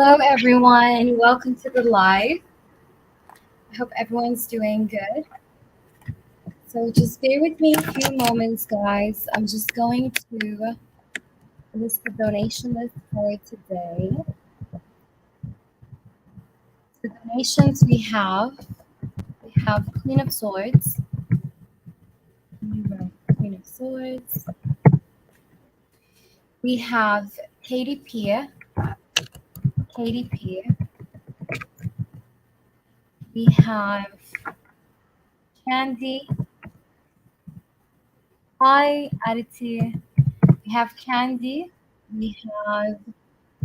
Hello, everyone. Welcome to the live. I hope everyone's doing good. So just bear with me a few moments, guys. I'm just going to list the donation list for today. The donations we have Queen of Swords. Queen of Swords. We have KDP. KDP. We have Candy. Hi, Aditi. We have Candy. We have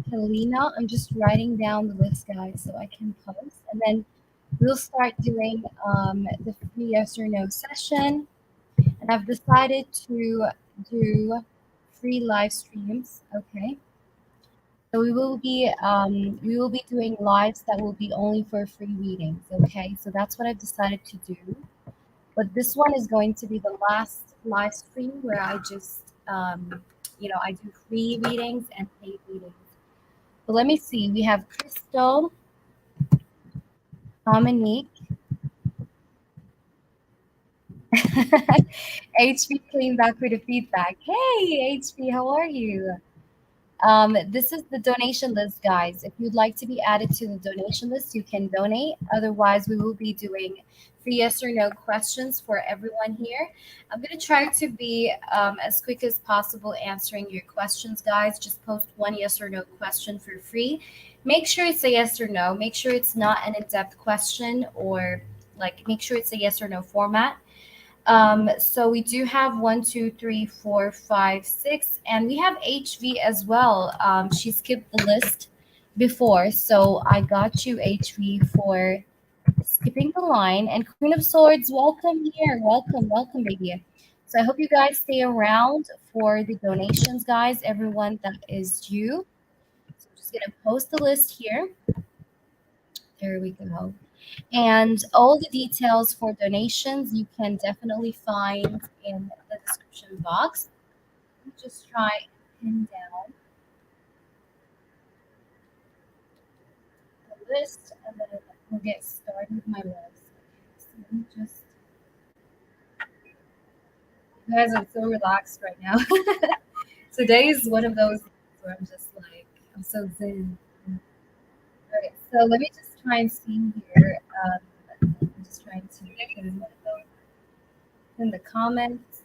Helena. I'm just writing down the list, guys, so I can post. And then we'll start doing the free yes or no session. And I've decided to do free live streams. Okay. So we will be doing lives that will be only for free readings. Okay. So that's what I've decided to do. But this one is going to be the last live stream where I just I do free readings and paid readings. But let me see. We have Crystal, Dominique, HP came back with a feedback. Hey, HP, how are you? This is the donation list, guys. If you'd like to be added to the donation list, you can donate. Otherwise, we will be doing free yes or no questions for everyone here. I'm going to try to be as quick as possible answering your questions, guys. Just post one yes or no question for free. Make sure it's a yes or no. Make sure it's not an in-depth question or make sure it's a yes or no format. So we do have 1, 2, 3, 4, 5, 6, and we have HV as well. She skipped the list before, so I got you, HV, for skipping the line. And Queen of Swords, welcome here. Welcome, welcome, baby. So I hope you guys stay around for the donations, guys. Everyone that is due. So I'm just gonna post the list here. There we go. And all the details for donations you can definitely find in the description box. Let me just try and pin down the list and then we'll get started with my list. So let me just, you guys are so relaxed right now. Today is one of those days where I'm just like, I'm so zen. All right, so let me just try and see here. I'm just trying to in the comments.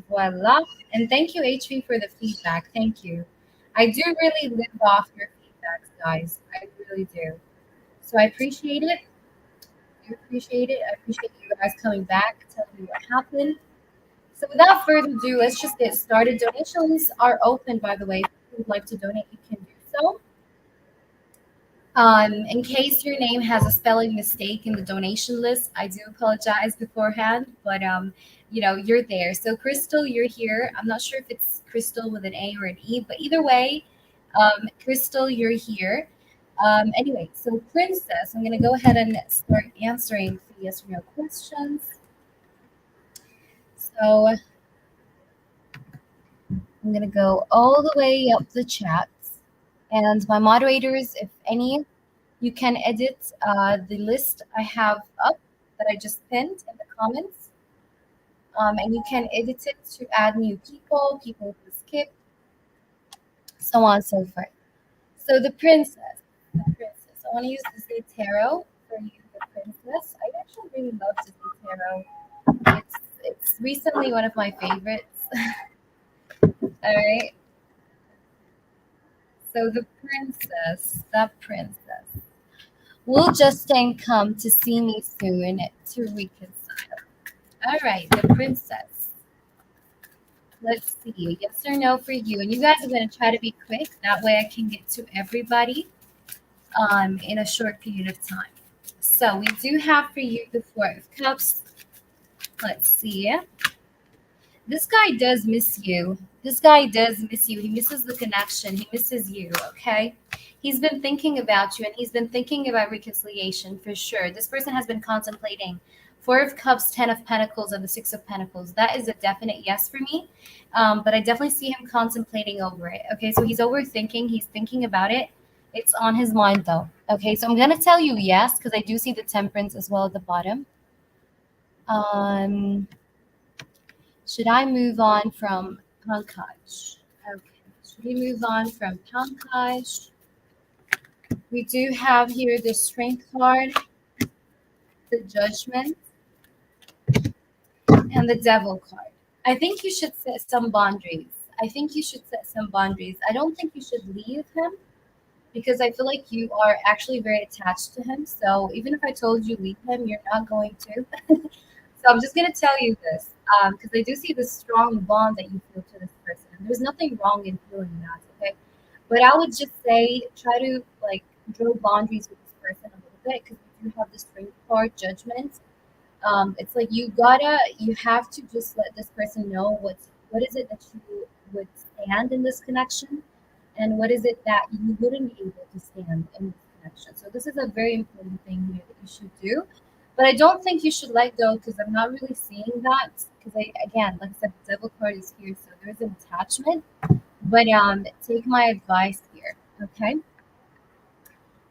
Voila. And thank you, HV, for the feedback. Thank you. I do really live off your feedbacks, guys. I really do. So I appreciate it. I appreciate it. I appreciate you guys coming back, telling me what happened. So without further ado, let's just get started. Donations are open, by the way. If you would like to donate, you can do so. In case your name has a spelling mistake in the donation list, I do apologize beforehand, but you're there. So Crystal, you're here. I'm not sure if it's Crystal with an A or an E, but either way, Crystal, you're here. Anyway, so Princess, I'm gonna go ahead and start answering the yes or no questions. So I'm gonna go all the way up the chats, and my moderators, if any, you can edit the list I have up that I just pinned in the comments. And you can edit it to add new people who skip, so on and so forth. So the princess. I want to use Disney Tarot for you, the princess. I actually really love Disney Tarot. It's recently one of my favorites. All right. So the princess, Will Justin come to see me soon to reconcile? All right, the princess. Let's see, yes or no for you. And you guys are going to try to be quick. That way I can get to everybody in a short period of time. So we do have for you the Four of Cups. Let's see. This guy does miss you. He misses the connection. He misses you, okay? He's been thinking about you, and he's been thinking about reconciliation for sure. This person has been contemplating. Four of Cups, Ten of Pentacles, and the Six of Pentacles. That is a definite yes for me. But I definitely see him contemplating over it. Okay, so he's overthinking. He's thinking about it. It's on his mind though. Okay, so I'm gonna tell you yes because I do see the temperance as well at the bottom. Um, should I move on from Pankaj? Okay, should we move on from Pankaj? We do have here the strength card, the judgment, and the devil card. I think you should set some boundaries. I think you should set some boundaries. I don't think you should leave him because I feel like you are actually very attached to him. So even if I told you leave him, you're not going to. So I'm just gonna tell you this because I do see this strong bond that you feel to this person. There's nothing wrong in feeling that, okay? But I would just say try to like draw boundaries with this person a little bit because we do have the strength card judgment. It's like you have to just let this person know what is it that you would stand in this connection and what is it that you wouldn't be able to stand in this connection. So this is a very important thing here that you should do. But I don't think you should let go because I'm not really seeing that. Because I again, like I said, the devil card is here, so there's an attachment. But take my advice here, okay?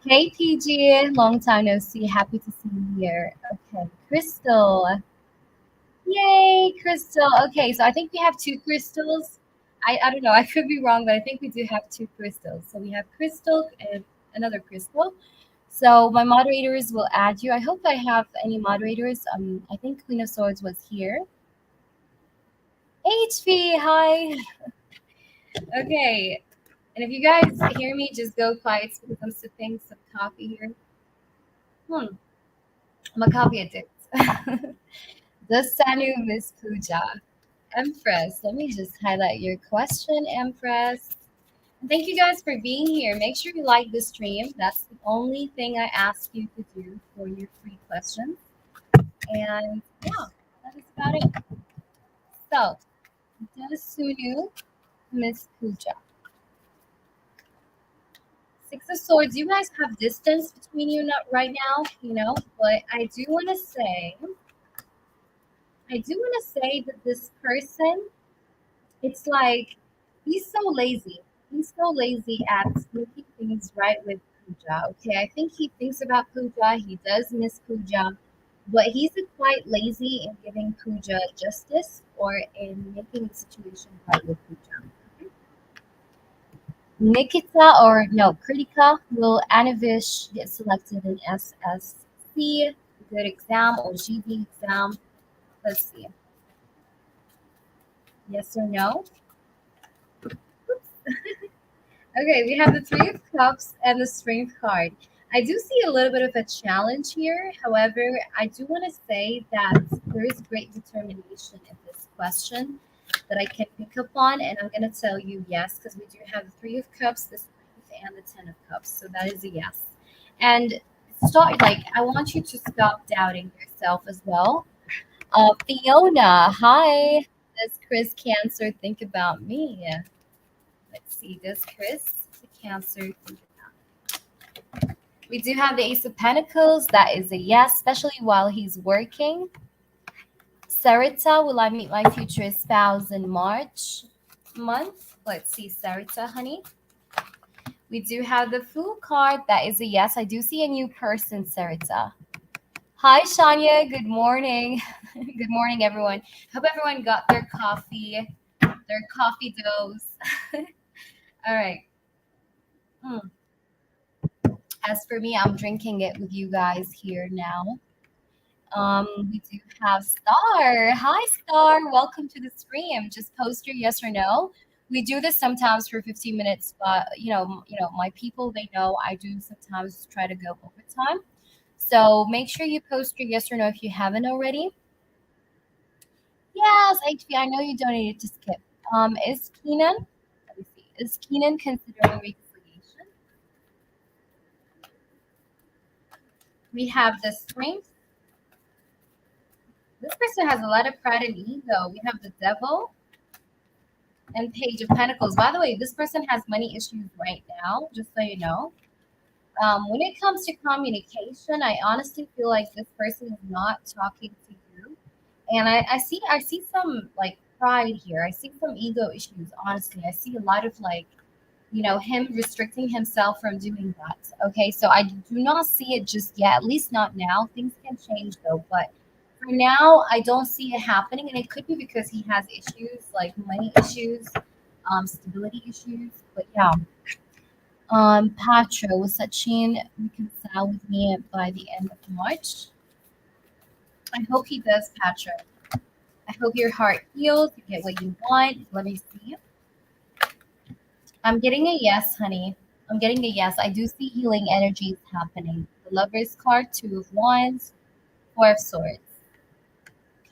Hey PG, long time no see. Happy to see you here. Okay, Crystal. Yay, Crystal. Okay, so I think we have two crystals. I don't know, I could be wrong, but I think we do have two crystals. So we have Crystal and another Crystal. So my moderators will add you. I hope I have any moderators. I think Queen of Swords was here. HV, hi. Okay. And if you guys hear me, just go quiet because I'm sipping some coffee here. I'm a coffee addict. The Sanu Miss Puja. Empress, let me just highlight your question, Empress. And thank you guys for being here. Make sure you like the stream. That's the only thing I ask you to do for your free questions. And yeah, that is about it. So, the Sunu Miss Puja. Six of Swords, you guys have distance between you not right now, but I do want to say that this person, it's like he's so lazy. He's so lazy at making things right with Puja. Okay, I think he thinks about Puja. He does miss Puja, but he's quite lazy in giving Puja justice or in making the situation right with Puja. Nikita or no, Kritika, will Anivish get selected in SSC, good exam, or GB exam? Let's see. Yes or no? Okay, we have the Three of Cups and the Strength card. I do see a little bit of a challenge here. However, I do want to say that there is great determination in this question that I can pick up on, and I'm going to tell you yes, because we do have the Three of Cups, the Strength, and the Ten of Cups. So that is a yes. And start like I want you to stop doubting yourself as well. Fiona, hi. Does Chris Cancer think about me? Let's see. Does Chris the Cancer think about me? We do have the Ace of Pentacles. That is a yes, especially while he's working. Sarita, will I meet my future spouse in March month? Let's see, Sarita, honey. We do have the Fool card. That is a yes. I do see a new person, Sarita. Hi, Shania. Good morning. Good morning, everyone. Hope everyone got their coffee dose. All right. As for me, I'm drinking it with you guys here now. We do have Star. Hi, Star. Welcome to the stream. Just post your yes or no. We do this sometimes for 15 minutes, but my people, they know I do sometimes try to go overtime. So make sure you post your yes or no if you haven't already. Yes, HB, I know you donated to Skip. Is Keenan? Let me see. Is Keenan considering reconciliation? We have the Strength. This person has a lot of pride and ego. We have the Devil and Page of Pentacles. By the way, this person has money issues right now, just so you know. When it comes to communication, I honestly feel like this person is not talking to you. And I see some like pride here. I see some ego issues, honestly. I see a lot of like him restricting himself from doing that. Okay, so I do not see it just yet, at least not now. Things can change though, but for now, I don't see it happening, and it could be because he has issues like money issues, stability issues. But yeah, Patra was Sachin reconcile with me by the end of March. I hope he does, Patra. I hope your heart heals, you get what you want. Let me see. I'm getting a yes, honey. I'm getting a yes. I do see healing energies happening. The Lover's card, Two of Wands, Four of Swords.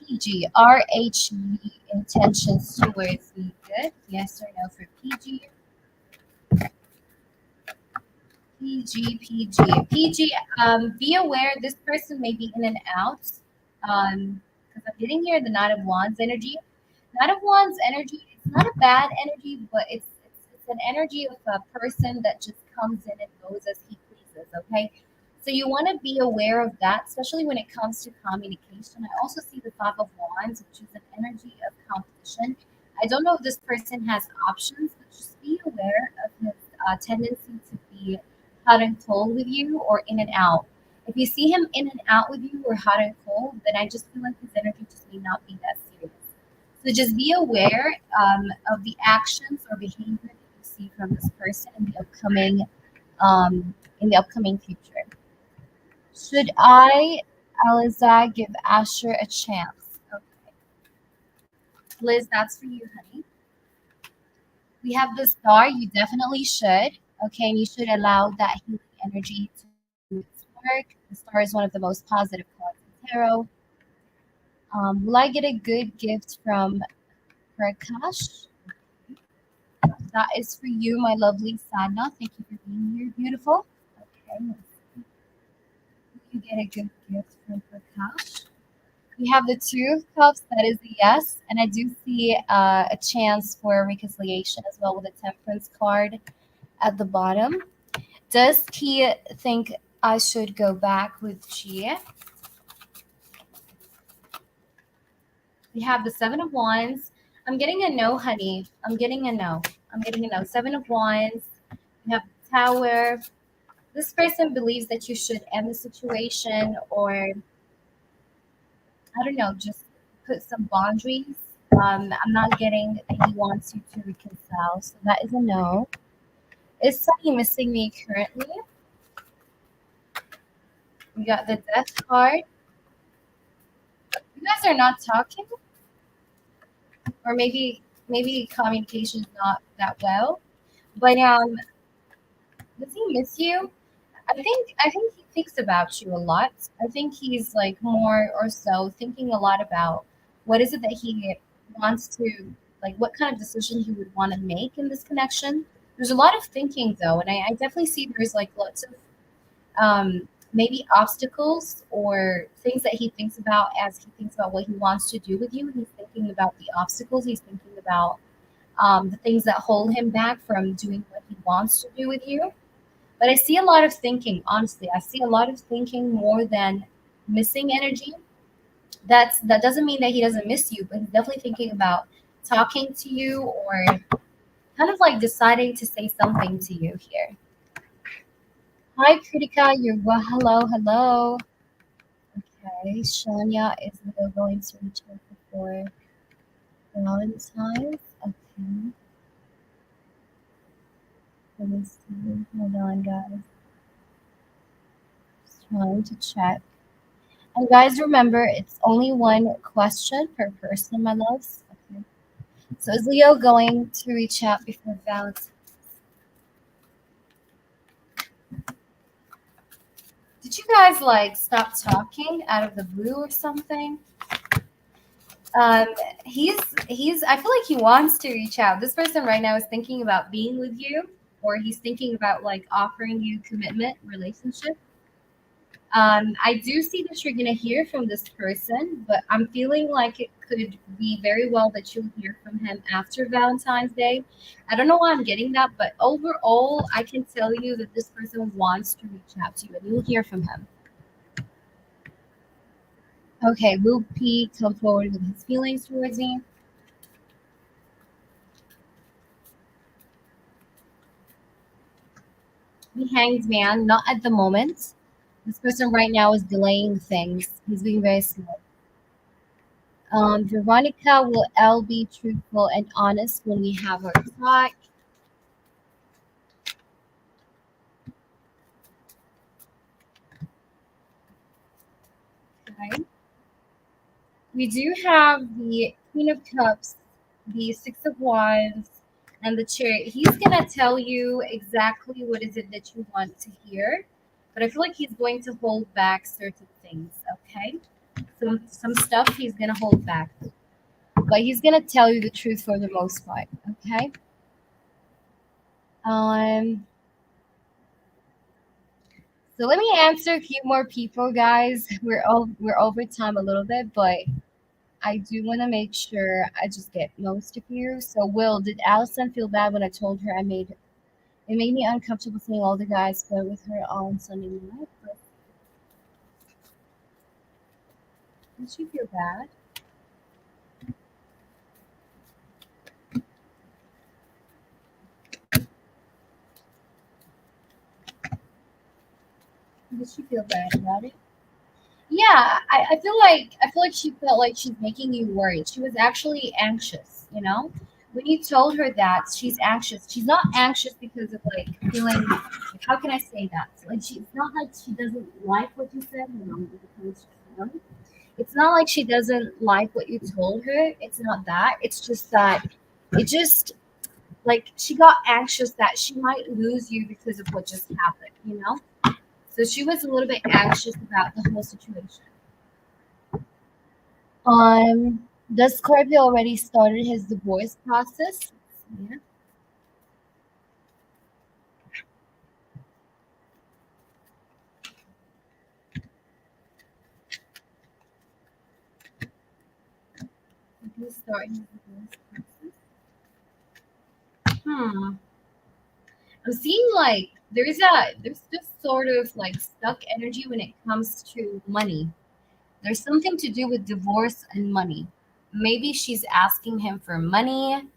PG, RHV intentions towards me. Good. Yes or no for PG? PG. Be aware this person may be in and out. Because I'm getting here the Knight of Wands energy. Knight of Wands energy, it's not a bad energy, but it's an energy of a person that just comes in and goes as he pleases, okay? So you want to be aware of that, especially when it comes to communication. I also see the Five of Wands, which is an energy of competition. I don't know if this person has options, but just be aware of his tendency to be hot and cold with you or in and out. If you see him in and out with you or hot and cold, then I just feel like his energy just may not be that serious. So just be aware of the actions or behavior that you see from this person in the upcoming future. Should I, Aliza, give Asher a chance? Okay, Liz, that's for you, honey. We have the star. You definitely should. Okay, and you should allow that healing energy to do its work. The star is one of the most positive cards in tarot. Will I get a good gift from Prakash? That is for you, my lovely Sadna. Thank you for being here, beautiful. Okay, you get a good gift from Prakash. We have the Two of Cups. That is a yes, and I do see a chance for reconciliation as well with the Temperance card at the bottom. Does he think I should go back with Gia? We have the Seven of Wands. I'm getting a no, honey. I'm getting a no. I'm getting a no. Seven of Wands. We have the Tower. This person believes that you should end the situation, or I don't know, just put some boundaries. I'm not getting that he wants you to reconcile, so that is a no. Is Sunny missing me currently? We got the Death card. You guys are not talking, or maybe communication is not that well. But does he miss you? I think he thinks about you a lot. I think he's like more or so thinking a lot about what is it that he wants to, like, what kind of decision he would want to make in this connection. There's a lot of thinking though, and I definitely see there's like lots of maybe obstacles or things that he thinks about as he thinks about what he wants to do with you. He's thinking about the obstacles. He's thinking about the things that hold him back from doing what he wants to do with you. But I see a lot of thinking, honestly. I see a lot of thinking more than missing energy. That doesn't mean that he doesn't miss you, but he's definitely thinking about talking to you or kind of like deciding to say something to you here. Hi, Kritika. You're well. Hello. Okay, Shania is still going to reach out before Valentine's. Okay, let me see. Hold on, guys. Just trying to check. And guys, remember, it's only one question per person, my loves. Okay. So is Leo going to reach out before Valentine's? Did you guys like stop talking out of the blue or something? Um, he's I feel like he wants to reach out. This person right now is thinking about being with you, or he's thinking about like offering you commitment, relationship. I do see that you're gonna hear from this person, but I'm feeling like it could be very well that you'll hear from him after Valentine's Day. I don't know why I'm getting that, but overall, I can tell you that this person wants to reach out to you, and you'll hear from him. Okay, will P come forward with his feelings towards me? The Hanged Man, not at the moment. This person right now is delaying things. He's being very slow. Veronica, will Elle be truthful and honest when we have our talk? Okay. We do have the Queen of Cups, the Six of Wands, and the Chariot. He's gonna tell you exactly what is it that you want to hear, but I feel like he's going to hold back certain things. Okay, some stuff he's gonna hold back, but he's gonna tell you the truth for the most part. Okay. Um. So let me answer a few more people, guys. We're over time a little bit, but I do want to make sure I just get most of you. So, Will, did Allison feel bad when I told her it made me uncomfortable seeing all the guys go with her on Sunday night? But did she feel bad? Did she feel bad about it? Yeah, I feel like she felt like she's making you worried. She was actually anxious, you know? When you told her that she's anxious, she's not anxious because of like feeling like, how can I say that? Like she's not like she doesn't like what you said, you know, because it's not like she doesn't like what you told her. It's not that. It's just that it just like she got anxious that she might lose you because of what just happened, you know? So she was a little bit anxious about the whole situation. Does Scorpio already started his divorce process? Yeah, he started his divorce process. Hmm. I'm seeing like there's this sort of like stuck energy when it comes to money. There's something to do with divorce and money. Maybe she's asking him for money.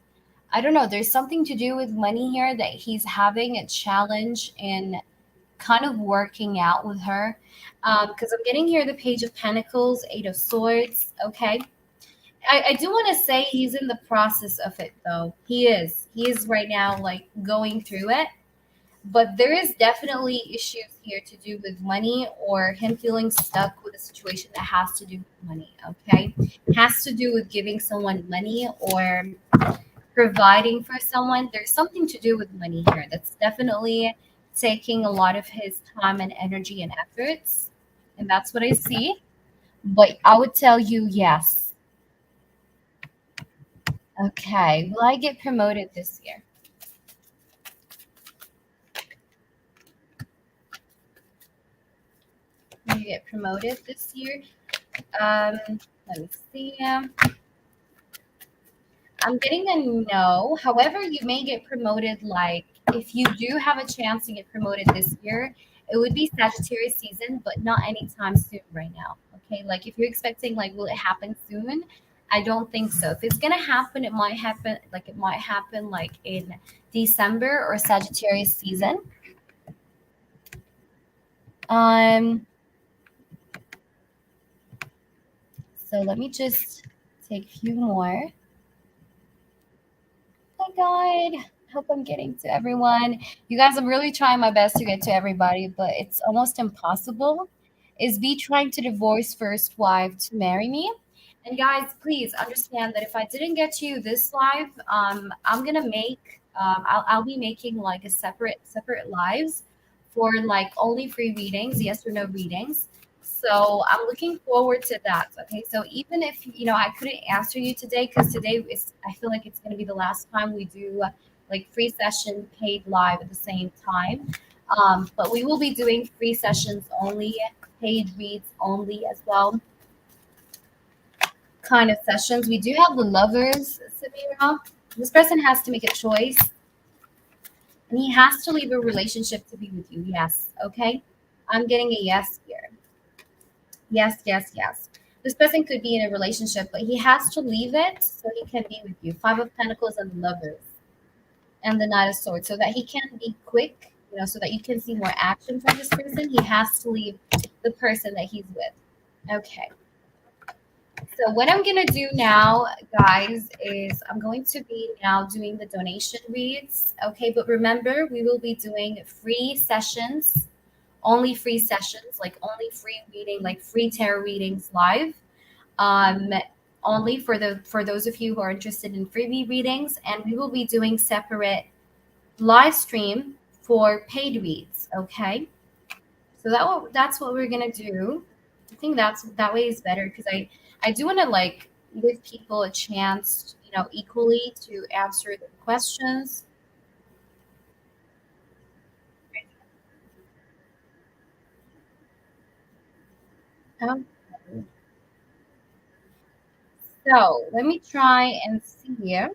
I don't know. There's something to do with money here that he's having a challenge in kind of working out with her. Because I'm getting here the Page of Pentacles, Eight of Swords. Okay. I do want to say he's in the process of it though. He is. He is right now like going through it. But there is definitely issues here to do with money or him feeling stuck with a situation that has to do with money. Okay. Has to do with giving someone money or providing for someone. There's something to do with money here that's definitely taking a lot of his time and energy and efforts. And that's what I see. But I would tell you yes. Okay. Will I get promoted this year? Will you get promoted this year? Um, let me see. I'm getting a no. However, you may get promoted. Like, if you do have a chance to get promoted this year, it would be Sagittarius season, but not anytime soon right now. Okay. Like, if you're expecting, like, will it happen soon? I don't think so. If it's going to happen, it might happen like in December or Sagittarius season. Um, so let me just take a few more. Oh my God. Hope I'm getting to everyone. You guys, I'm really trying my best to get to everybody, but it's almost impossible. Is B trying to divorce first wife to marry me? And guys, please understand that if I didn't get to you this live, I'm gonna make I'll be making like a separate lives for like only free readings, yes or no readings. So I'm looking forward to that. Okay. So even if I couldn't answer you today, because today is I feel like it's gonna be the last time we do like free session paid live at the same time. But we will be doing free sessions only, paid reads only as well, kind of sessions. We do have the lovers, Samira. This person has to make a choice and he has to leave a relationship to be with you. Yes. Okay. I'm getting a yes here. Yes, yes, yes. This person could be in a relationship, but he has to leave it so he can be with you. Five of Pentacles and Lovers and the Knight of Swords, so that he can be quick. so that you can see more action from this person, he has to leave the person that he's with. Okay. So what I'm gonna do now, guys, is I'm going to be now doing the donation reads. Okay, but remember, we will be doing free sessions, only free sessions, like only free reading, like free tarot readings live. Um, only for those of you who are interested in freebie readings, and we will be doing separate live stream for paid reads. Okay, so that's what we're gonna do. I think that way is better because I do want to like give people a chance, equally to answer the questions. Um, so let me try and see here.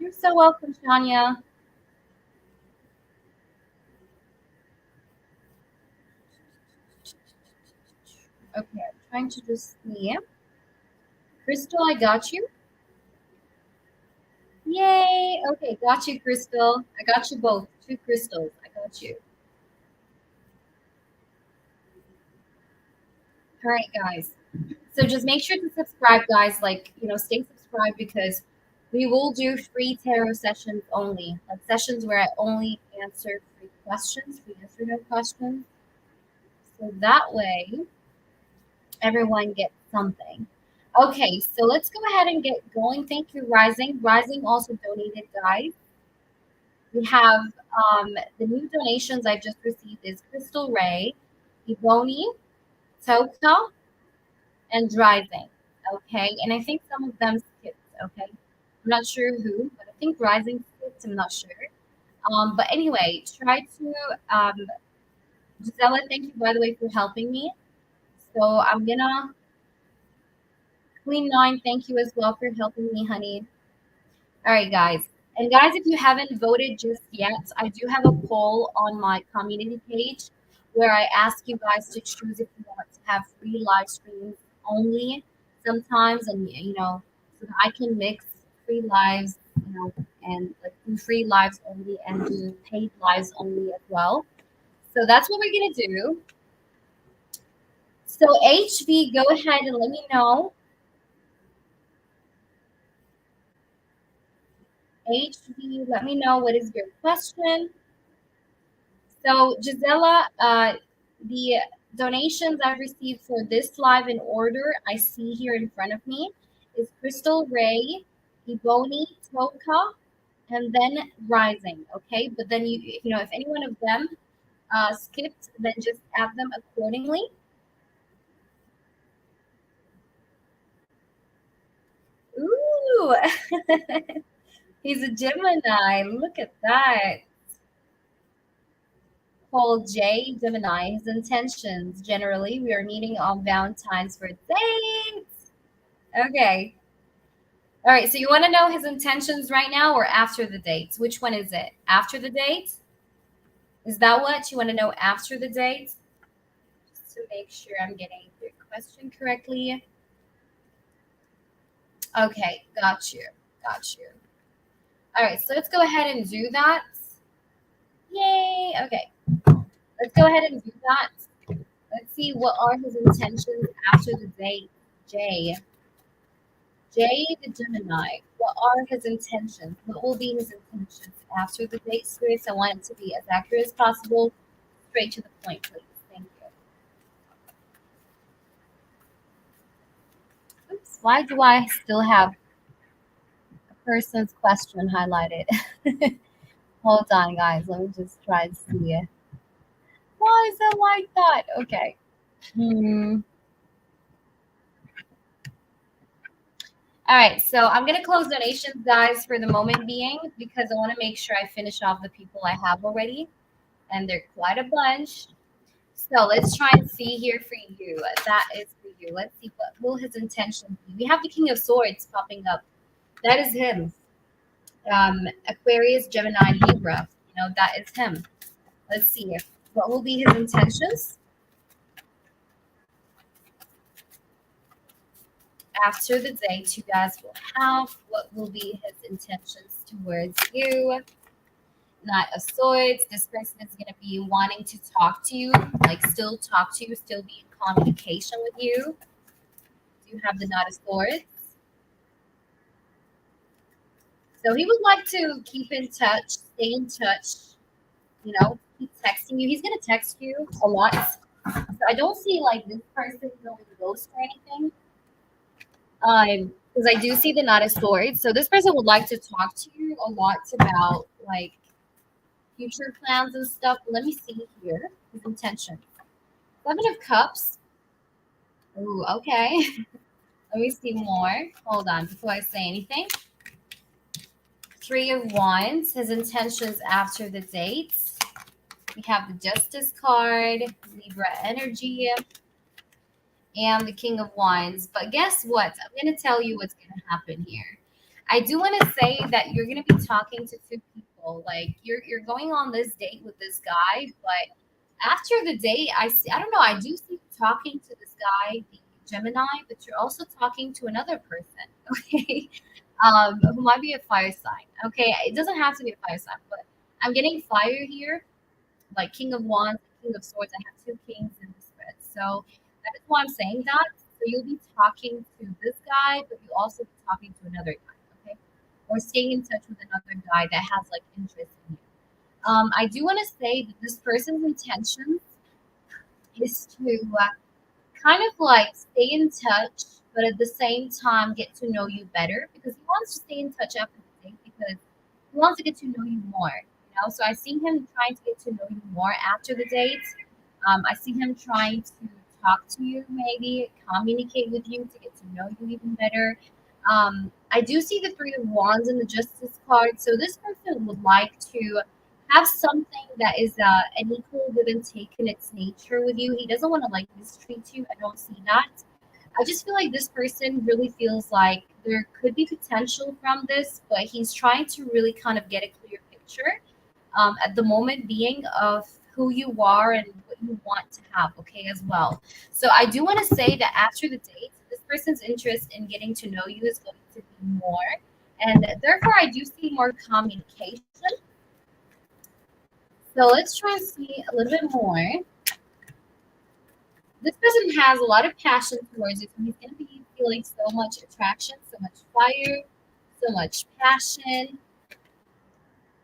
You're so welcome, Shania. Okay, I'm trying to just see. Crystal, I got you. Yay! Okay, got you, Crystal. I got you both. Two crystals. I got you. All right, guys. So just make sure to subscribe, guys. Like, stay subscribed because we will do free tarot sessions only. Like sessions where I only answer free questions, free answer no questions. So that way everyone gets something. Okay, so let's go ahead and get going. Thank you, Rising. Rising also donated, guys. We have the new donations I just received is Crystal Ray, Ebony, Toka, and Rising. Okay, and I think some of them skipped. Okay, I'm not sure who, but I think Rising skipped. I'm not sure. But anyway, try to Gisela. Thank you by the way for helping me. So I'm gonna Queen Nine. Thank you as well for helping me, honey. All right, guys. And guys, if you haven't voted just yet, I do have a poll on my community page where I ask you guys to choose if you want to have free live streams only sometimes, and so that I can mix free lives, and like do free lives only and do paid lives only as well. So that's what we're gonna do. So HV, go ahead and let me know. HV, let me know what is your question. So, Gisela, the donations I've received for this live in order I see here in front of me is Crystal Ray, Ebony, Toka, and then Rising. Okay, but then if any one of them skipped, then just add them accordingly. Ooh, he's a Gemini. Look at that. Paul J. Gemini. His intentions generally we are meeting on Valentine's for dates. Okay. All right, so you want to know his intentions right now or after the dates? Which one is it? After the date? Is that what you want to know after the date? Just to make sure I'm getting your question correctly. Okay, got you. Got you. All right, so let's go ahead and do that. Yay. Okay, let's go ahead and do that. Let's see what are his intentions after the date. Jay. Jay the Gemini. What are his intentions? What will be his intentions after the date, spirits? I want it to be as accurate as possible. Straight to the point, please. Thank you. Oops. Why do I still have a person's question highlighted? Hold on, guys. Let me just try and see it. Why is it like that? Okay. Hmm. All right, so I'm gonna close donations, guys, for the moment being because I want to make sure I finish off the people I have already, and they're quite a bunch. So let's try and see here for you. That is for you. Let's see what will his intention be. We have the King of Swords popping up. That is him. Aquarius, Gemini, Libra. That is him. Let's see what will be his intentions after the date you guys will have. What will be his intentions towards you? Knight of Swords. This person is going to be wanting to talk to you, like still talk to you, still be in communication with you. You have the Knight of Swords. So he would like to keep in touch, stay in touch, keep texting you. He's going to text you a lot. So I don't see like this person going ghost or anything. Because I do see the Knight of Swords. So this person would like to talk to you a lot about like future plans and stuff. Let me see here his intention. Seven of Cups. Ooh, okay. Let me see more. Hold on before I say anything. Three of Wands. His intentions after the dates. We have the Justice card, Libra energy, and the King of Wands. But guess what? I'm going to tell you what's going to happen here. I do want to say that you're going to be talking to two people. Like you're going on this date with this guy, but after the date, I don't know, I do see you talking to this guy, the Gemini, but you're also talking to another person, okay? Who might be a fire sign. Okay, it doesn't have to be a fire sign, but I'm getting fire here, like King of Wands, King of Swords. I have two kings in the spread. So that is why I'm saying that. So you'll be talking to this guy, but you also be talking to another guy, okay? Or staying in touch with another guy that has like interest in you. I do want to say that this person's intentions is to kind of like stay in touch, but at the same time get to know you better because he wants to stay in touch after the date because he wants to get to know you more. So I see him trying to get to know you more after the date. I see him trying to talk to you, maybe communicate with you to get to know you even better. I do see the Three of Wands in the Justice card, so this person would like to have something that is an equal give and take in its nature with you. He doesn't want to like mistreat you. I don't see that. I just feel like this person really feels like there could be potential from this, but he's trying to really kind of get a clear picture at the moment being of who you are and what you want to have, okay, as well. So I do want to say that after the date, this person's interest in getting to know you is going to be more. And therefore, I do see more communication. So let's try and see a little bit more. This person has a lot of passion towards you. So he's going to be feeling so much attraction, so much fire, so much passion.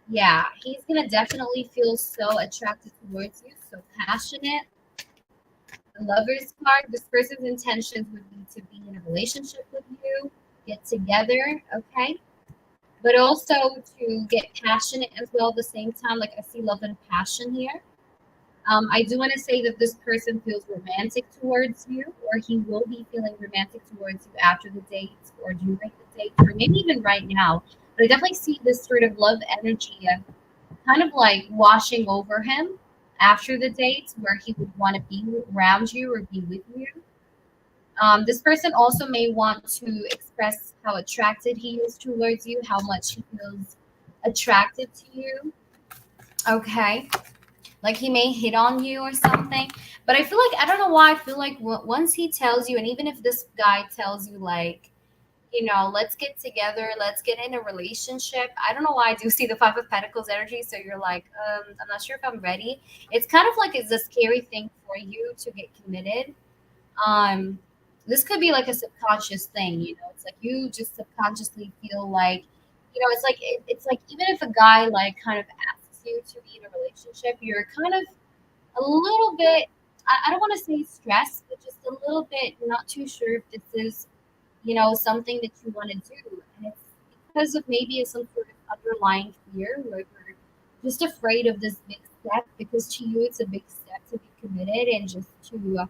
Yeah, he's going to definitely feel so attracted towards you, so passionate. The Lover's card, this person's intentions would be to be in a relationship with you, get together, okay? But also to get passionate as well at the same time. Like I see love and passion here. I do want to say that this person feels romantic towards you, or he will be feeling romantic towards you after the date, or during the date, or maybe even right now. But I definitely see this sort of love energy kind of like washing over him after the date, where he would want to be around you or be with you. This person also may want to express how attracted he is towards you, how much he feels attracted to you. Okay. Like he may hit on you or something. But I feel like, I don't know why, I feel like once he tells you, and even if this guy tells you, like, let's get together, let's get in a relationship. I don't know why I do see the Five of Pentacles energy. So you're like, I'm not sure if I'm ready. It's kind of like it's a scary thing for you to get committed. Um, this could be like a subconscious thing. It's like you just subconsciously feel like, it's like even if a guy like kind of asks you to be in a relationship, you're kind of a little bit. I don't want to say stressed, but just a little bit not too sure if this is something that you want to do. And it's because of maybe some sort of underlying fear where you're just afraid of this big step because to you it's a big step to be committed and just to,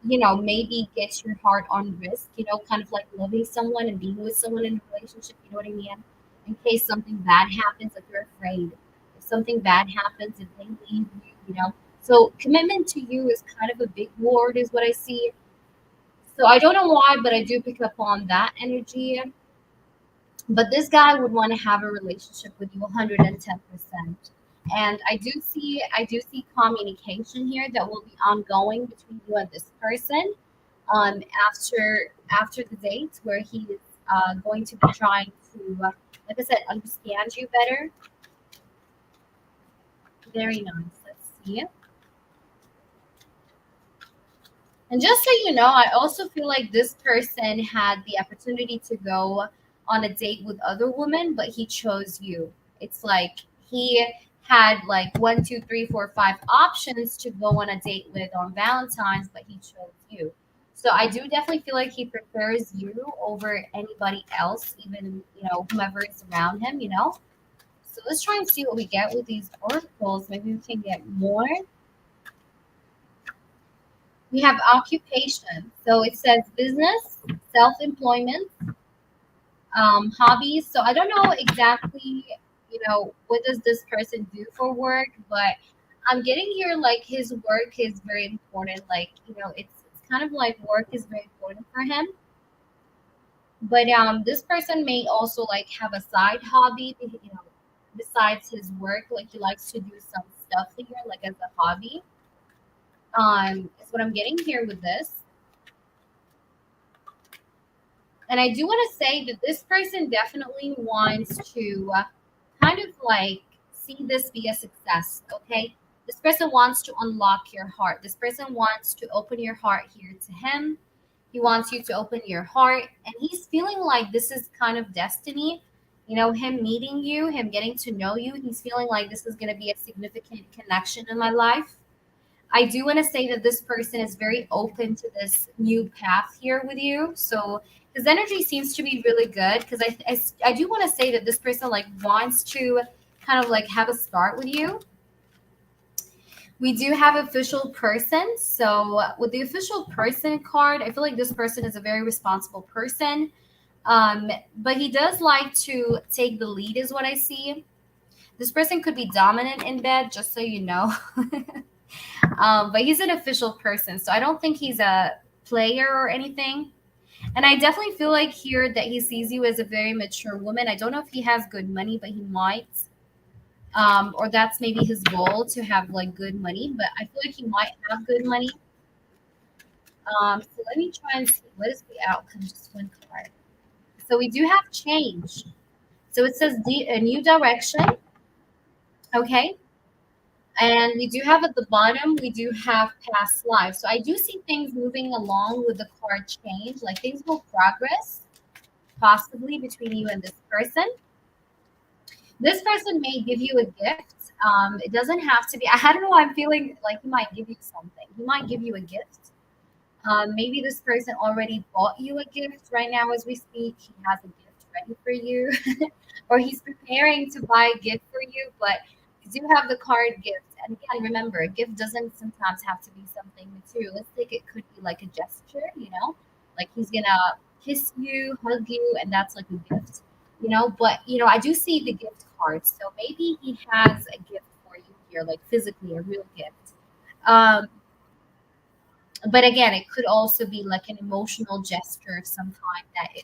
maybe get your heart on risk, kind of like loving someone and being with someone in a relationship, you know what I mean? In case something bad happens, like you're afraid. If something bad happens, if they leave you. So commitment to you is kind of a big word, is what I see. So I don't know why, but I do pick up on that energy. But this guy would want to have a relationship with you 110%. And I do see communication here that will be ongoing between you and this person after the date where he is going to be trying to like I said, understand you better. Very nice. Let's see. And just so you know, I also feel like this person had the opportunity to go on a date with other women, but he chose you. It's like he had like one, two, three, four, five options to go on a date with on Valentine's, but he chose you. So I do definitely feel like he prefers you over anybody else, even whomever is around him. So let's try and see what we get with these oracles. Maybe we can get more. We have occupation. So it says business, self-employment, hobbies. So I don't know exactly, what does this person do for work, but I'm getting here like his work is very important. Like, it's kind of like work is very important for him. But this person may also like have a side hobby, besides his work. Like he likes to do some stuff here, like as a hobby. Is what I'm getting here with this. And I do want to say that this person definitely wants to kind of like see this be a success, okay? This person wants to unlock your heart. This person wants to open your heart here to him. He wants you to open your heart. And he's feeling like this is kind of destiny. Him meeting you, him getting to know you. He's feeling like this is going to be a significant connection in my life. I do want to say that this person is very open to this new path here with you. So his energy seems to be really good because I do want to say that this person like wants to kind of like have a start with you. We do have official person. So with the official person card, I feel like this person is a very responsible person. But he does like to take the lead, is what I see. This person could be dominant in bed, just so you know. But he's an official person, so I don't think he's a player or anything. And I definitely feel like here that he sees you as a very mature woman. I don't know if he has good money, but he might. Or that's maybe his goal to have like good money, but I feel like he might have good money. So let me try and see what is the outcome. Just one card. So we do have change. So it says a new direction. Okay. And we do have at the bottom, we do have past lives. So I do see things moving along with the card change, like things will progress possibly between you and this person. This person may give you a gift. It doesn't have to be, I don't know, I'm feeling like he might give you something. He might give you a gift. Maybe this person already bought you a gift right now as we speak. He has a gift ready for you, or he's preparing to buy a gift for you. But you do have the card gift. And again, remember, a gift doesn't sometimes have to be something materialistic. It could be like a gesture, like he's gonna kiss you, hug you, and that's like a gift. But I do see the gift card, so maybe he has a gift for you here, like physically a real gift. Um, but again, it could also be like an emotional gesture of some kind that is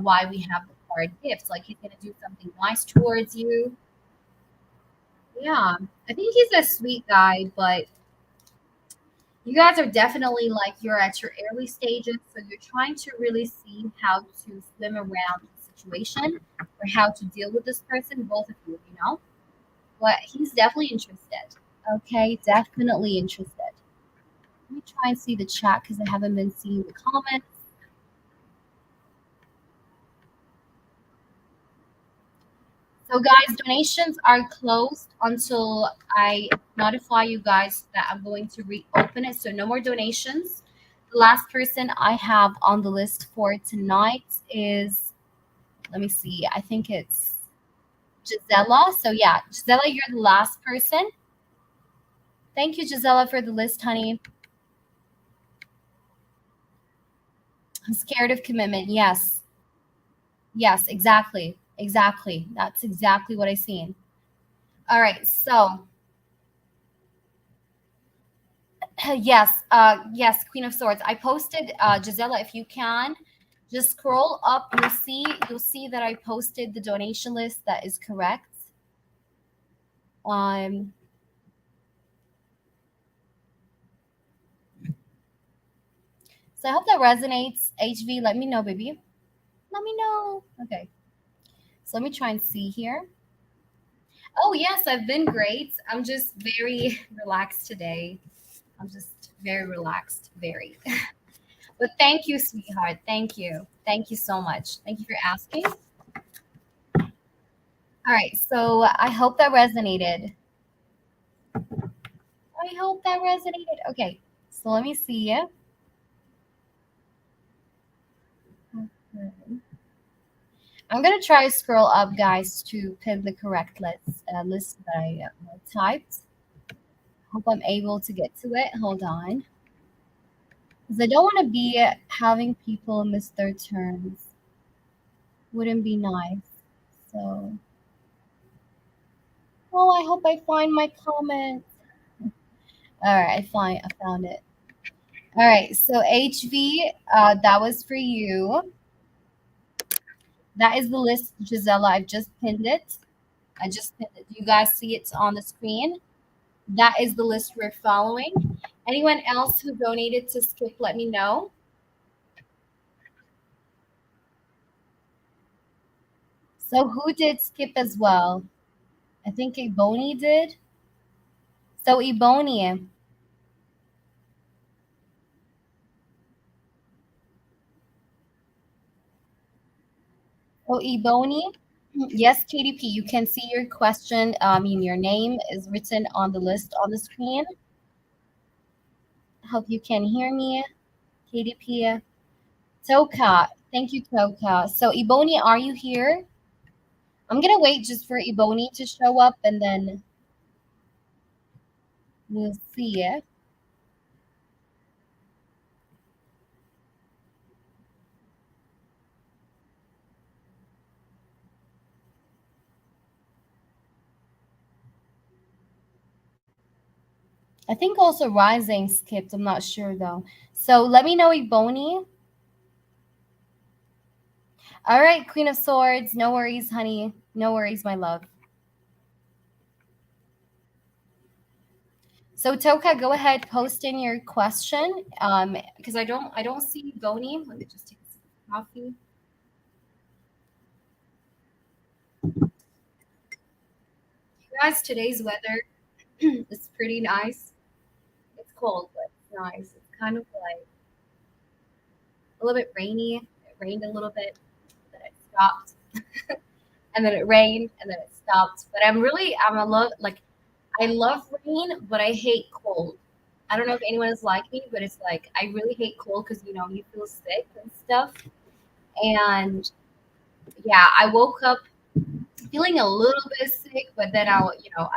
why we have the card gifts. Like he's gonna do something nice towards you. Yeah, I think he's a sweet guy, but you guys are definitely like you're at your early stages, so you're trying to really see how to swim around the situation or how to deal with this person, both of you. But he's definitely interested. Okay, definitely interested. Let me try and see the chat because I haven't been seeing the comments. So, guys, donations are closed until I notify you guys that I'm going to reopen it. So, no more donations. The last person I have on the list for tonight is, let me see, I think it's Gisela. So, yeah, Gisela, you're the last person. Thank you, Gisela, for the list, honey. I'm scared of commitment. Yes. Yes, exactly. Exactly. That's exactly what I seen. All right. So, yes, Queen of Swords. I posted Gisela, if you can, just scroll up. You'll see that I posted the donation list that is correct. Um, so I hope that resonates. HV, let me know, baby. Let me know. Okay. So let me try and see here. Oh, yes, I've been great. I'm just very relaxed today. I'm just very relaxed, very. But thank you, sweetheart. Thank you. Thank you so much. Thank you for asking. All right, so I hope that resonated. I hope that resonated. Okay, so let me see. Okay. I'm gonna try to scroll up, guys, to pin the correct list that I typed. Hope I'm able to get to it. Hold on, because I don't want to be having people miss their turns. Wouldn't be nice. So, oh, I hope I find my comment. All right, I found it. All right, so HV, that was for you. That is the list, Gisela. I've just pinned it. I just pinned it. You guys see it on the screen? That is the list we're following. Anyone else who donated to Skip, let me know. So who did Skip as well? I think Ebony did. So Ebony. So Ebony. Yes, KDP, you can see your question. I mean, your name is written on the list on the screen. Hope you can hear me, KDP. Toka, thank you, Toka. So Ebony, are you here? I'm gonna wait just for Ebony to show up, and then we'll see it. I think also Rising skipped. I'm not sure though. So let me know, Ebony. All right, Queen of Swords. No worries, honey. No worries, my love. So Toka, go ahead, post in your question. Because I don't see Ebony. Let me just take a sip of coffee. You guys, today's weather is pretty nice. It's cold, but it's nice. It's kind of like a little bit rainy. It rained a little bit, then it stopped, and then it rained, and then it stopped. But I'm a love like I love rain, but I hate cold. I don't know if anyone is like me, but it's like I really hate cold because you feel sick and stuff. And yeah, I woke up feeling a little bit sick, but then I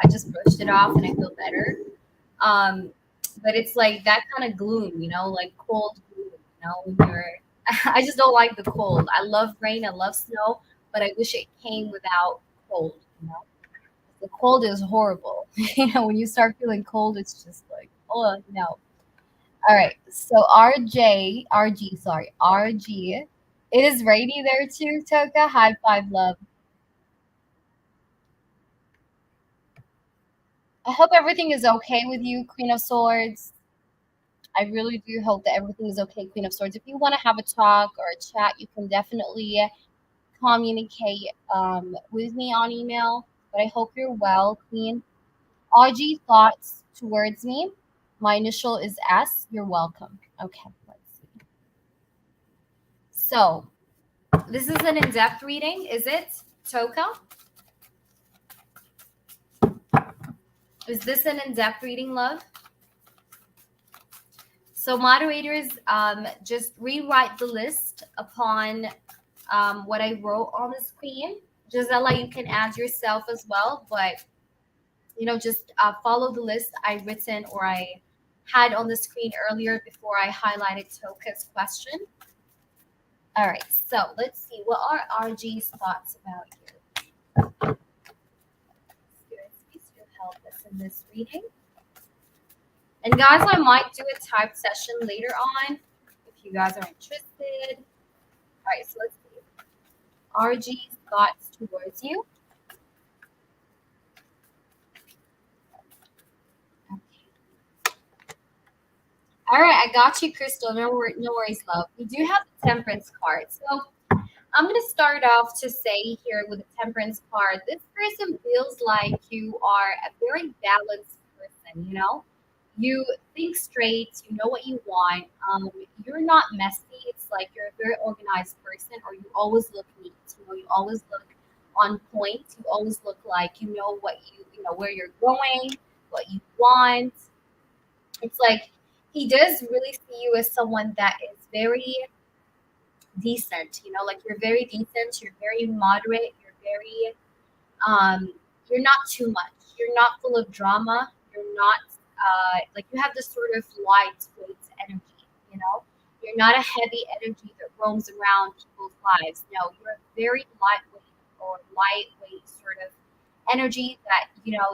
just brushed it off and I feel better. Um, but it's like that kind of gloom, like cold gloom, when you're I just don't like the cold. I love rain, I love snow, but I wish it came without cold. The cold is horrible. When you start feeling cold, it's just like, oh no. All right. So RG, sorry, RG. It is rainy there too, Toka. High five, love. I hope everything is okay with you, Queen of Swords. I really do hope that everything is okay, Queen of Swords. If you want to have a talk or a chat, you can definitely communicate with me on email. But I hope you're well, Queen. RG thoughts towards me. My initial is S. You're welcome. Okay, let's see. So, this is an in depth reading, is it? Toka? Is this an in depth reading, love? So, moderators, just rewrite the list upon what I wrote on the screen. Gisela, you can add yourself as well, but just follow the list I written or I had on the screen earlier before I highlighted Toka's question. All right, so let's see. What are RG's thoughts about here? Spirits, please do help us in this reading. And guys, I might do a type session later on if you guys are interested. All right, so let's see. RG's thoughts towards you. All right, I got you, Crystal. No worries, love. We do have the Temperance card. So I'm gonna start off to say here with the temperance card. This person feels like you are a very balanced person. You think straight. You know what you want. You're not messy. It's like you're a very organized person, or you always look neat. You always look on point. You always look like you know what you know where you're going, what you want. It's like he does really see you as someone that is very decent. Like you're very decent, you're very moderate, um, you're not too much. You're not full of drama. You're not like you have this sort of lightweight energy. You know, you're not a heavy energy that roams around people's lives. No, you're a very lightweight sort of energy that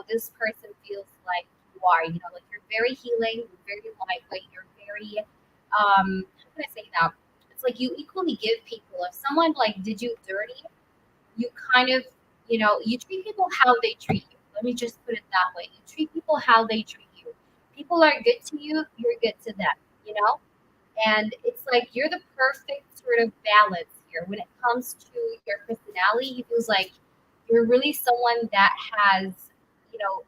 this person feels like you are. Like you're very healing, you're very lightweight, you're very how can I say that? It's like you equally give people. If someone like did you dirty, you kind of, you treat people how they treat you. Let me just put it that way. You treat people how they treat you. People are good to you, you're good to them, you know? And it's like you're the perfect sort of balance here. When it comes to your personality, he feels like you're really someone that has,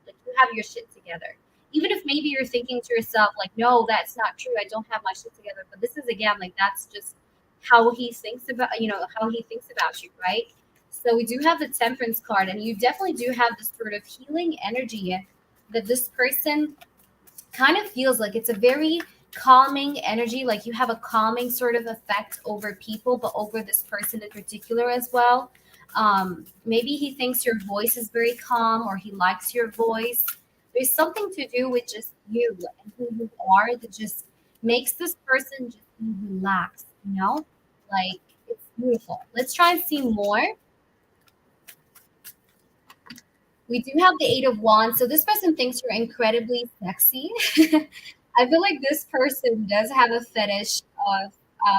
like you have your shit together. Even if maybe you're thinking to yourself, like, no, that's not true. I don't have my shit together. But this is again, like that's just how he thinks about you, right? So we do have the temperance card, and you definitely do have this sort of healing energy that this person kind of feels like it's a very calming energy. Like you have a calming sort of effect over people, but over this person in particular as well. Maybe he thinks your voice is very calm, or he likes your voice. There's something to do with just you and who you are that just makes this person just be relaxed, like it's beautiful. Let's try and see more. We do have the Eight of Wands. So this person thinks you're incredibly sexy. I feel like this person does have a fetish of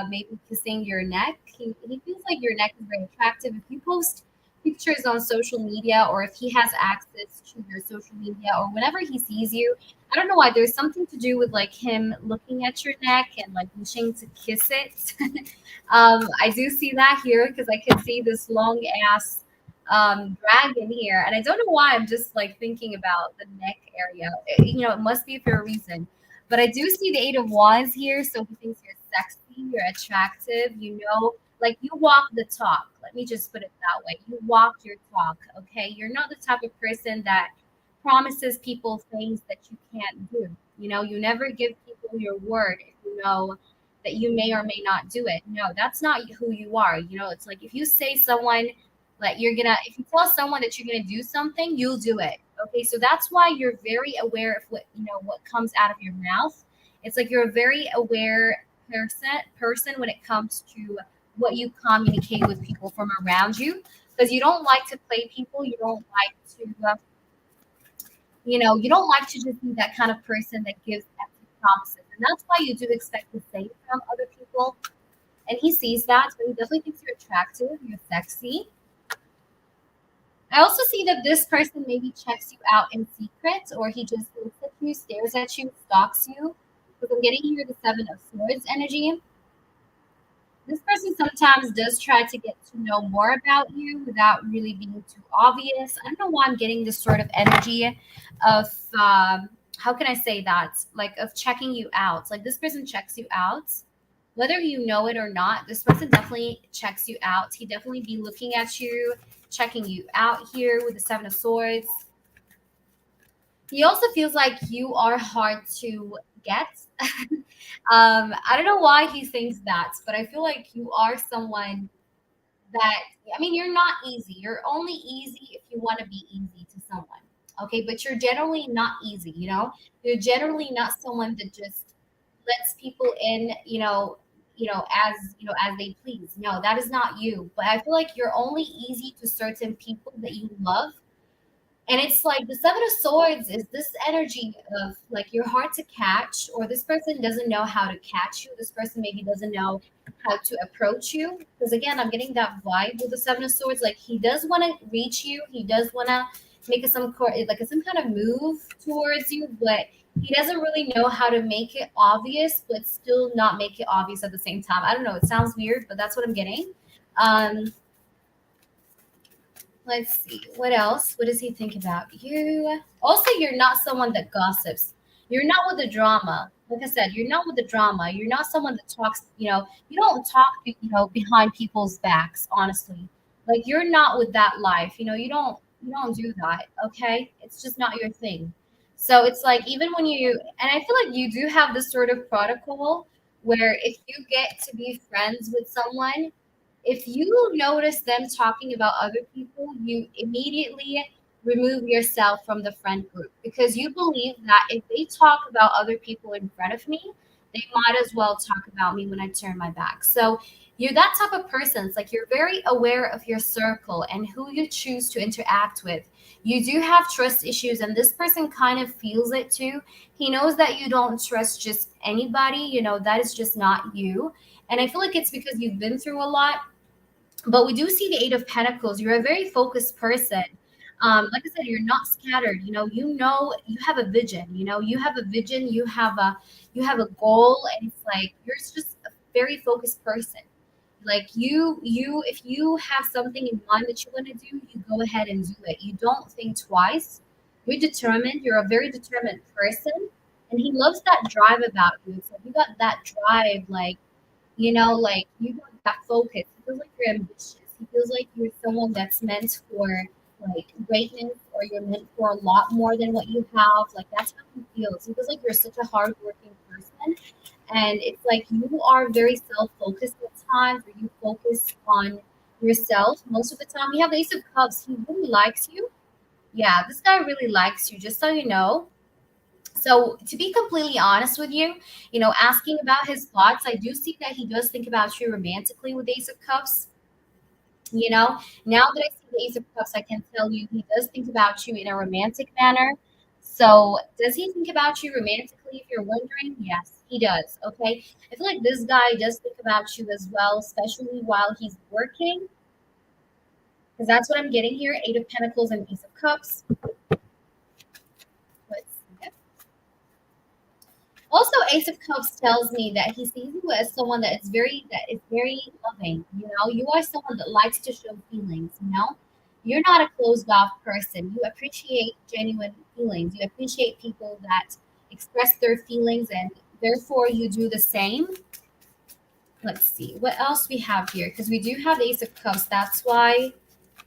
maybe kissing your neck. He feels like your neck is very attractive. If you post pictures on social media, or if he has access to your social media, or whenever he sees you, I don't know why. There's something to do with like him looking at your neck and like wishing to kiss it. I do see that here because I can see this long ass dragon here, and I don't know why. I'm just like thinking about the neck area. It must be for a reason. But I do see the Eight of Wands here, so he thinks you're sexy, you're attractive. Like you walk the talk. Let me just put it that way. You walk your talk. Okay, you're not the type of person that promises people things that you can't do. You never give people your word if you know that you may or may not do it. No, that's not who you are. It's like if you say someone like if you tell someone that you're gonna do something, you'll do it. Okay, so that's why you're very aware of what comes out of your mouth. It's like you're a very aware person when it comes to what you communicate with people from around you, because you don't like to play people. You don't like to just be that kind of person that gives empty promises, and that's why you do expect the same from other people. And he sees that, but he definitely thinks you're attractive, you're sexy. I also see that this person maybe checks you out in secret, or he just looks at you, stares at you, stalks you. Because I'm getting here the Seven of Swords energy. This person sometimes does try to get to know more about you without really being too obvious. I don't know why I'm getting this sort of energy of, how can I say that? Like, of checking you out. Like, this person checks you out. Whether you know it or not, this person definitely checks you out. He definitely be looking at you, checking you out here with the Seven of Swords. He also feels like you are hard to get. I don't know why he thinks that, but I feel like you are someone that, I mean, you're not easy. You're only easy if you want to be easy to someone. Okay, but you're generally not easy. You're generally not someone that just lets people in, as they please. No, that is not you. But I feel like you're only easy to certain people that you love. And it's like the Seven of Swords is this energy of like you're hard to catch, or this person doesn't know how to catch you. This person maybe doesn't know how to approach you. Because again, I'm getting that vibe with the Seven of Swords. Like he does want to reach you, he does want to make some kind of move towards you, but he doesn't really know how to make it obvious, but still not make it obvious at the same time. I don't know. It sounds weird, but that's what I'm getting. Um, let's see. What else? What does he think about you? Also, you're not someone that gossips. You're not with the drama. Like I said, you're not with the drama. You're not someone that talks, you don't talk, behind people's backs, honestly. Like you're not with that life. You don't do that, okay? It's just not your thing. So it's like even when and I feel like you do have this sort of protocol where if you get to be friends with someone, if you notice them talking about other people, you immediately remove yourself from the friend group because you believe that if they talk about other people in front of me, they might as well talk about me when I turn my back. So you're that type of person. It's like you're very aware of your circle and who you choose to interact with. You do have trust issues, and this person kind of feels it too. He knows that you don't trust just anybody, that is just not you. And I feel like it's because you've been through a lot, but we do see the Eight of Pentacles. You're a very focused person. Like I said, you're not scattered. You have a vision. You have a vision. You have a goal, and it's like you're just a very focused person. Like if you have something in mind that you want to do, you go ahead and do it. You don't think twice. You're determined. You're a very determined person, and he loves that drive about you. It's like you got that drive, like you got that focus. He feels like you're ambitious. He feels like you're someone that's meant for like greatness, or you're meant for a lot more than what you have. Like that's how he feels. He feels like you're such a hardworking person, and it's like you are very self-focused at times, or you focus on yourself most of the time. We have the Ace of Cups. He really likes you. Yeah, this guy really likes you. Just so you know. So, to be completely honest with you, asking about his thoughts, I do see that he does think about you romantically with Ace of Cups. Now that I see the Ace of Cups, I can tell you he does think about you in a romantic manner. So, does he think about you romantically, if you're wondering? Yes, he does. Okay. I feel like this guy does think about you as well, especially while he's working, because that's what I'm getting here. Eight of Pentacles and Ace of Cups. Let's see. Also, Ace of Cups tells me that he sees you as someone that is very loving. You are someone that likes to show feelings. You're not a closed off person. You appreciate genuine feelings. You appreciate people that express their feelings, and therefore you do the same. Let's see what else we have here, because we do have Ace of Cups. That's why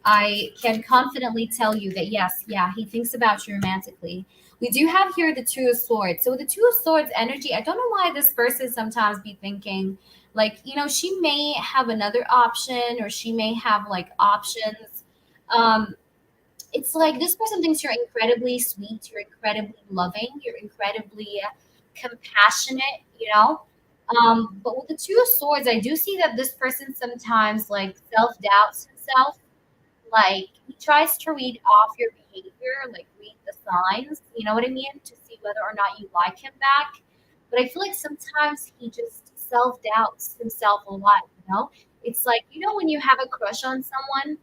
I can confidently tell you that yes, yeah, he thinks about you romantically. We do have here the Two of Swords. So with the Two of Swords energy, I don't know why this person sometimes be thinking like, she may have another option, or she may have like options. Um, it's like this person thinks you're incredibly sweet, you're incredibly loving, you're incredibly compassionate, but with the Two of Swords, I do see that this person sometimes like self doubts himself, like he tries to read off your behavior, like read the signs, you know what I mean, to see whether or not you like him back. But I feel like sometimes he just self doubts himself a lot. It's like, when you have a crush on someone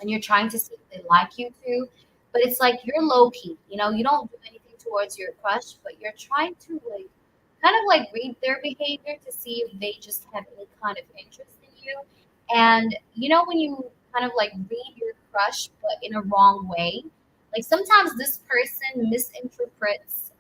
and you're trying to see if they like you too, but it's like you're low key, you don't do anything towards your crush, but you're trying to like kind of like read their behavior to see if they just have any kind of interest in you. And when you kind of like read your crush but in a wrong way, like sometimes this person misinterprets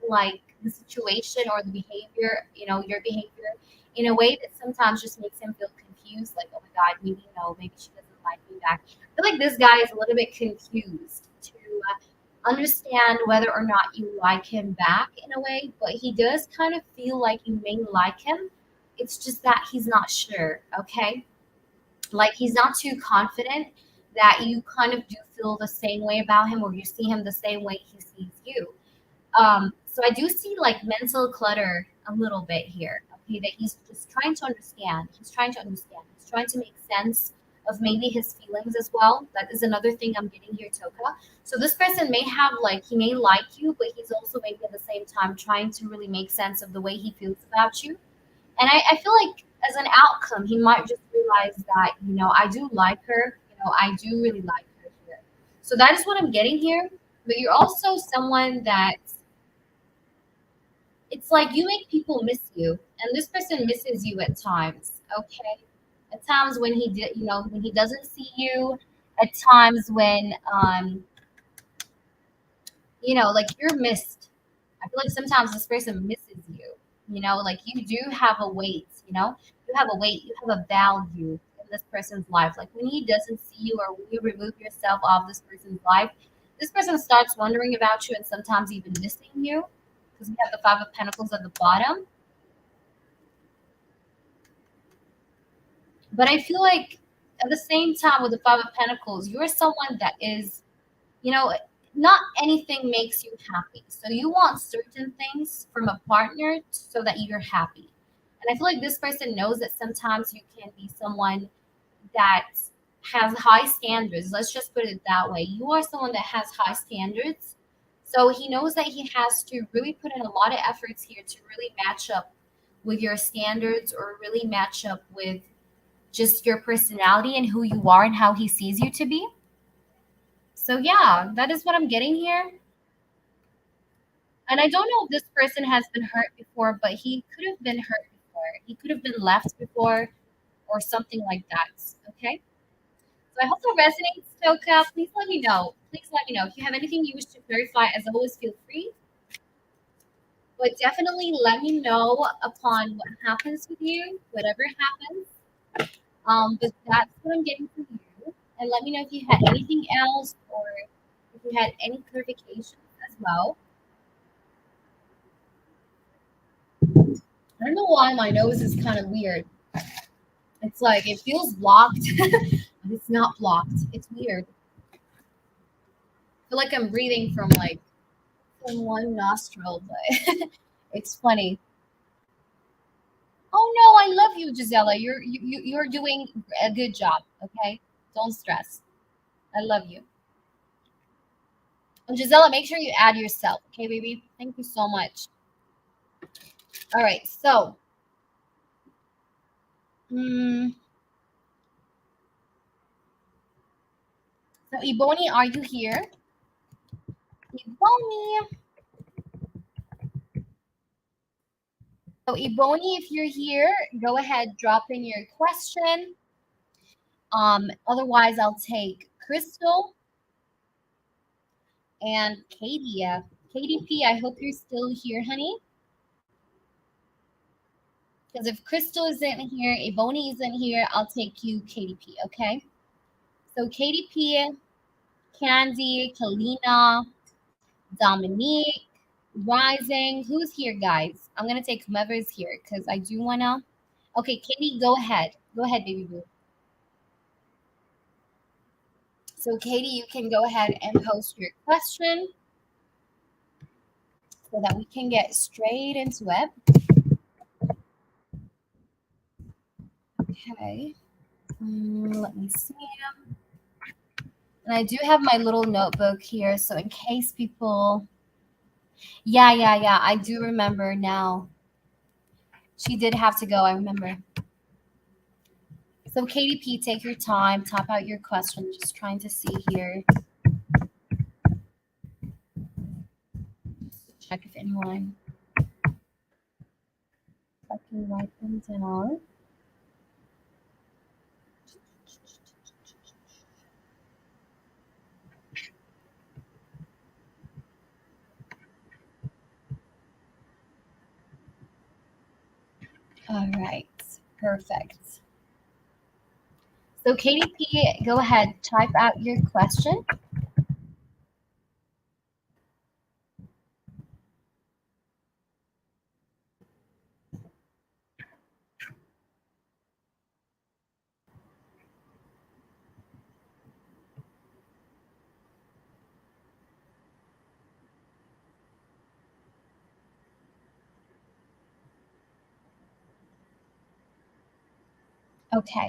like the situation or the behavior, your behavior in a way that sometimes just makes him feel confused, like, oh my god, maybe maybe she doesn't like me back. I feel like this guy is a little bit confused to understand whether or not you like him back in a way, but he does kind of feel like you may like him. It's just that he's not sure, okay? Like he's not too confident that you kind of do feel the same way about him, or you see him the same way he sees you. So I do see like mental clutter a little bit here. Okay, that he's just trying to understand. He's trying to understand. He's trying to make sense of maybe his feelings as well. That is another thing I'm getting here, Toka. So this person may have like he may like you, but he's also maybe at the same time trying to really make sense of the way he feels about you. And I feel like as an outcome, he might just realize that, I do like her. I do really like her here. So that is what I'm getting here. But you're also someone that it's like you make people miss you, and this person misses you at times. Okay. At times when he did, when he doesn't see you. At times when like you're missed. I feel like sometimes this person misses you. Like you do have a weight. You have a weight. You have a value in this person's life. Like when he doesn't see you or when you remove yourself off this person's life, this person starts wondering about you and sometimes even missing you because we have the Five of Pentacles at the bottom. But I feel like at the same time with the Five of Pentacles, you're someone that is, you know, not anything makes you happy. So you want certain things from a partner so that you're happy. And I feel like this person knows that sometimes you can be someone that has high standards. Let's just put it that way. You are someone that has high standards. So he knows that he has to really put in a lot of efforts here to really match up with your standards or really match up with just your personality and who you are and how he sees you to be. So yeah, that is what I'm getting here. And I don't know if this person has been hurt before, but he could have been hurt before. He could have been left before or something like that. Okay. So I hope that resonates, Toka. Please let me know. Please let me know. If you have anything you wish to clarify, as always, feel free. But definitely let me know upon what happens with you, whatever happens. But that's what I'm getting from you. And let me know if you had anything else or if you had any clarifications as well. I don't know why my nose is kind of weird. It's like it feels blocked, but it's not blocked. It's weird. I feel like I'm breathing from one nostril, but it's funny. Oh no, I love you, Gisela. You're doing a good job. Okay, don't stress. I love you. And Gisela, make sure you add yourself. Okay, baby. Thank you so much. All right, so. Mm, so Ebony, are you here? Ebony. So Ebony, if you're here, go ahead, drop in your question. Otherwise, I'll take Crystal and Katie. KDP, I hope you're still here, honey. Because if Crystal isn't here, Ebony isn't here, I'll take you, KDP, okay? So KDP, Candy, Kalina, Dominique, Rising. Who's here, guys? I'm going to take whoever's here because I do want to. Okay, Katie, go ahead. Go ahead, baby boo. So, Katie, you can go ahead and post your question so that we can get straight into it. Okay. Let me see. And I do have my little notebook here, so in case people. Yeah. I do remember now. She did have to go. I remember. So, KDP, take your time. Type out your question. Just trying to see here. Check if anyone. I can write them down. All right, perfect. So KDP, go ahead, type out your question. Okay.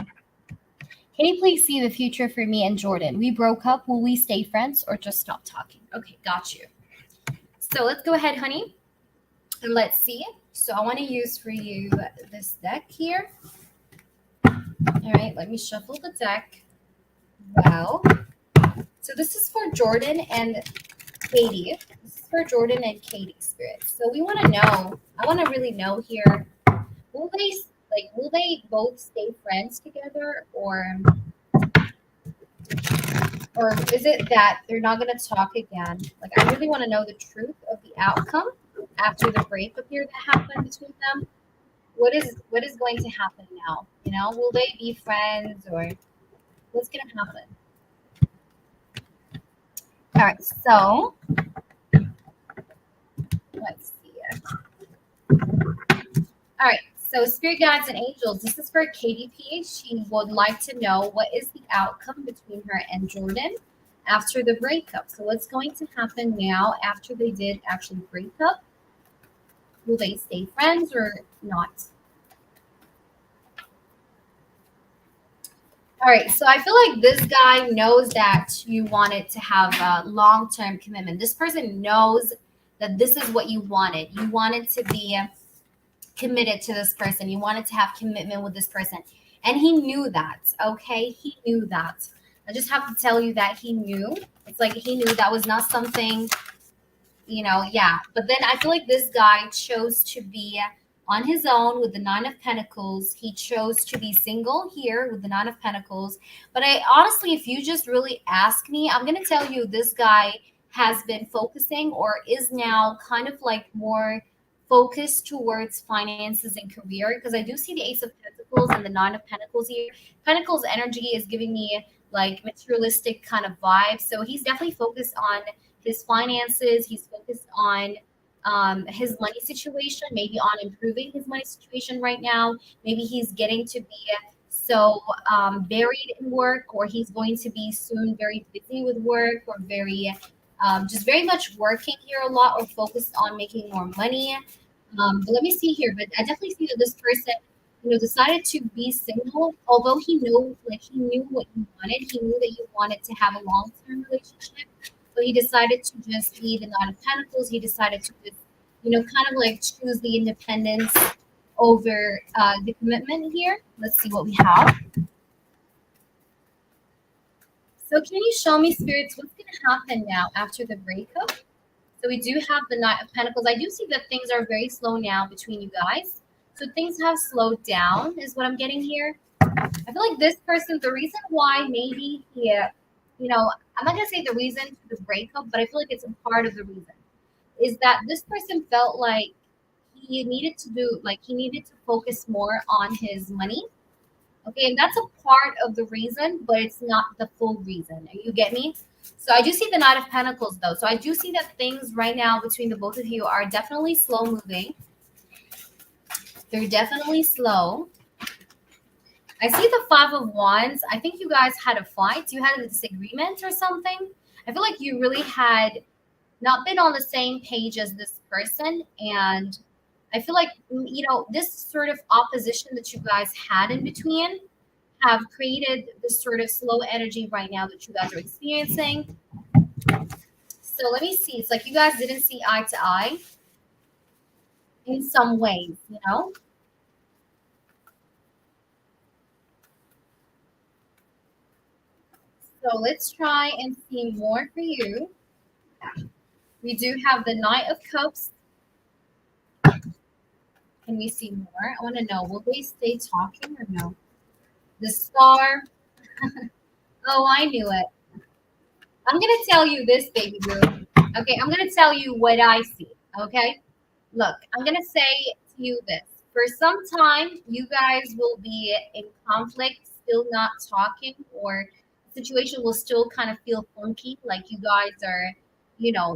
Can you please see the future for me and Jordan? We broke up. Will we stay friends or just stop talking? Okay, got you. So let's go ahead, honey, and let's see. So I want to use for you this deck here. All right, let me shuffle the deck. Wow. So this is for Jordan and Katie. This is for Jordan and Katie, spirit. So we want to know. I want to really know here. Will they Like, will they both stay friends together, or is it that they're not going to talk again? Like, I really want to know the truth of the outcome after the breakup here that happened between them. What is going to happen now? Will they be friends, or what's going to happen? All right, so let's see. All right, so spirit guides and angels. This is for KDP. She would like to know what is the outcome between her and Jordan after the breakup. So what's going to happen now after they did actually break up? Will they stay friends or not? All right, so I feel like this guy knows that you wanted to have a long-term commitment. This person knows that this is what you wanted. You wanted to be committed to this person. You wanted to have commitment with this person. And he knew that, okay? He knew that. I just have to tell you that he knew. It's like he knew that was not something, yeah. But then I feel like this guy chose to be on his own with the Nine of Pentacles. He chose to be single here with the Nine of Pentacles. But I honestly, if you just really ask me, I'm going to tell you this guy has been focusing or is now kind of like more focused towards finances and career, because I do see the Ace of Pentacles and the Nine of Pentacles here. Pentacles energy is giving me like materialistic kind of vibes. So he's definitely focused on his finances. He's focused on his money situation, maybe on improving his money situation right now. Maybe he's getting to be so buried in work, or he's going to be soon very busy with work, or very just very much working here a lot, or focused on making more money. But let me see here. But I definitely see that this person, decided to be single, although he knew what you wanted. He knew that you wanted to have a long term relationship. So he decided to just be the Nine of Pentacles. He decided to just, kind of like choose the independence over the commitment here. Let's see what we have. So can you show me, spirits, what's going to happen now after the breakup? So we do have the Knight of Pentacles. I do see that things are very slow now between you guys. So things have slowed down is what I'm getting here. I feel like this person, the reason why maybe I'm not going to say the reason for the breakup, but I feel like it's a part of the reason, is that this person felt like he needed to focus more on his money. Okay, and that's a part of the reason, but it's not the full reason. You get me? So I do see the Knight of Pentacles though. So I do see that things right now between the both of you are definitely slow moving. They're definitely slow. I see the Five of Wands. I think you guys had a fight. You had a disagreement or something. I feel like you really had not been on the same page as this person. And I feel like, this sort of opposition that you guys had in between have created this sort of slow energy right now that you guys are experiencing. So let me see. It's like you guys didn't see eye to eye in some ways. So let's try and see more for you. We do have the Knight of Cups. Can we see more? I want to know, will they stay talking or no? The Star. Oh, I knew it. I'm going to tell you this, baby boo. Okay, I'm going to tell you what I see. Okay? Look, I'm going to say to you this. For some time, you guys will be in conflict, still not talking, or the situation will still kind of feel funky, like you guys are,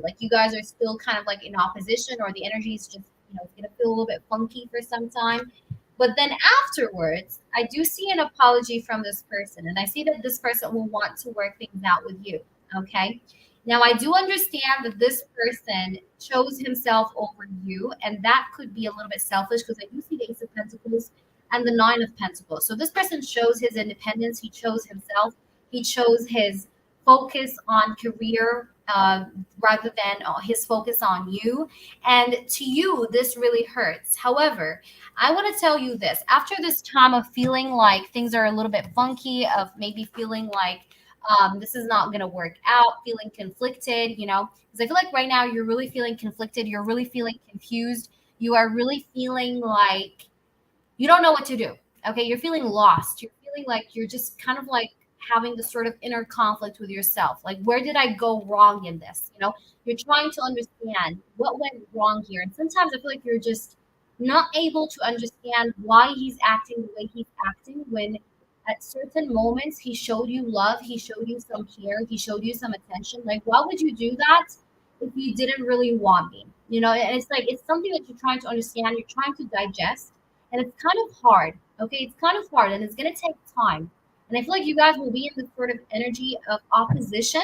like you guys are still kind of like in opposition, or the energy is just, it's going to feel a little bit funky for some time. But then afterwards, I do see an apology from this person, and I see that this person will want to work things out with you. Okay. Now, I do understand that this person chose himself over you, and that could be a little bit selfish, because I do see the Ace of Pentacles and the Nine of Pentacles. So this person chose his independence. He chose himself. He chose his focus on career rather than his focus on you. And to you, this really hurts. However, I want to tell you this. After this time of feeling like things are a little bit funky, of maybe feeling like this is not going to work out, feeling conflicted, because I feel like right now you're really feeling conflicted. You're really feeling confused. You are really feeling like You don't know what to do. Okay, you're feeling lost. You're feeling like you're just kind of like having this sort of inner conflict with yourself. Like, where did I go wrong in this? You're trying to understand what went wrong here. And sometimes I feel like you're just not able to understand why he's acting the way he's acting when at certain moments he showed you love, he showed you some care, he showed you some attention. Like, why would you do that if you didn't really want me? And it's like it's something that you're trying to understand, you're trying to digest, and it's kind of hard. Okay, it's kind of hard and it's gonna take time. And I feel like you guys will be in this sort of energy of opposition,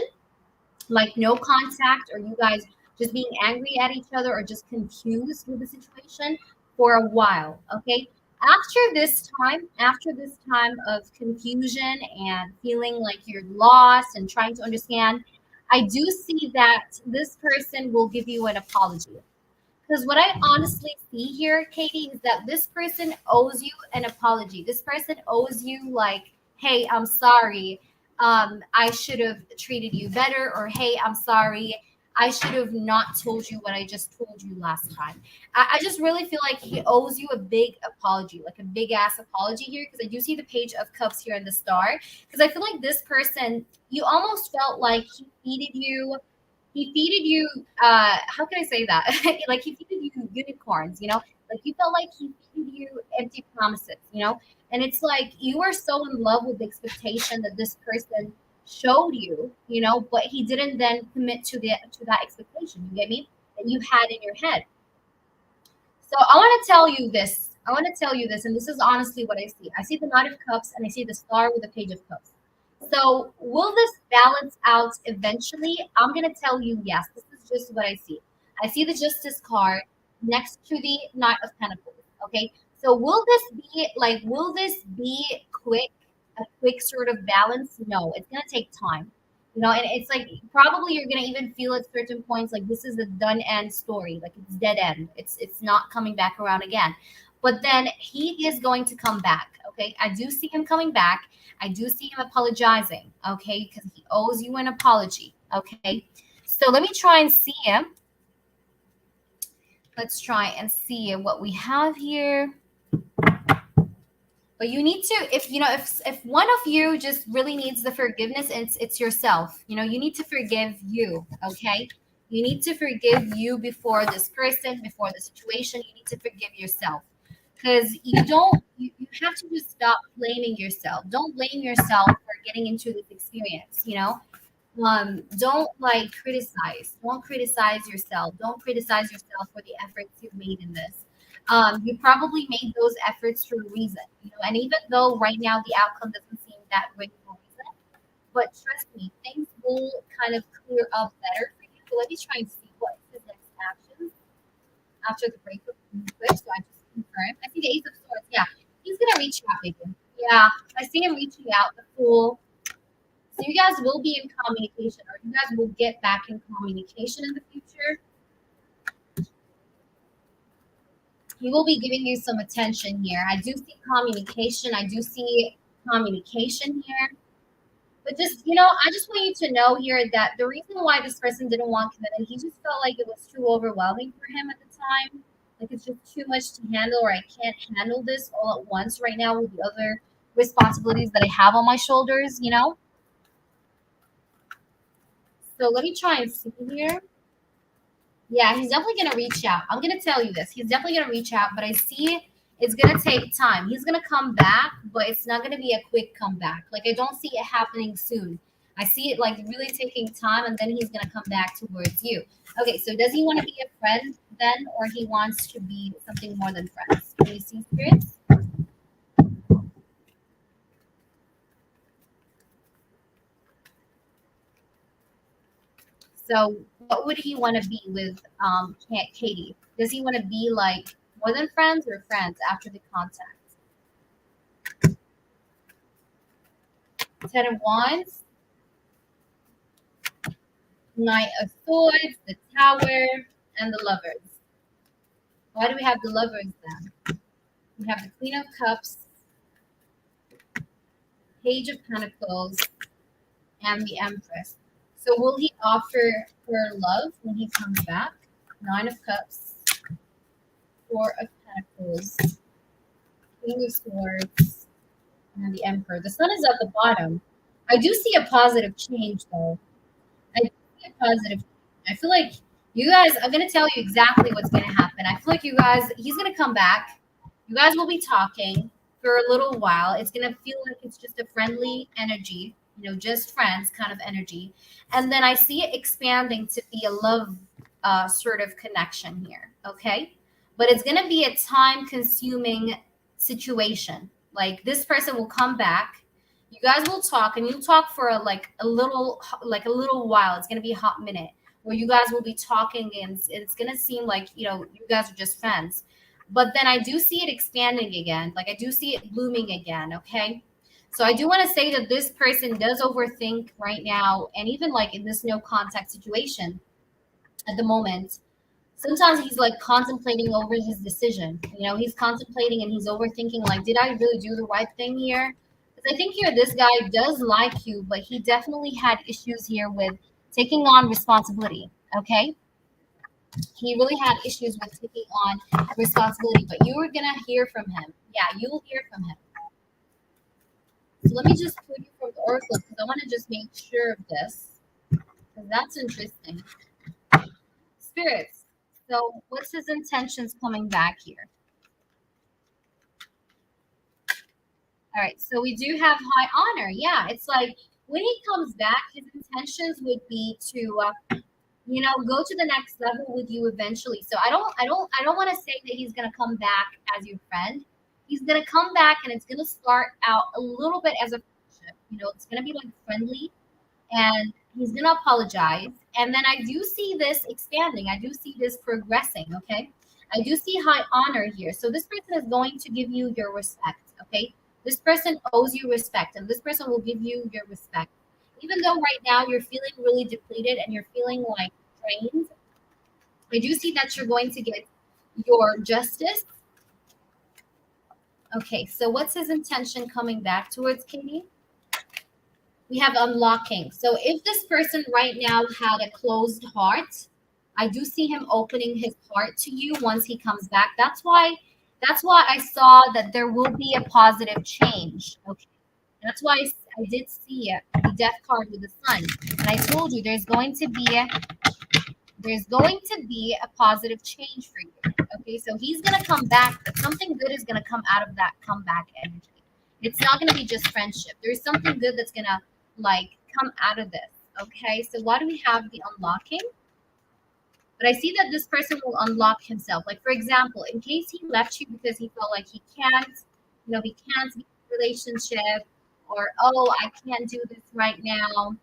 like no contact, or you guys just being angry at each other or just confused with the situation for a while. Okay, after this time of confusion and feeling like you're lost and trying to understand, I do see that this person will give you an apology. Because what I honestly see here, Katie, is that this person owes you an apology. This person owes you, like, hey, I'm sorry. I should have treated you better. Or, hey, I'm sorry. I should have not told you what I just told you last time. I just really feel like he owes you a big apology, like a big ass apology here. Because I do see the Page of Cups here in the Star. Because I feel like this person, you almost felt like he feeded you how can I say that? Like he feeded you unicorns, like you felt like he feeded you empty promises. And it's like you were so in love with the expectation that this person showed you, but he didn't then commit to that expectation, you get me, that you had in your head. So I want to tell you this, and this is honestly what I see the Knight of Cups and I see the Star with the Page of Cups. So will this balance out eventually? I'm gonna tell you yes. This is just what I see. I see the Justice card next to the Knight of Pentacles. Okay. So will this be a quick sort of balance? No, it's gonna take time. And it's like probably you're gonna even feel at certain points like this is a done end story, like it's dead end. It's not coming back around again. But then he is going to come back. Okay. I do see him coming back. I do see him apologizing, okay, because he owes you an apology, okay? So let me try and see him. Let's try and see what we have here. But you need to, if one of you just really needs the forgiveness, it's yourself. You need to forgive you, okay? You need to forgive you before this person, before the situation. You need to forgive yourself because you have to just stop blaming yourself. Don't blame yourself for getting into this experience. Don't like criticize. Don't criticize yourself. Don't criticize yourself for the efforts you've made in this. You probably made those efforts for a reason. And even though right now the outcome doesn't seem that great for a reason, but trust me, things will kind of clear up better for you. So let me try and see what is his next actions after the breakup. So I just confirm. I see the Ace of Swords. Yeah, he's gonna reach out again. Yeah, I see him reaching out. The Fool. So you guys will be in communication, or you guys will get back in communication in the future. He will be giving you some attention here. I do see communication. I do see communication here. But I just want you to know here that the reason why this person didn't want commitment, he just felt like it was too overwhelming for him at the time. Like it's just too much to handle, or I can't handle this all at once right now with the other responsibilities that I have on my shoulders. So let me try and see here. Yeah, he's definitely gonna reach out. I'm gonna tell you this. He's definitely gonna reach out, but I see it's gonna take time. He's gonna come back, but it's not gonna be a quick comeback. Like I don't see it happening soon. I see it like really taking time, and then he's gonna come back towards you. Okay, so does he want to be a friend then, or he wants to be something more than friends? Can you see spirits? So what would he want to be with Katie? Does he want to be like more than friends or friends after the contact? Ten of Wands, Knight of Swords, the Tower, and the Lovers. Why do we have the Lovers then? We have the Queen of Cups, Page of Pentacles, and the Empress. So will he offer her love when he comes back? Nine of Cups, Four of Pentacles, King of Swords and the Emperor. The Sun is at the bottom. I do see a positive change though. I do see a positive. I feel like you guys. I'm gonna tell you exactly what's gonna happen. I feel like you guys. He's gonna come back. You guys will be talking for a little while. It's gonna feel like it's just a friendly energy. You know, just friends kind of energy. And then I see it expanding to be a love sort of connection here. Okay, but it's gonna be a time-consuming situation. Like this person will come back, you guys will talk and you'll talk for a little while. It's going to be a hot minute where you guys will be talking and it's going to seem like, you know, you guys are just friends. But then I do see it expanding again. Like I do see it blooming again. Okay. So I do want to say that this person does overthink right now. And even like in this no contact situation at the moment, sometimes he's like contemplating over his decision. You know, he's contemplating and he's overthinking, like, did I really do the right thing here? Because I think here this guy does like you, but he definitely had issues here with taking on responsibility. Okay. He really had issues with taking on responsibility, but you were gonna hear from him. Yeah, you will hear from him. So let me just put you from the oracle because I want to just make sure of this. Because that's interesting. Spirits. So what's his intentions coming back here? All right, so we do have high honor. Yeah, it's like when he comes back, his intentions would be to, you know, go to the next level with you eventually. So I don't want to say that he's gonna come back as your friend. He's gonna come back, and it's gonna start out a little bit as a friendship. You know, it's gonna be like friendly, and he's gonna apologize. And then I do see this expanding. I do see this progressing. Okay, I do see high honor here. So this person is going to give you your respect. Okay, this person owes you respect, and this person will give you your respect. Even though right now you're feeling really depleted and you're feeling like drained, I do see that you're going to get your justice. Okay, so what's his intention coming back towards Katie? We have unlocking. So if this person right now had a closed heart, I do see him opening his heart to you once he comes back. That's why I saw that there will be a positive change. Okay. That's why I did see the death card with the sun. And I told you there's going to be a positive change for you. Okay, so he's gonna come back, but something good is gonna come out of that comeback energy. It's not gonna be just friendship. There's something good that's gonna like come out of this. Okay, so why do we have the unlocking? But I see that this person will unlock himself. Like for example, in case he left you because he felt like he can't, you know, he can't be in a relationship, or oh, I can't do this right now,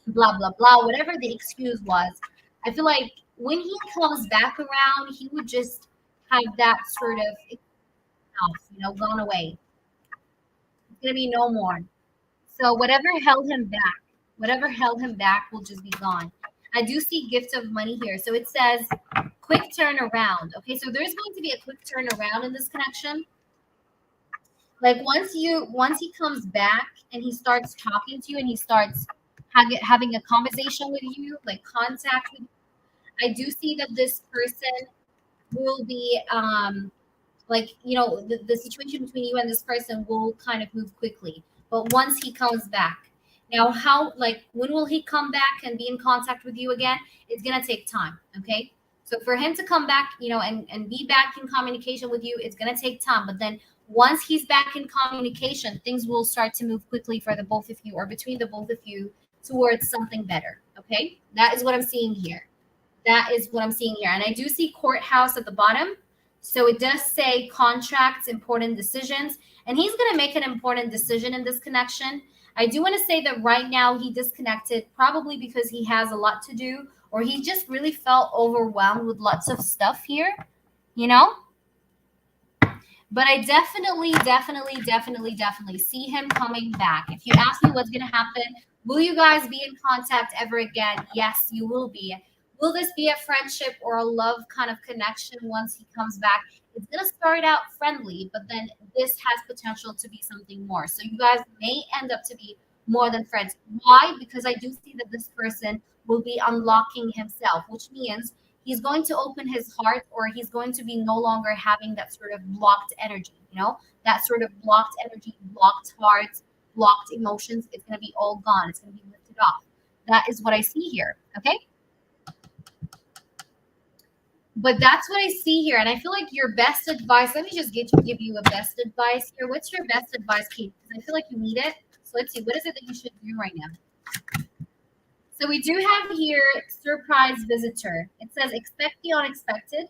blah blah blah, whatever the excuse was. I feel like when he comes back around, he would just have that sort of enough, you know, gone away. It's gonna be no more. So whatever held him back will just be gone. I do see gift of money here. So it says quick turnaround. Okay, so there's going to be a quick turnaround in this connection. Like once he comes back and he starts talking to you and he starts having a conversation with you, like contact with you, I do see that this person will be like, you know, the situation between you and this person will kind of move quickly. But once he comes back, now how, like, when will he come back and be in contact with you again? It's gonna take time. Okay, so for him to come back, you know, and be back in communication with you, it's gonna take time. But then once he's back in communication, things will start to move quickly for the both of you, or between the both of you, towards something better. Okay, that is what I'm seeing here. That is what I'm seeing here. And I do see courthouse at the bottom. So it does say contracts, important decisions. And he's going to make an important decision in this connection. I do want to say that right now he disconnected probably because he has a lot to do, or he just really felt overwhelmed with lots of stuff here, you know? But I definitely see him coming back. If you ask me what's going to happen, will you guys be in contact ever again? Yes, you will be. Will this be a friendship or a love kind of connection once he comes back? It's going to start out friendly, but then this has potential to be something more. So you guys may end up to be more than friends. Why? Because I do see that this person will be unlocking himself, which means he's going to open his heart, or he's going to be no longer having that sort of blocked energy. You know, that sort of blocked energy, blocked hearts, blocked emotions, it's going to be all gone. It's going to be lifted off. That is what I see here. Okay. But that's what I see here. And I feel like your best advice, let me just give you a best advice here. What's your best advice, Kate? Because I feel like you need it. So let's see. What is it that you should do right now? So we do have here surprise visitor. It says expect the unexpected.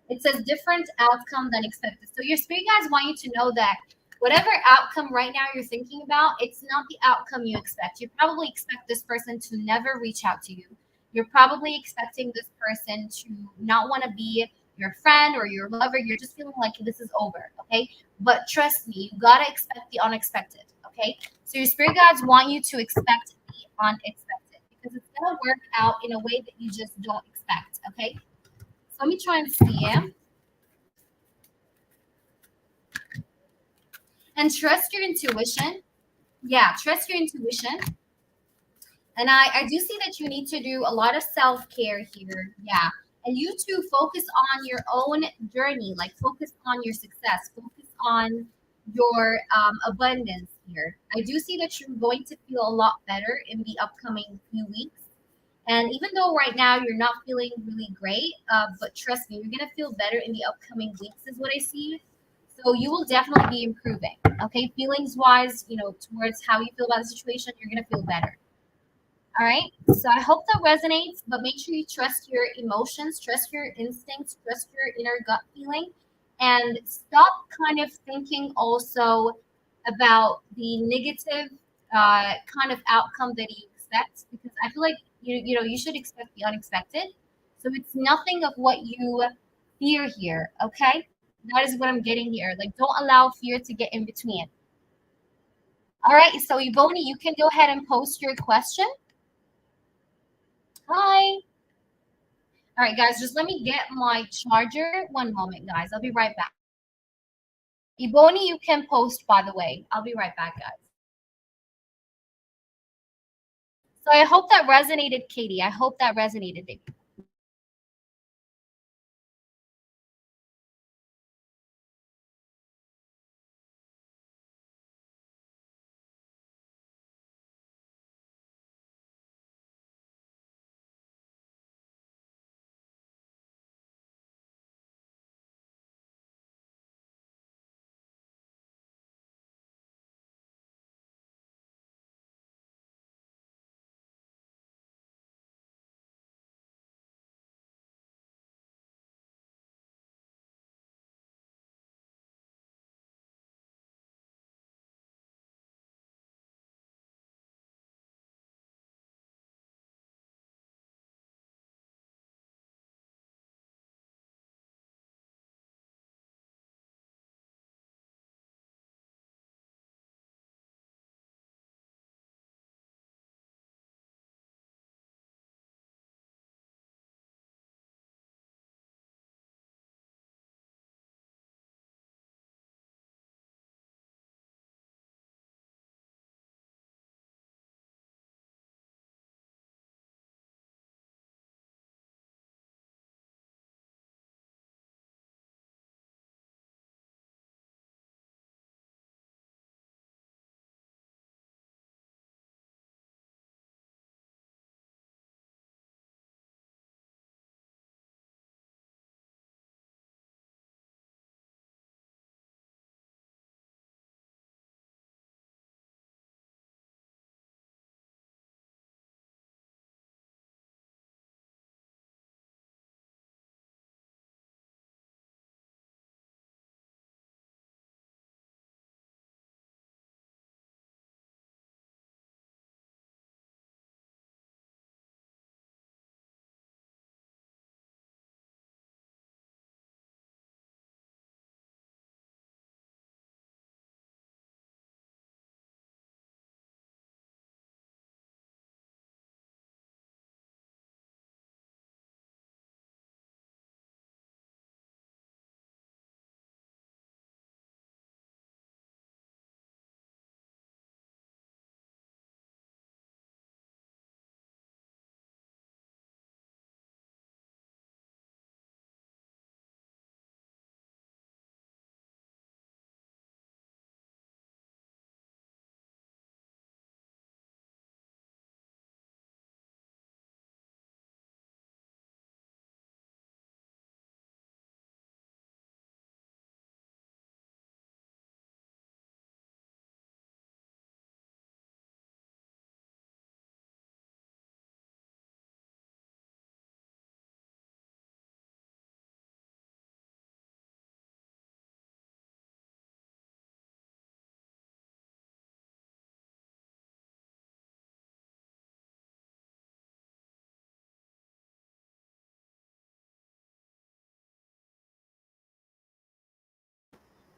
It says different outcome than expected. So your spirit guides want you to know that whatever outcome right now you're thinking about, it's not the outcome you expect. You probably expect this person to never reach out to you. You're probably expecting this person to not want to be your friend or your lover. You're just feeling like this is over, okay? But trust me, you got to expect the unexpected, okay? So your spirit guides want you to expect the unexpected because it's going to work out in a way that you just don't expect, okay? So let me try and see it. And trust your intuition. Yeah, trust your intuition. And I do see that you need to do a lot of self-care here. Yeah. And you too focus on your own journey, like focus on your success, focus on your abundance here. I do see that you're going to feel a lot better in the upcoming few weeks. And even though right now you're not feeling really great, but trust me, you're going to feel better in the upcoming weeks, is what I see. So you will definitely be improving. Okay. Feelings wise, towards how you feel about the situation, you're going to feel better. All right. So I hope that resonates, but make sure you trust your emotions, trust your instincts, trust your inner gut feeling, and stop kind of thinking also about the negative kind of outcome that you expect, because I feel like you should expect the unexpected. So it's nothing of what you fear here. Okay. That is what I'm getting here. Like, don't allow fear to get in between. All right. So, Yvonne, you can go ahead and post your question. Hi. All right, guys, just let me get my charger. One moment, guys. I'll be right back. Ebony, you can post, by the way. I'll be right back, guys. So I hope that resonated, Katie. I hope that resonated, baby.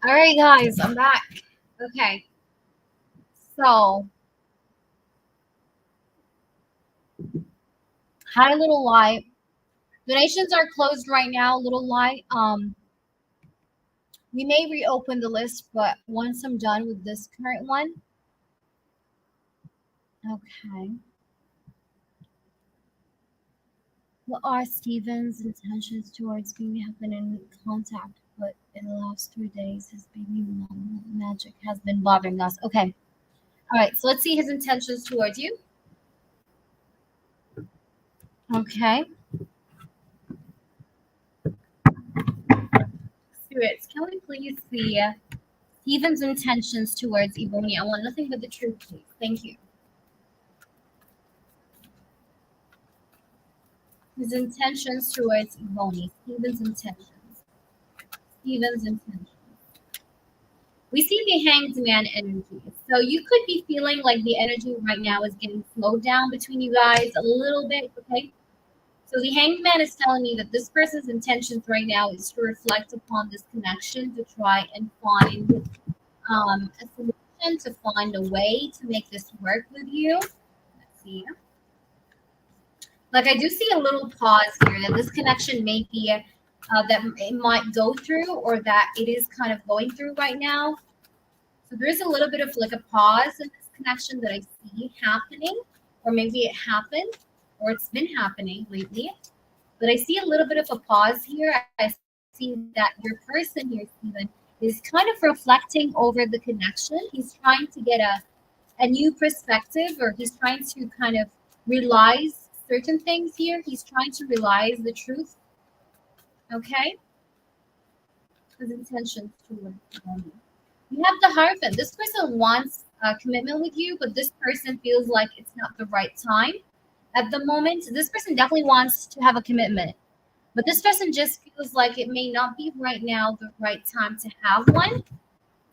All right, guys, I'm back. Okay, so hi, little light. Donations are closed right now, little light. We may reopen the list, but once I'm done with this current one, okay. What are Steven's intentions towards me? We have been in contact, but in the last 3 days, his baby mom magic has been bothering us. Okay, all right. So let's see his intentions towards you. Okay, spirits, can we please see Steven's intentions towards Ebony? I want nothing but the truth, please. Thank you. His intentions towards Ebony. Steven's intentions. Steven's intentions. We see the hanged man energy. So you could be feeling like the energy right now is getting slowed down between you guys a little bit, okay? So the hanged man is telling me that this person's intentions right now is to reflect upon this connection to try and find a solution, to find a way to make this work with you. Let's see. Like I do see a little pause here that this connection may be that it might go through or that it is kind of going through right now. So there is a little bit of like a pause in this connection that I see happening, or maybe it happened, or it's been happening lately. But I see a little bit of a pause here. I see that your person here, Stephen, is kind of reflecting over the connection. He's trying to get a new perspective, or he's trying to kind of realize certain things here. He's trying to realize the truth. Okay? His intentions towards you. You have the Hierophant. This person wants a commitment with you, but this person feels like it's not the right time at the moment. This person definitely wants to have a commitment, but this person just feels like it may not be right now the right time to have one.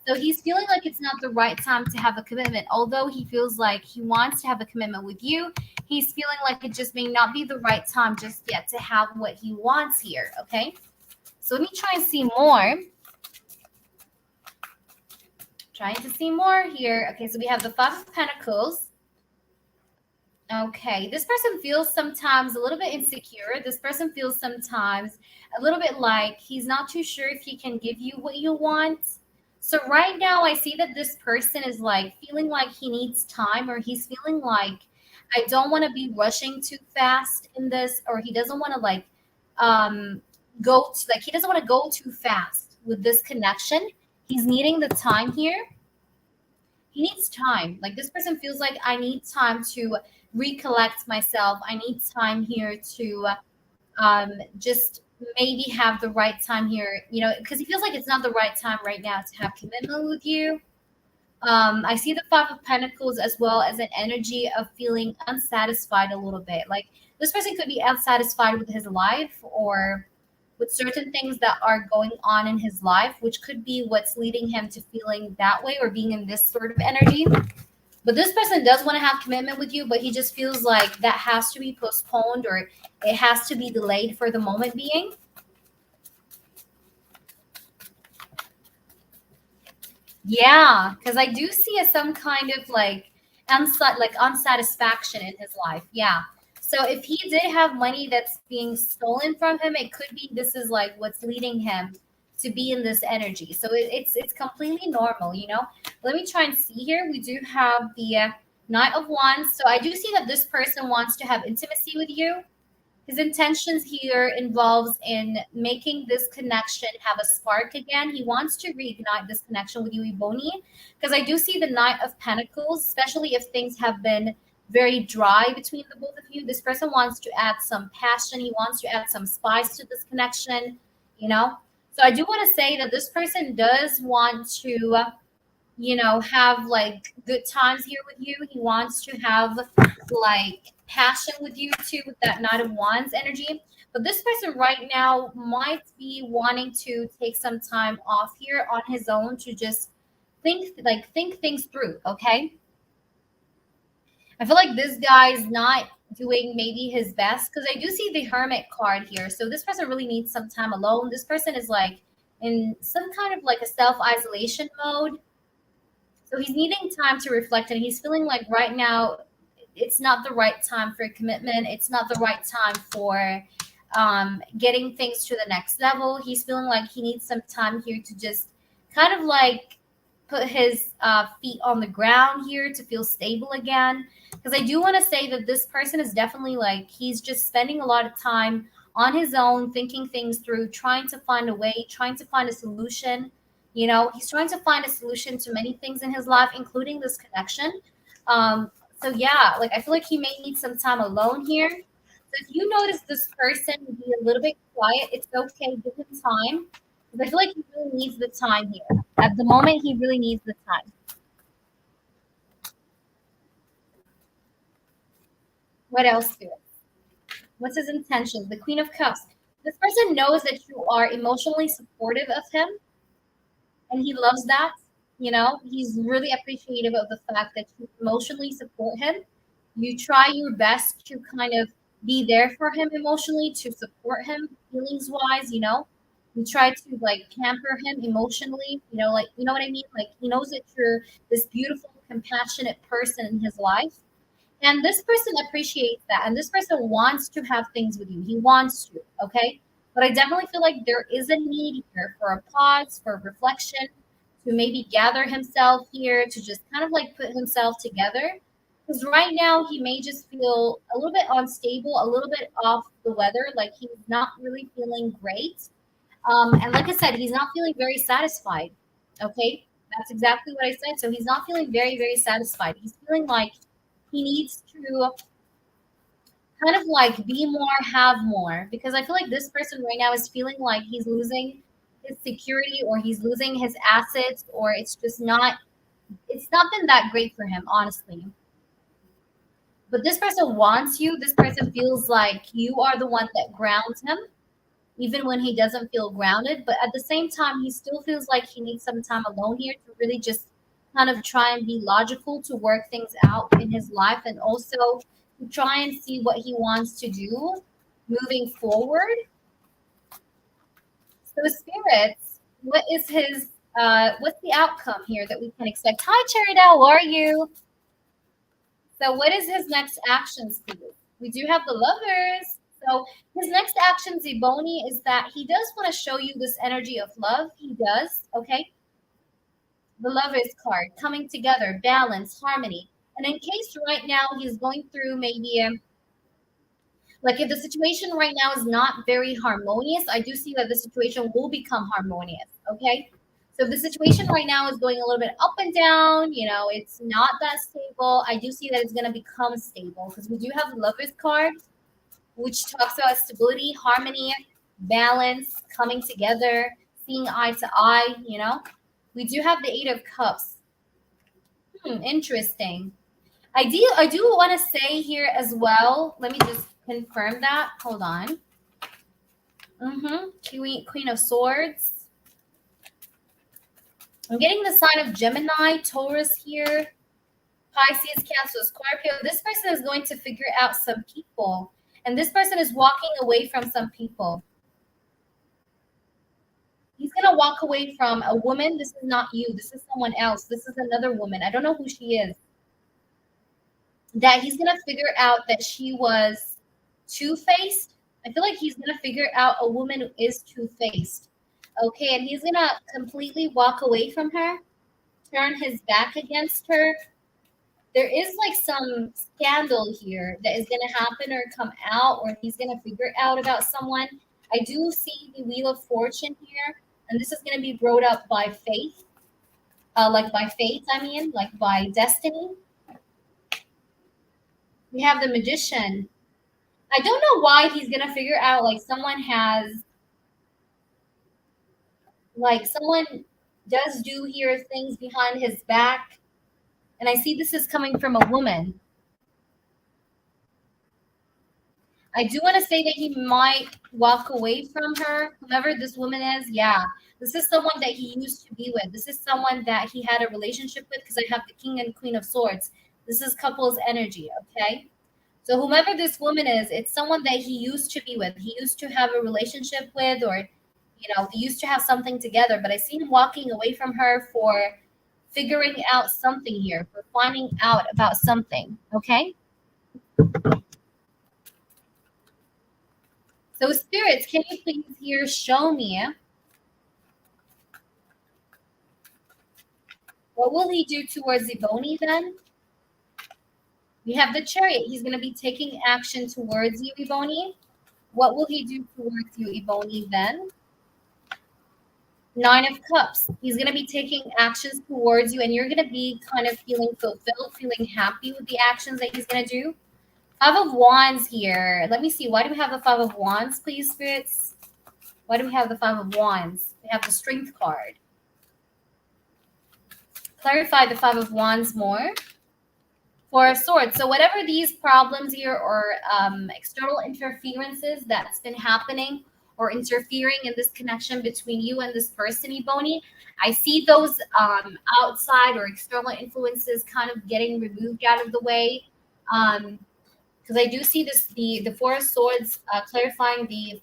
So he's feeling like it's not the right time to have a commitment. Although he feels like he wants to have a commitment with you, he's feeling like it just may not be the right time just yet to have what he wants here. Okay. So let me try and see more. Trying to see more here. Okay, so we have the Five of Pentacles. Okay, this person feels sometimes a little bit insecure. This person feels sometimes a little bit like he's not too sure if he can give you what you want. So right now I see that this person is like feeling like he needs time, or he's feeling like I don't want to be rushing too fast in this, or he doesn't want to like um he doesn't want to go too fast with this connection. He's needing the time here. He needs time. Like this person feels like I need time to recollect myself. I need time here to just maybe have the right time here, you know, because he feels like it's not the right time right now to have commitment with you. I see the Five of Pentacles as well as an energy of feeling unsatisfied a little bit. Like this person could be unsatisfied with his life or with certain things that are going on in his life, which could be what's leading him to feeling that way or being in this sort of energy. But this person does want to have commitment with you, but he just feels like that has to be postponed or it has to be delayed for the moment being. Yeah, because I do see some kind of like unsatisfaction in his life. Yeah. So if he did have money that's being stolen from him, it could be this is like what's leading him to be in this energy. So it's completely normal, you know. Let me try and see here. We do have the Knight of Wands. So I do see that this person wants to have intimacy with you. His intentions here involves in making this connection have a spark again. He wants to reignite this connection with you, Ebony, because I do see the Knight of Pentacles, especially if things have been very dry between the both of you. This person wants to add some passion. He wants to add some spice to this connection, you know. So I do want to say that this person does want to have like good times here with you. He wants to have like passion with you too, with that Knight of Wands energy. But this person right now might be wanting to take some time off here on his own to just think things through. Okay. I feel like this guy is not doing maybe his best because I do see the Hermit card here. So this person really needs some time alone. This person is like in some kind of like a self isolation mode. So he's needing time to reflect, and he's feeling like right now it's not the right time for a commitment. It's not the right time for getting things to the next level. He's feeling like he needs some time here to just kind of like put his feet on the ground here to feel stable again. Because I do want to say that this person is definitely like he's just spending a lot of time on his own, thinking things through, trying to find a way, trying to find a solution. You know, he's trying to find a solution to many things in his life, including this connection. So yeah, like I feel like he may need some time alone here. So if you notice this person be a little bit quiet, it's okay. Give him time. Because I feel like he really needs the time here. At the moment, he really needs the time. What else, Spirit? What's his intentions? The Queen of Cups. This person knows that you are emotionally supportive of him, and he loves that. You know, he's really appreciative of the fact that you emotionally support him. You try your best to kind of be there for him emotionally, to support him feelings wise, you know. You try to like pamper him emotionally, you know, like you know what I mean? Like he knows that you're this beautiful, compassionate person in his life. And this person appreciates that. And this person wants to have things with you. He wants to, okay? But I definitely feel like there is a need here for a pause, for reflection, to maybe gather himself here, to just kind of like put himself together. Because right now he may just feel a little bit unstable, a little bit off the weather, like he's not really feeling great. And like I said, he's not feeling very satisfied. Okay, that's exactly what I said. So he's not feeling very, very satisfied. He's feeling like he needs to kind of like be more, have more. Because I feel like this person right now is feeling like he's losing his security or he's losing his assets or it's not been that great for him, honestly. But this person wants you. This person feels like you are the one that grounds him even when he doesn't feel grounded. But at the same time, he still feels like he needs some time alone here to really just kind of try and be logical to work things out in his life and also to try and see what he wants to do moving forward. So, spirits, what is his? What's the outcome here that we can expect? Hi, Cherry Dow, how are you? So, what is his next actions, please? We do have the lovers. So, his next action, Ziboni, is that he does want to show you this energy of love. He does, okay? The lovers card, coming together, balance, harmony. And in case right now he's going through maybe like if the situation right now is not very harmonious, I do see that the situation will become harmonious, okay? So if the situation right now is going a little bit up and down, you know, it's not that stable, I do see that it's going to become stable because we do have the lovers card, which talks about stability, harmony, balance, coming together, seeing eye to eye, you know. We do have the Eight of Cups. Interesting. I do want to say here as well. Let me just confirm that. Hold on. Queen of Swords. I'm getting the sign of Gemini, Taurus here, Pisces, Cancer, Scorpio. This person is going to figure out some people, and this person is walking away from some people. He's gonna walk away from a woman. This is not you. This is someone else. This is another woman. I don't know who she is. That he's gonna figure out that she was two-faced. I feel like he's gonna figure out a woman who is two-faced. Okay, and he's gonna completely walk away from her, turn his back against her. There is like some scandal here that is gonna happen or come out, or he's gonna figure out about someone. I do see the Wheel of Fortune here, and this is gonna be brought up by faith, like by fate. I mean, like by destiny. We have the Magician. I don't know why he's gonna figure out like someone has like someone does do here things behind his back, and I see this is coming from a woman. I do want to say that he might walk away from her, whoever this woman is. Yeah, this is someone that he used to be with. This is someone that he had a relationship with because I have the King and Queen of Swords. This is couples energy, okay? So whomever this woman is, it's someone that he used to be with. He used to have a relationship with, or they used to have something together, but I see him walking away from her for figuring out something here, for finding out about something. Okay. So spirits, can you please here show me what will he do towards Ebony then? We have the Chariot. He's going to be taking action towards you, Ebony. What will he do towards you, Ebony, then? Nine of Cups. He's going to be taking actions towards you, and you're going to be kind of feeling fulfilled, feeling happy with the actions that he's going to do. Five of Wands here. Let me see. Why do we have the Five of Wands, please, spirits? Why do we have the Five of Wands? We have the Strength card. Clarify the Five of Wands more. Four of Swords. So whatever these problems here or external interferences that's been happening or interfering in this connection between you and this person, Ebony, I see those outside or external influences kind of getting removed out of the way. Because I do see the Four of Swords clarifying the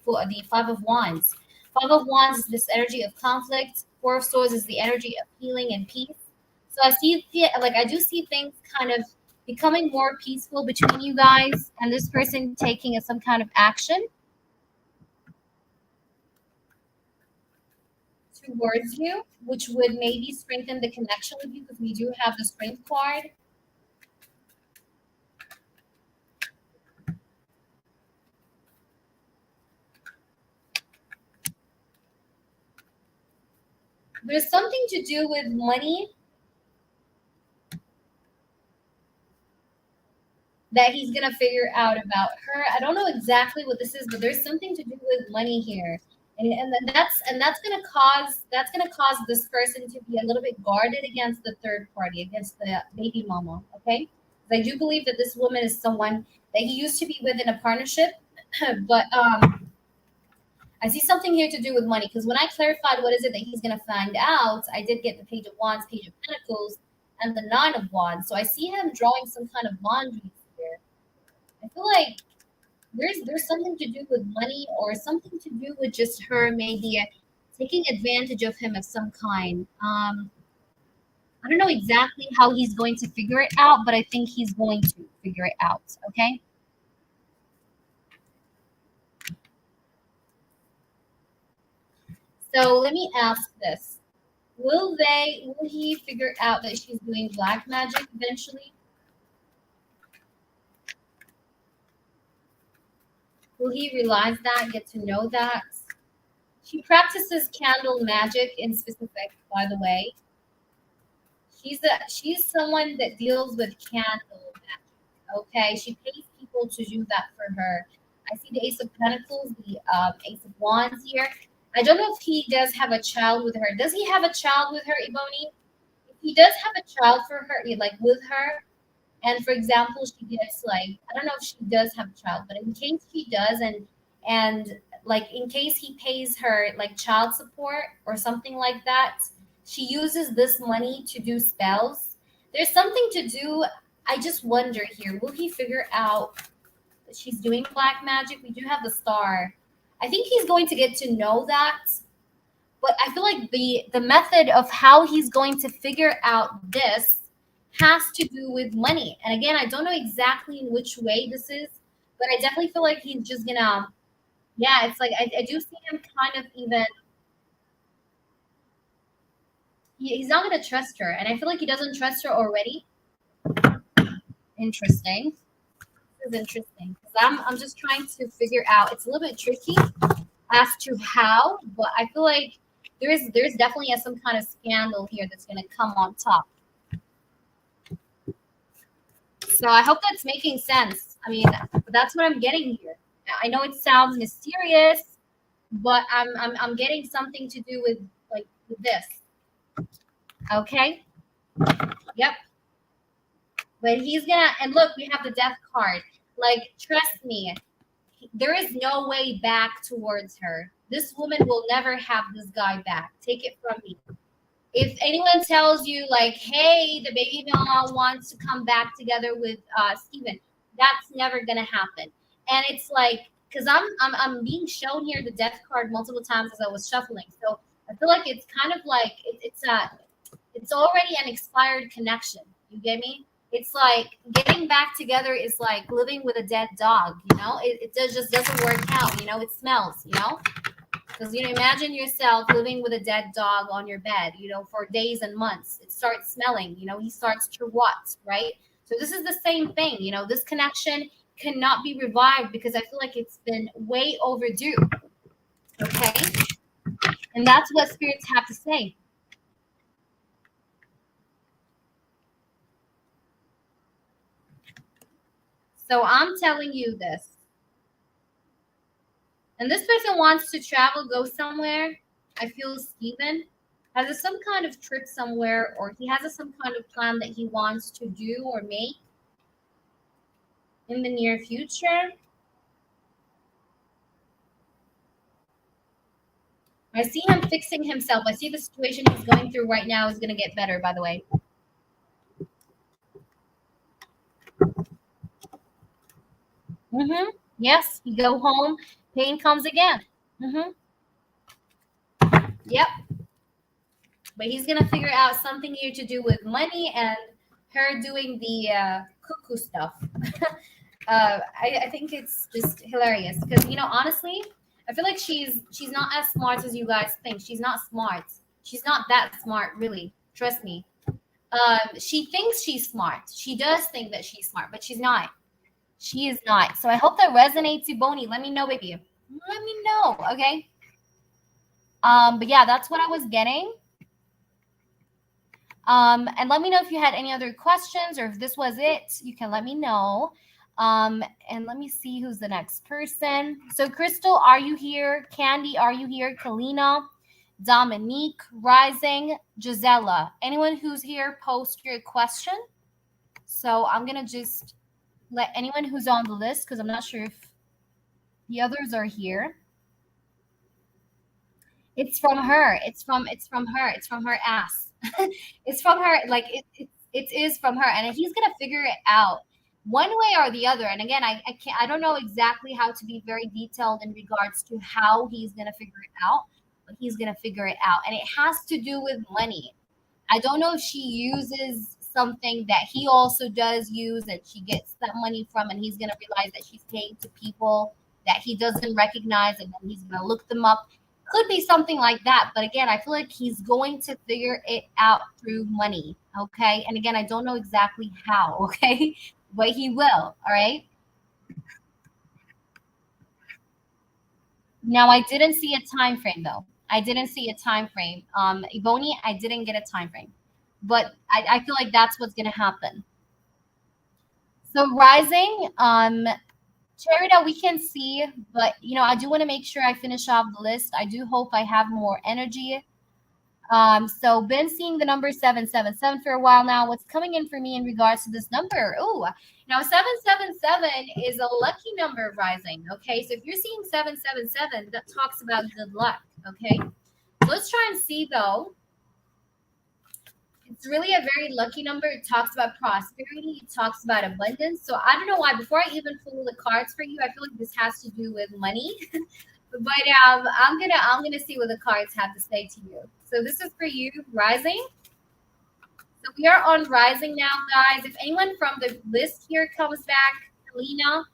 Five of Wands. Five of Wands is this energy of conflict. Four of Swords is the energy of healing and peace. So I do see things kind of becoming more peaceful between you guys and this person taking some kind of action towards you, which would maybe strengthen the connection with you because we do have the Strength card. There's something to do with money that he's gonna figure out about her. I don't know exactly what this is, but there's something to do with money here, and that's gonna cause this person to be a little bit guarded against the third party, against the baby mama. Okay, 'cause I do believe that this woman is someone that he used to be with in a partnership, but I see something here to do with money because when I clarified what is it that he's gonna find out, I did get the Page of Wands, Page of Pentacles, and the Nine of Wands. So I see him drawing some kind of boundaries here. I feel like there's something to do with money or something to do with just her maybe taking advantage of him of some kind. I don't know exactly how he's going to figure it out, but I think he's going to figure it out. Okay. So let me ask this. Will he figure out that she's doing black magic eventually? Will he realize that, get to know that? She practices candle magic in specific, by the way. She's someone that deals with candle magic. Okay, she pays people to do that for her. I see the Ace of Pentacles, the Ace of Wands here. I don't know if he does have a child with her. Does he have a child with her, Ebony? If he does have a child for her, like with her, and for example, she gets like I don't know if she does have a child, but in case she does, and like in case he pays her like child support or something like that, she uses this money to do spells. There's something to do. I just wonder here, will he figure out that she's doing black magic? We do have the star. I think he's going to get to know that, but I feel like the method of how he's going to figure out this has to do with money. And again, I don't know exactly in which way this is, but I definitely feel like he's just gonna, yeah, it's like I do see him kind of even, he's not gonna trust her. And I feel like he doesn't trust her already. Interesting. This is interesting. Because I'm just trying to figure out, it's a little bit tricky as to how, but I feel like there's definitely some kind of scandal here that's gonna come on top. So I hope that's making sense. I mean, that's what I'm getting here. I know it sounds mysterious, but I'm getting something to do with like with this. Okay. Yep. But he's gonna, and look, we have the Death card. Like, trust me, there is no way back towards her. This woman will never have this guy back. Take it from me. If anyone tells you like, hey, the baby mama wants to come back together with Steven, that's never gonna happen. And it's like because I'm being shown here the death card multiple times as I was shuffling. So I feel like it's kind of like it's already an expired connection. You get me? It's like getting back together is like living with a dead dog. Just doesn't work out. It smells. Because imagine yourself living with a dead dog on your bed. For days and months. It starts smelling. He starts to rot, right? So this is the same thing. This connection cannot be revived because I feel like it's been way overdue. Okay, and that's what spirits have to say. So I'm telling you this. And this person wants to travel, go somewhere. I feel Steven has some kind of trip somewhere, or he has some kind of plan that he wants to do or make in the near future. I see him fixing himself. I see the situation he's going through right now is going to get better, by the way. Mm-hmm. Yes, you go home, pain comes again. Mm-hmm. Yep. But he's gonna figure out something here to do with money and her doing the cuckoo stuff. I think it's just hilarious because honestly, I feel like she's not as smart as you guys think. She's not smart. She's not that smart, really. Trust me. She thinks she's smart. She does think that she's smart, but she's not. She is not. So I hope that resonates, Bonnie. Let me know, baby. Let me know, okay? But yeah, that's what I was getting. And let me know if you had any other questions or if this was it. You can let me know. And let me see who's the next person. So Crystal, are you here? Candy, are you here? Kalina, Dominique, Rising, Gisela. Anyone who's here, post your question. So I'm gonna just let anyone who's on the list, because I'm not sure if the others are here. It's from her. It's from her. It's from her ass. It's from her. Like it is from her, and he's gonna figure it out one way or the other. And again, I can't. I don't know exactly how to be very detailed in regards to how he's gonna figure it out, but he's gonna figure it out, and it has to do with money. I don't know if she uses something that he also does use and she gets that money from, and he's going to realize that she's paying to people that he doesn't recognize, and then he's going to look them up. Could be something like that. But again, I feel like he's going to figure it out through money. Okay. And again, I don't know exactly how. Okay. But he will. All right. Now, I didn't see a time frame though. I didn't see a time frame. Ebony, I didn't get a time frame, but I feel like that's what's gonna happen. So rising, Cherida, we can see, but I do want to make sure I finish off the list. I do hope I have more energy. So been seeing the number 777 for a while now. What's coming in for me in regards to this number? Oh, now 777 is a lucky number rising. Okay, so if you're seeing 777, that talks about good luck. Okay, so let's try and see though. It's really a very lucky number. It talks about prosperity. It talks about abundance. So I don't know why. Before I even pull the cards for you, I feel like this has to do with money. But I'm gonna see what the cards have to say to you. So this is for you, rising. So we are on rising now, guys. If anyone from the list here comes back, Helena,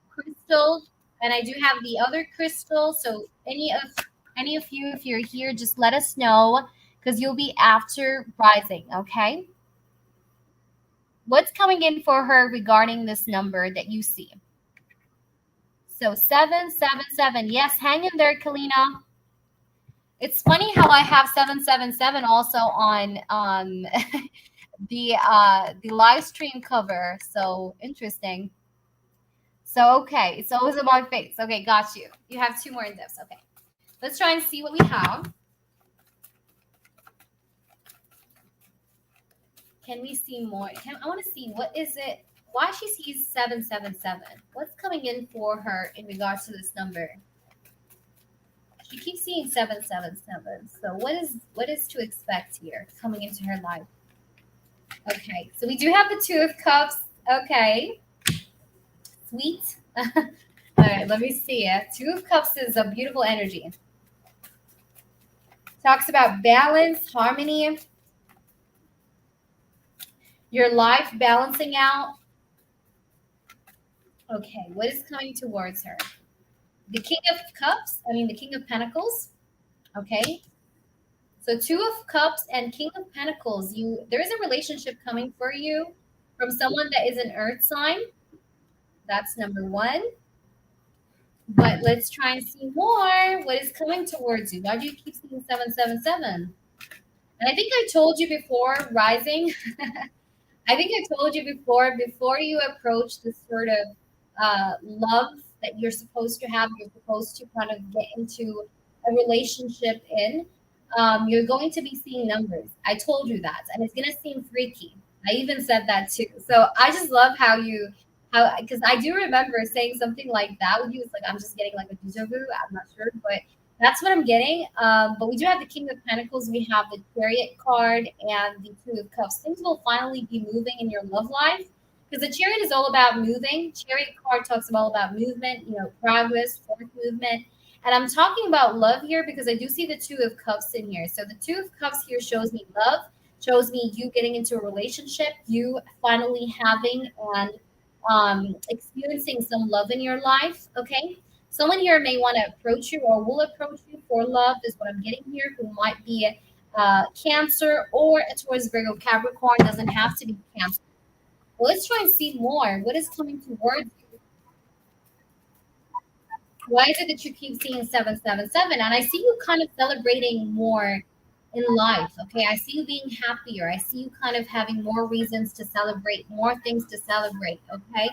Crystal, and I do have the other Crystal. So any of you, if you're here, just let us know because you'll be after rising. Okay. What's coming in for her regarding this number that you see? So 777. Yes, hang in there, Kalina. It's funny how I have 777 also on the live stream cover. So interesting. So okay, it's always about face. Okay, got you. You have two more in this. Okay. Let's try and see what we have. Can we see more? I want to see what is it? Why she sees 777? What's coming in for her in regards to this number? She keeps seeing 777. So what is to expect here coming into her life? Okay, so we do have the Two of Cups. Okay, sweet. All right, let me see. Two of Cups is a beautiful energy. Talks about balance, harmony, your life balancing out. Okay, what is coming towards her? The King of Cups, I mean, the King of Pentacles. Okay, so Two of Cups and King of Pentacles. There is a relationship coming for you from someone that is an Earth sign. That's number one. But let's try and see more. What is coming towards you? Why do you keep seeing 777? And I think I told you before, rising. I think I told you before you approach this sort of love that you're supposed to have, you're supposed to kind of get into a relationship in, you're going to be seeing numbers. I told you that, and it's going to seem freaky. I even said that too. So I just love because I do remember saying something like that with you. It's like I'm just getting like a deja vu. I'm not sure, but that's what I'm getting. But we do have the King of Pentacles. We have the Chariot card and the Two of Cups. Things will finally be moving in your love life because the Chariot is all about moving. Chariot card talks about movement, progress, forward movement. And I'm talking about love here because I do see the Two of Cups in here. So the Two of Cups here shows me love, shows me you getting into a relationship, you finally having and experiencing some love in your life. Okay. Someone here may want to approach you or will approach you for love, is what I'm getting here, who might be Cancer or a Taurus, Virgo, Capricorn. Doesn't have to be Cancer. Well, let's try and see more. What is coming towards you? Why is it that you keep seeing 777? And I see you kind of celebrating more in life. Okay. I see you being happier. I see you kind of having more reasons to celebrate, more things to celebrate. Okay.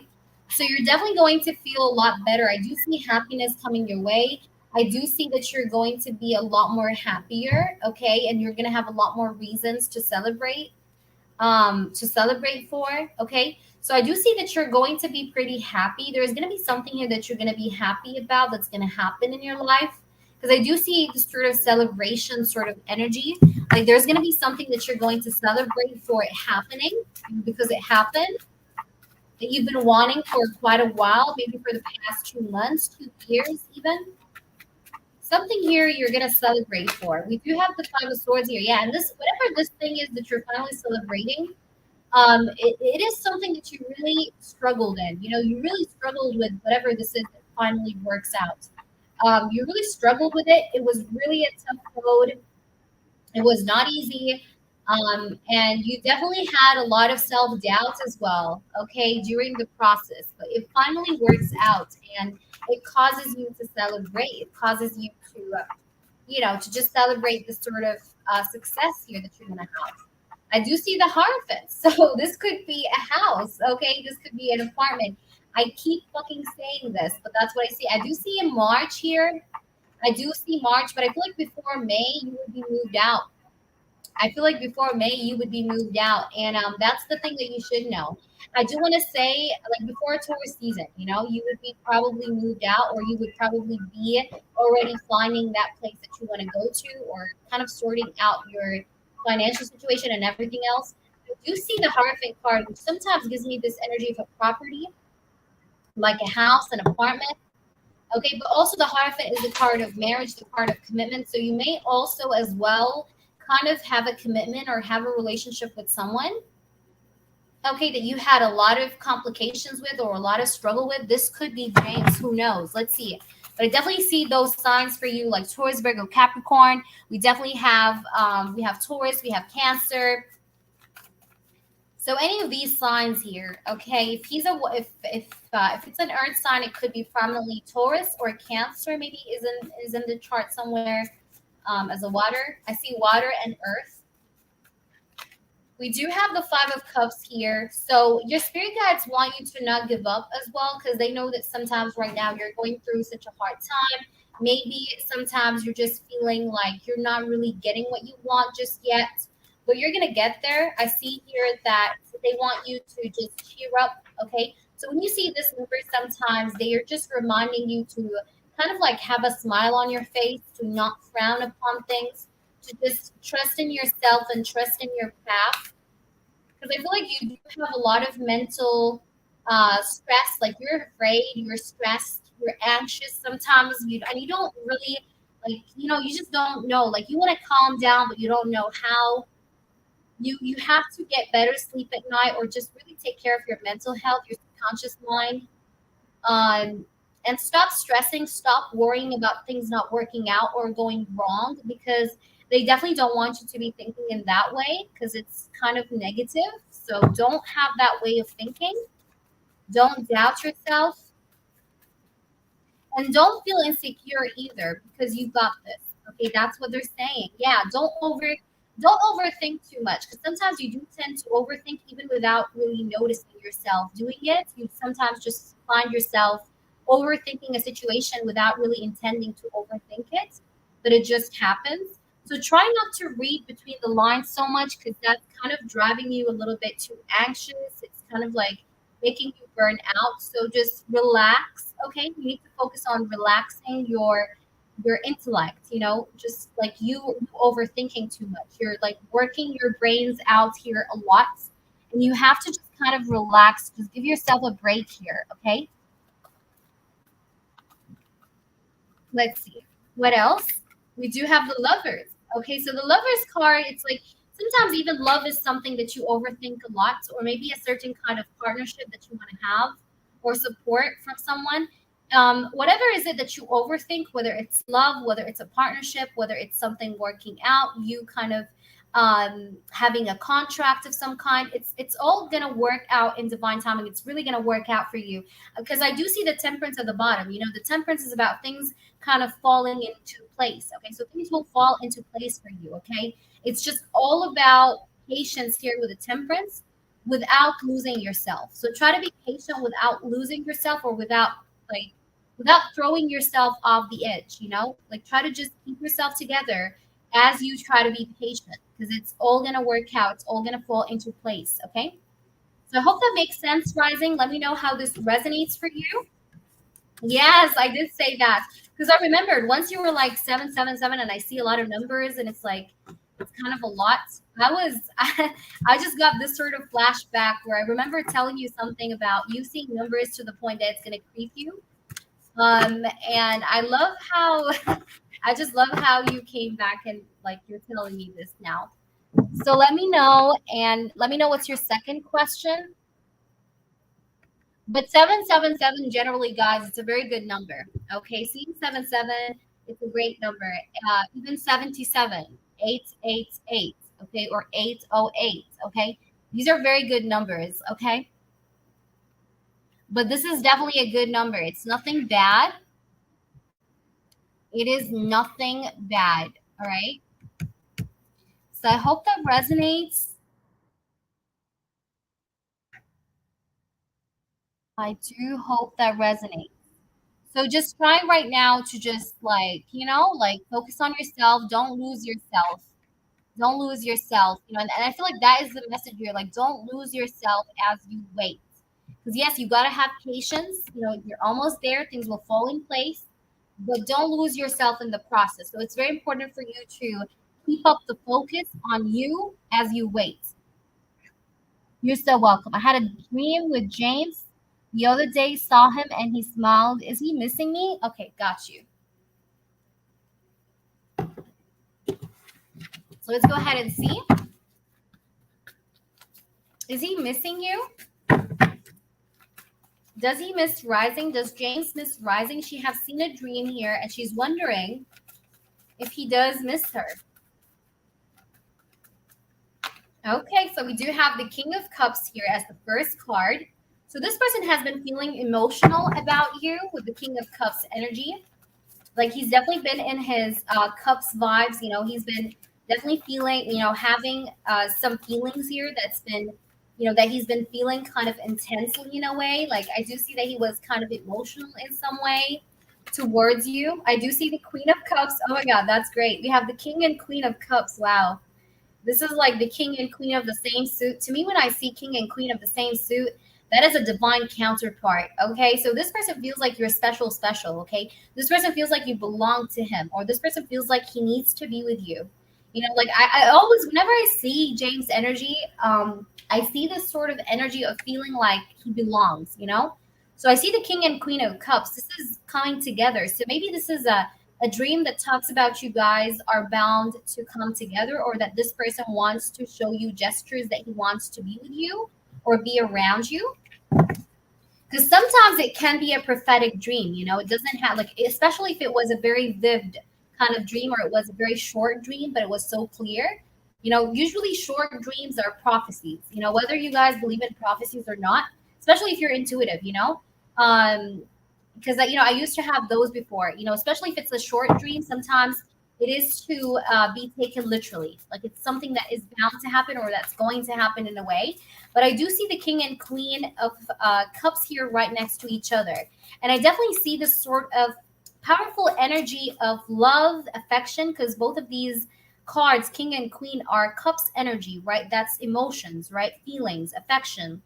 So you're definitely going to feel a lot better. I do see happiness coming your way. I do see that you're going to be a lot more happier. Okay. And you're going to have a lot more reasons to celebrate for. Okay. So I do see that you're going to be pretty happy. There's going to be something here that you're going to be happy about that's going to happen in your life. Because I do see this sort of celebration sort of energy. Like there's going to be something that you're going to celebrate for it happening because it happened that you've been wanting for quite a while, maybe for the past 2 months, 2 years, even. Something here you're gonna celebrate for. We do have the Five of Swords here, yeah. And this, whatever this thing is that you're finally celebrating, it is something that you really struggled in. You really struggled with whatever this is that finally works out. You really struggled with it. It was really a tough road. It was not easy. And you definitely had a lot of self doubts as well, okay, during the process. But it finally works out and it causes you to celebrate. It causes you to just celebrate the sort of success here that you're going to have. I do see the Hierophant. So this could be a house, okay? This could be an apartment. I keep fucking saying this, but that's what I see. I do see in March here. I do see March, but I feel like before May, you would be moved out. I feel like before May you would be moved out, and that's the thing that you should know. I do want to say, like before tourist season, you would be probably moved out, or you would probably be already finding that place that you want to go to, or kind of sorting out your financial situation and everything else. I do see the Hierophant card, which sometimes gives me this energy of a property, like a house, an apartment. Okay, but also the Hierophant is a card of marriage, the card of commitment. So you may also as well kind of have a commitment or have a relationship with someone, okay, that you had a lot of complications with or a lot of struggle with. This could be James, who knows? Let's see. But I definitely see those signs for you, like Taurus, Virgo, Capricorn. We definitely have Taurus, we have Cancer. So any of these signs here, okay, if it's an Earth sign, it could be prominently Taurus or Cancer. Maybe is in the chart somewhere as a water. I see water and Earth. We do have the Five of Cups here. So your spirit guides want you to not give up as well, because they know that sometimes right now you're going through such a hard time. Maybe sometimes you're just feeling like you're not really getting what you want just yet, but you're going to get there. I see here that they want you to just cheer up. Okay. So when you see this number, sometimes they are just reminding you to kind of like have a smile on your face, to not frown upon things, to just trust in yourself and trust in your path. Because I feel like you do have a lot of mental stress, like you're afraid, you're stressed. you're anxious sometimes, and you don't really like, you just don't know. Like you want to calm down, but you don't know how. You have to get better sleep at night, or just really take care of your mental health, your subconscious mind, um, and stop stressing, stop worrying about things not working out or going wrong, because they definitely don't want you to be thinking in that way, because it's kind of negative. So don't have that way of thinking. Don't doubt yourself, and don't feel insecure either, because you got this. Okay, that's what they're saying. Yeah, don't overthink too much, because sometimes you do tend to overthink even without really noticing yourself doing it. You sometimes just find yourself overthinking a situation without really intending to overthink it, but it just happens. So try not to read between the lines so much, because that's kind of driving you a little bit too anxious. It's kind of like making you burn out. So just relax. Okay, you need to focus on relaxing your intellect. Just like you overthinking too much. You're like working your brains out here a lot, and you have to just kind of relax. Just give yourself a break here. Okay, let's see what else. We do have the lovers. Okay, so the lovers card, it's like sometimes even love is something that you overthink a lot, or maybe a certain kind of partnership that you want to have, or support from someone. Whatever is it that you overthink, whether it's love, whether it's a partnership, whether it's something working out, you kind of having a contract of some kind, it's all gonna work out in divine timing. It's really gonna work out for you, because I do see the temperance at the bottom. The temperance is about things kind of falling into place. Okay, so things will fall into place for you. Okay, it's just all about patience here with the temperance, without losing yourself. So try to be patient without losing yourself, or like without throwing yourself off the edge. Like try to just keep yourself together as you try to be patient, because it's all going to work out. It's all going to fall into place. Okay, so I hope that makes sense, Rising. Let me know how this resonates for you. Yes, I did say that, because I remembered once you were like 777, and I see a lot of numbers, and it's like it's kind of a lot. I just got this sort of flashback where I remember telling you something about you seeing numbers to the point that it's going to creep you. And I love how I just love how you came back and like you're telling me this now. So let me know, and let me know what's your second question. But 777 generally, guys, it's a very good number. Okay, seeing 77, it's a great number. Even 77, 888, okay, or 808, okay. These are very good numbers, okay. But this is definitely a good number. It's nothing bad. It is nothing bad. All right. So I hope that resonates. I do hope that resonates. So just try right now to just like focus on yourself. Don't lose yourself. Don't lose yourself. And I feel like that is the message here. Like, don't lose yourself as you wait. Because yes, you gotta have patience. You're almost there. Things will fall in place, but don't lose yourself in the process. So it's very important for you to keep up the focus on you as you wait. You're so welcome. I had a dream with James the other day, saw him and he smiled. Is he missing me? Okay, got you. So let's go ahead and see. Is he missing you? Does he miss Rising? Does James miss Rising? She has seen a dream here and she's wondering if he does miss her. Okay, so we do have the King of Cups here as the first card. So this person has been feeling emotional about you with the King of Cups energy. Like he's definitely been in his Cups vibes. He's been definitely feeling, having some feelings here that's been, that he's been feeling kind of intensely in a way. Like I do see that he was kind of emotional in some way towards you. I do see the Queen of Cups. Oh my God, that's great. We have the King and Queen of Cups. Wow. This is like the king and queen of the same suit. To me, when I see king and queen of the same suit, that is a divine counterpart. Okay. So this person feels like you're special. Okay. This person feels like you belong to him, or this person feels like he needs to be with you. Like I always, whenever I see James' energy, I see this sort of energy of feeling like he belongs, So I see the king and queen of cups. This is coming together. So maybe this is a dream that talks about you guys are bound to come together, or that this person wants to show you gestures that he wants to be with you or be around you. Because sometimes it can be a prophetic dream, you know, it doesn't have like, especially if it was a very vivid kind of dream, or it was a very short dream but it was so clear. You know, usually short dreams are prophecies, you know, whether you guys believe in prophecies or not, especially if you're intuitive, you know. um because you know, I used to have those before, you know, especially if it's a short dream. Sometimes it is to be taken literally, like it's something that is bound to happen or that's going to happen in a way. But I do see the king and queen of cups here right next to each other, and I definitely see this sort of powerful energy of love, affection, because both of these cards, king and queen, are cups energy, right? That's emotions, right? Feelings, affection.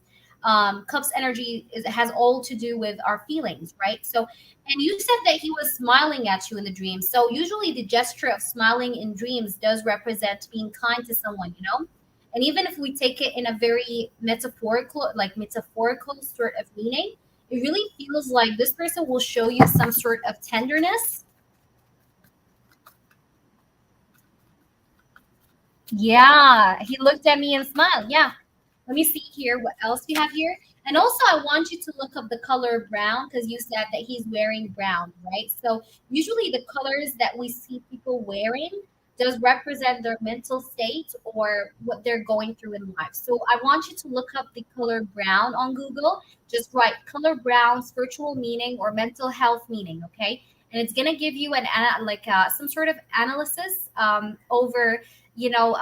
Cups energy has all to do with our feelings, right? So, and you said that he was smiling at you in the dream. So usually the gesture of smiling in dreams does represent being kind to someone, you know. And even if we take it in a very metaphorical, like metaphorical sort of meaning, it really feels like this person will show you some sort of tenderness. Yeah, he looked at me and smiled. Yeah. Let me see here what else we have here. And also, I want you to look up the color brown, because you said that he's wearing brown, right? So usually the colors that we see people wearing does represent their mental state or what they're going through in life. So I want you to look up the color brown on Google. Just write color brown, spiritual meaning or mental health meaning, okay? And it's gonna give you some sort of analysis over, you know,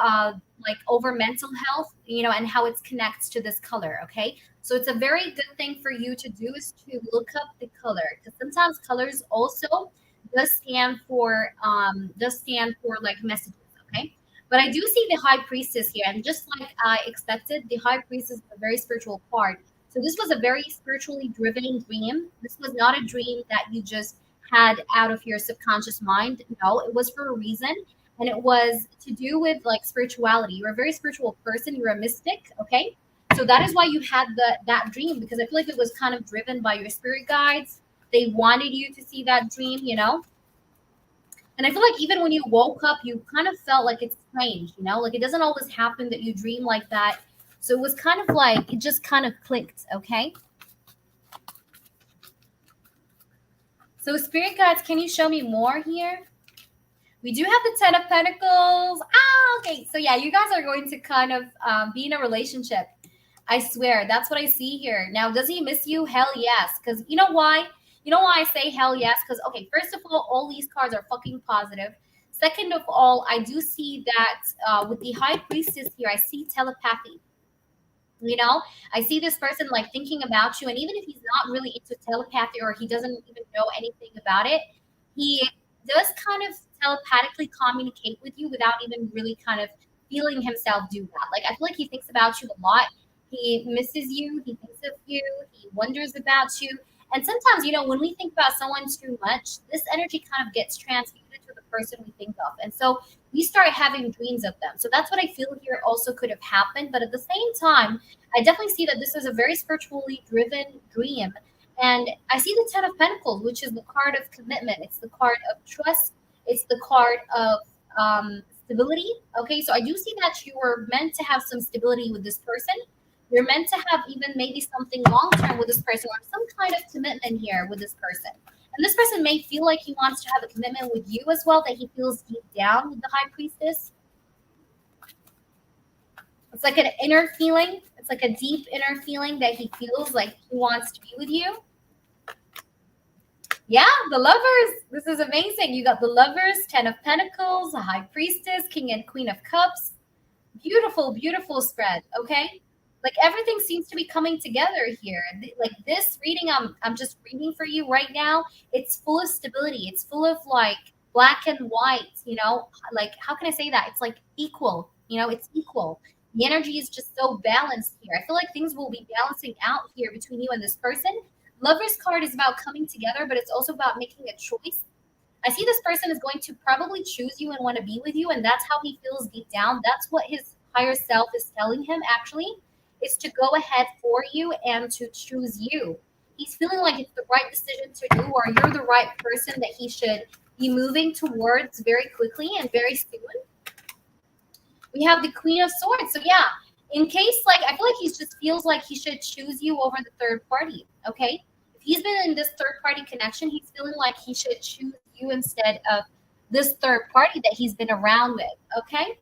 like over mental health, you know, and how it connects to this color. Okay. So it's a very good thing for you to do is to look up the color, because sometimes colors also does stand for like messages. Okay. But I do see the high priestess here, and just like I expected, the high priestess is a very spiritual card. So this was a very spiritually driven dream. This was not a dream that you just had out of your subconscious mind. No, it was for a reason, and it was to do with like spirituality. You're a very spiritual person. You're a mystic. Okay, so that is why you had that dream, because I feel like it was kind of driven by your spirit guides. They wanted you to see that dream, you know. And I feel like even when you woke up, you kind of felt like it's strange, you know, like it doesn't always happen that you dream like that. So it was kind of like it just kind of clicked. Okay, so spirit guides, can you show me more here? We do have the Ten of Pentacles. Ah, okay. So yeah, you guys are going to kind of be in a relationship. I swear, that's what I see here. Now, does he miss you? Hell yes. Because you know why? You know why I say hell yes? Because okay, first of all these cards are fucking positive. Second of all, I do see that with the High Priestess here, I see telepathy. You know, I see this person like thinking about you, and even if he's not really into telepathy or he doesn't even know anything about it, he does kind of telepathically communicate with you without even really kind of feeling himself do that. Like I feel like he thinks about you a lot. He misses you, he thinks of you, he wonders about you. And sometimes, you know, when we think about someone too much, this energy kind of gets transmuted to the person we think of, and so we start having dreams of them. So that's what I feel here also could have happened. But at the same time, I definitely see that this is a very spiritually driven dream. And I see the Ten of Pentacles, which is the card of commitment. It's the card of trust. It's the card of stability. Okay, so I do see that you were meant to have some stability with this person. You're meant to have even maybe something long term with this person, or some kind of commitment here with this person. And this person may feel like he wants to have a commitment with you as well, that he feels deep down with the High Priestess. It's like an inner feeling. It's like a deep inner feeling that he feels like he wants to be with you. Yeah, the lovers. This is amazing. You got the lovers, Ten of Pentacles, the High Priestess, King and Queen of Cups. Beautiful, beautiful spread. Okay. Like everything seems to be coming together here. Like this reading, I'm just reading for you right now. It's full of stability. It's full of like black and white, you know, like how can I say that? It's like equal, you know, it's equal. The energy is just so balanced here. I feel like things will be balancing out here between you and this person. Lover's card is about coming together, but it's also about making a choice. I see this person is going to probably choose you and want to be with you, and that's how he feels deep down. That's what his higher self is telling him, actually, is to go ahead for you and to choose you. He's feeling like it's the right decision to do, or you're the right person that he should be moving towards very quickly and very soon. We have the Queen of Swords. So yeah, in case like I feel like he just feels like he should choose you over the third party. Okay, if he's been in this third party connection, he's feeling like he should choose you instead of this third party that he's been around with. Okay,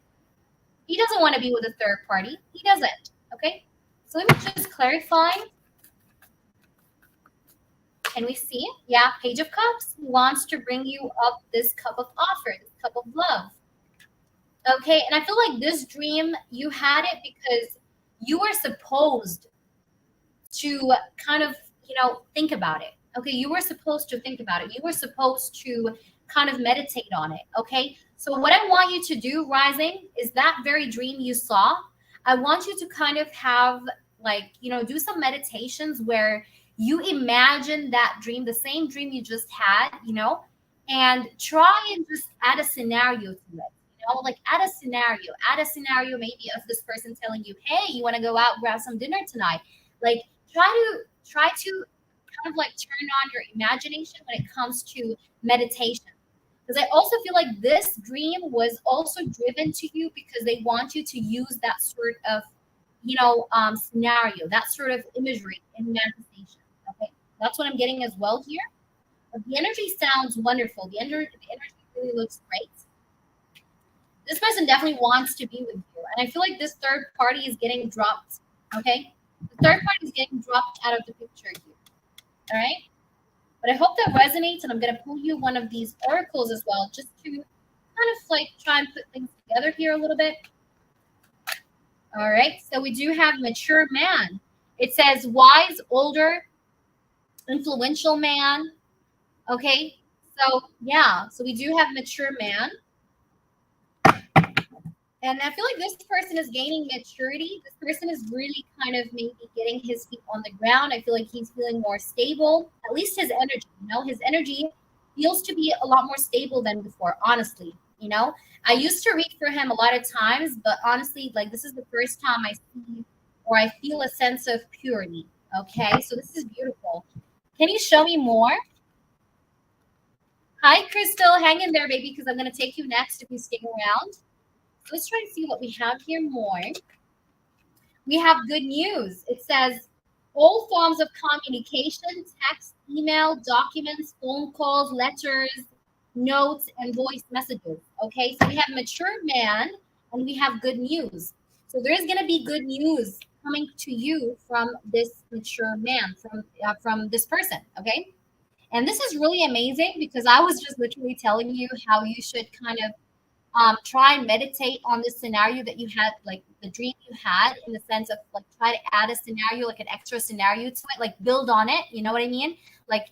he doesn't want to be with a third party. He doesn't. Okay, so let me just clarify. Can we see? Yeah, Page of Cups. He wants to bring you up this cup of offer, this cup of love. Okay, and I feel like this dream, you had it because you were supposed to kind of, think about it. Okay, you were supposed to think about it. You were supposed to kind of meditate on it. Okay, so what I want you to do, Rising, is that very dream you saw. I want you to kind of have, like, do some meditations where you imagine that dream, the same dream you just had, and try and just add a scenario to it. Like add a scenario maybe of this person telling you, hey, you want to go out and grab some dinner tonight. Like try to kind of like turn on your imagination when it comes to meditation. Because I also feel like this dream was also driven to you because they want you to use that sort of, scenario, that sort of imagery in manifestation. Okay, that's what I'm getting as well here. But the energy sounds wonderful. The energy really looks great. This person definitely wants to be with you. And I feel like this third party is getting dropped. Okay? The third party is getting dropped out of the picture here. All right? But I hope that resonates, and I'm going to pull you one of these oracles as well, just to kind of like try and put things together here a little bit. All right? So we do have mature man. It says wise, older, influential man. Okay? So, yeah. So we do have mature man. And I feel like this person is gaining maturity. This person is really kind of maybe getting his feet on the ground. I feel like he's feeling more stable. At least his energy, his energy feels to be a lot more stable than before, honestly. I used to read for him a lot of times, but honestly, like this is the first time I see or I feel a sense of purity. Okay, so this is beautiful. Can you show me more? Hi, Crystal. Hang in there, baby, because I'm going to take you next if you stay around. Let's try to see what we have here more. We have good news. It says all forms of communication, text, email, documents, phone calls, letters, notes, and voice messages. Okay, so we have mature man and we have good news. So there is going to be good news coming to you from this mature man, from this person. Okay, and this is really amazing because I was just literally telling you how you should kind of try and meditate on this scenario that you had, like the dream you had, in the sense of like try to add a scenario, like an extra scenario to it, like build on it. You know what I mean? Like,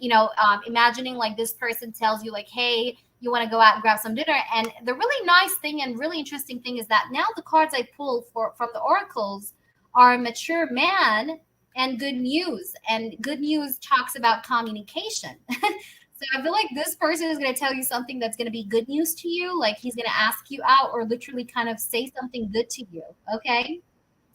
imagining like this person tells you like, hey, you want to go out and grab some dinner. And the really nice thing and really interesting thing is that now the cards I pulled from the oracles are mature man and good news. And good news talks about communication. So I feel like this person is going to tell you something that's going to be good news to you. Like he's going to ask you out or literally kind of say something good to you. Okay.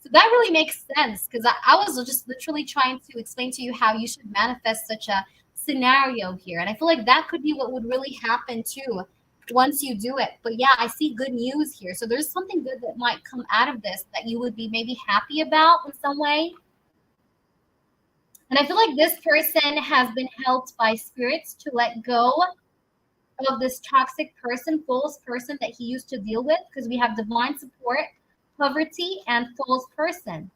So that really makes sense because I was just literally trying to explain to you how you should manifest such a scenario here. And I feel like that could be what would really happen too once you do it. But yeah, I see good news here. So there's something good that might come out of this that you would be maybe happy about in some way. And I feel like this person has been helped by spirits to let go of this toxic person, false person that he used to deal with, because we have divine support, poverty, and false person.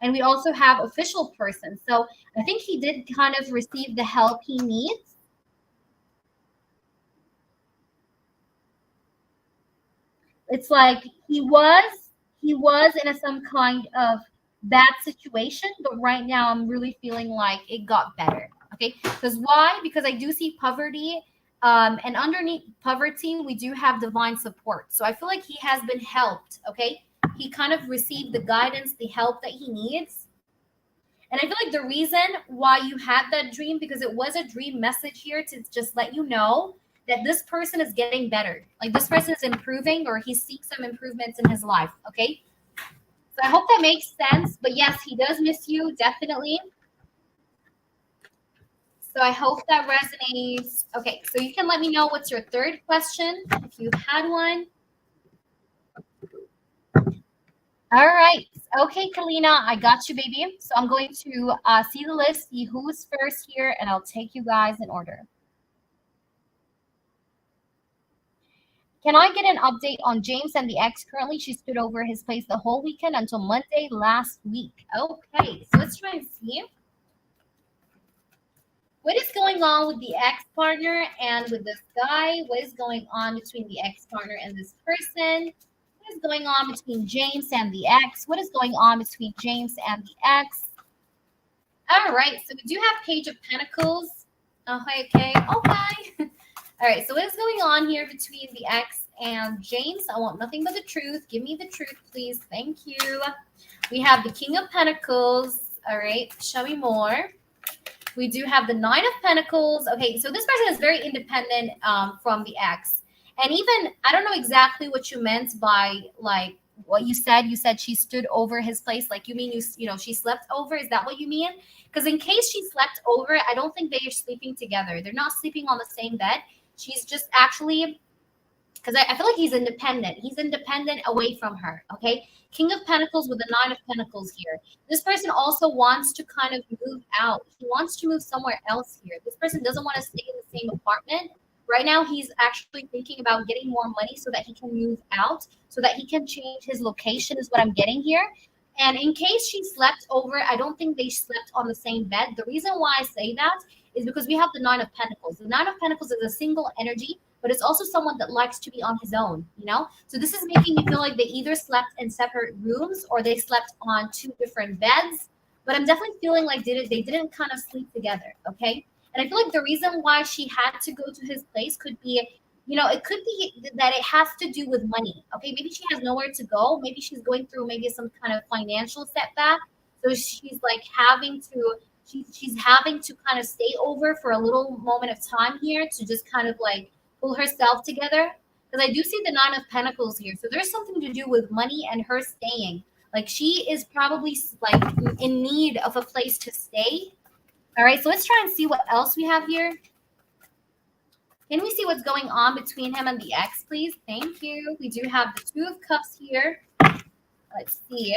And we also have official person. So I think he did kind of receive the help he needs. It's like he was in some kind of bad situation, but right now I'm really feeling like it got better. Okay, because why? Because I do see poverty, and underneath poverty we do have divine support. So I feel like he has been helped. Okay, he kind of received the guidance, the help that he needs. And I feel like the reason why you had that dream, because it was a dream message here to just let you know that this person is getting better. Like this person is improving, or he's seeing some improvements in his life. Okay, so I hope that makes sense. But yes, he does miss you, definitely. So I hope that resonates. Okay, so you can let me know what's your third question if you've had one. All right. Okay, Kalina, I got you, baby. So I'm going to see the list, see who's first here, and I'll take you guys in order. Can I get an update on James and the ex? Currently, she stood over his place the whole weekend until Monday last week. Okay, so let's try and see what is going on with the ex partner and with this guy. What is going on between the ex partner and this person? What is going on between James and the ex? What is going on between James and the ex? All right, so we do have Page of Pentacles. Oh, okay. All right, so what is going on here between the ex and James? I want nothing but the truth. Give me the truth, please. Thank you. We have the King of Pentacles. All right, show me more. We do have the Nine of Pentacles. Okay, so this person is very independent from the ex. And even, I don't know exactly what you meant by like what you said. You said she stood over his place. Like you mean you know, she slept over. Is that what you mean? Because in case she slept over, I don't think they are sleeping together. They're not sleeping on the same bed. She's just actually, because I feel like he's independent. He's independent away from her. Okay. King of Pentacles with the Nine of Pentacles here. This person also wants to kind of move out. He wants to move somewhere else here. This person doesn't want to stay in the same apartment. Right now, he's actually thinking about getting more money so that he can move out, so that he can change his location, is what I'm getting here. And in case she slept over, I don't think they slept on the same bed. The reason why I say that is because we have the Nine of Pentacles. The Nine of Pentacles is a single energy, but it's also someone that likes to be on his own, you know? So this is making me feel like they either slept in separate rooms or they slept on two different beds. But I'm definitely feeling like they didn't kind of sleep together, okay? And I feel like the reason why she had to go to his place could be, you know, it could be that it has to do with money. Okay, maybe she has nowhere to go. Maybe she's going through maybe some kind of financial setback. So she's like having to she's having to kind of stay over for a little moment of time here to just kind of like pull herself together. Because I do see the Nine of Pentacles here. So there's something to do with money and her staying. Like she is probably like in need of a place to stay. All right, so let's try and see what else we have here. Can we see what's going on between him and the ex, please? Thank you. We do have the Two of Cups here. Let's see.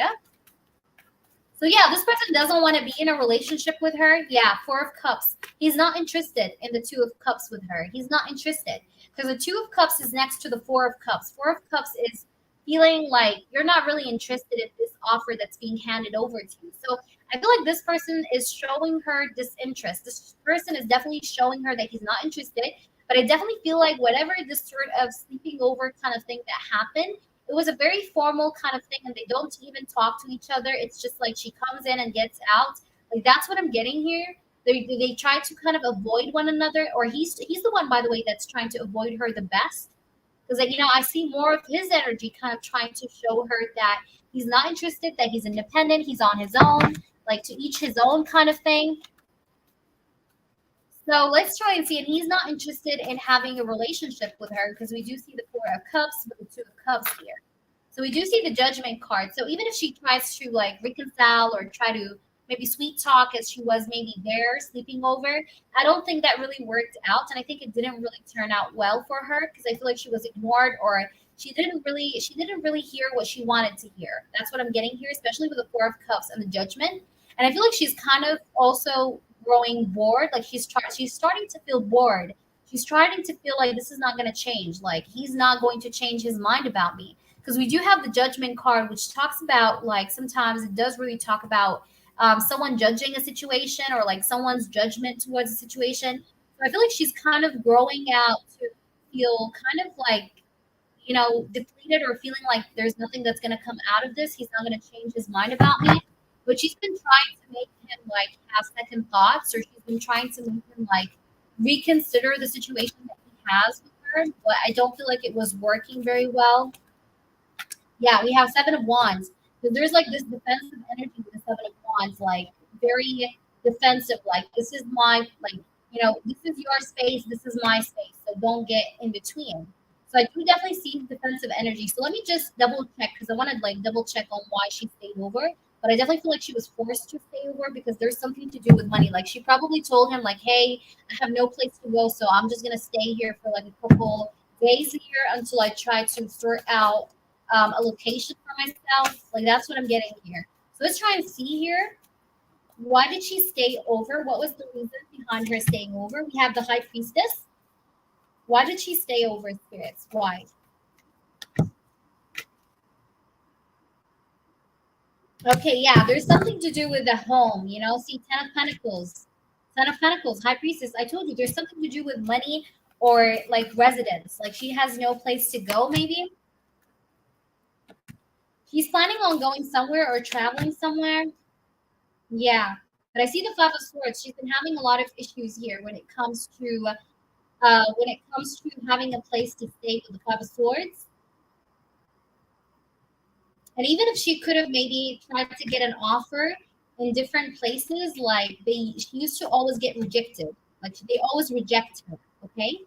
So yeah, this person doesn't want to be in a relationship with her. Yeah, Four of Cups. He's not interested in the Two of Cups with her. He's not interested because the Two of Cups is next to the Four of Cups. Four of Cups is feeling like you're not really interested in this offer that's being handed over to you. So I feel like this person is showing her disinterest. This person is definitely showing her that he's not interested. But I definitely feel like whatever this sort of sleeping over kind of thing that happened, it was a very formal kind of thing, and they don't even talk to each other. It's just like she comes in and gets out. Like that's what I'm getting here. They try to kind of avoid one another, or he's the one, by the way, that's trying to avoid her the best. Because like, you know, I see more of his energy kind of trying to show her that he's not interested, that he's independent, he's on his own, like to each his own kind of thing. So let's try and see. And he's not interested in having a relationship with her because we do see the Four of Cups with the Two of Cups here. So we do see the Judgment card. So even if she tries to like reconcile or try to maybe sweet talk as she was maybe there sleeping over, I don't think that really worked out. And I think it didn't really turn out well for her because I feel like she was ignored or she didn't really hear what she wanted to hear. That's what I'm getting here, especially with the Four of Cups and the Judgment. And I feel like she's kind of also growing bored. Like she's starting to feel bored. She's starting to feel like this is not going to change. Like he's not going to change his mind about me. Because we do have the Judgment card, which talks about like sometimes it does really talk about someone judging a situation or like someone's judgment towards a situation. So I feel like she's kind of growing out to feel kind of like, you know, depleted or feeling like there's nothing that's going to come out of this. He's not going to change his mind about me. But she's been trying to make him like have second thoughts, or she's been trying to make him like reconsider the situation that he has with her. But I don't feel like it was working very well. Yeah, we have Seven of Wands. So there's like this defensive energy with the Seven of Wands, like very defensive. Like this is my like, you know, this is your space, this is my space. So don't get in between. So I do definitely see defensive energy. So let me just double check because I want to like double check on why she stayed over. but I definitely feel like she was forced to stay over because there's something to do with money. Like she probably told him like, "Hey, I have no place to go, so I'm just gonna stay here for like a couple days here until I try to sort out a location for myself." Like that's what I'm getting here. So let's try and see here. Why did she stay over? What was the reason behind her staying over? We have the high priestess. Why did she stay over, spirits? Why? Okay, yeah, there's something to do with the home, you know. See, Ten of Pentacles, Ten of Pentacles, High Priestess. I told you there's something to do with money or like residence. Like she has no place to go, maybe. She's planning on going somewhere or traveling somewhere. Yeah, but I see the Five of Swords. She's been having a lot of issues here when it comes to having a place to stay with the Five of Swords. And even if she could have maybe tried to get an offer in different places, like she used to always get rejected. Like they always reject her. Okay.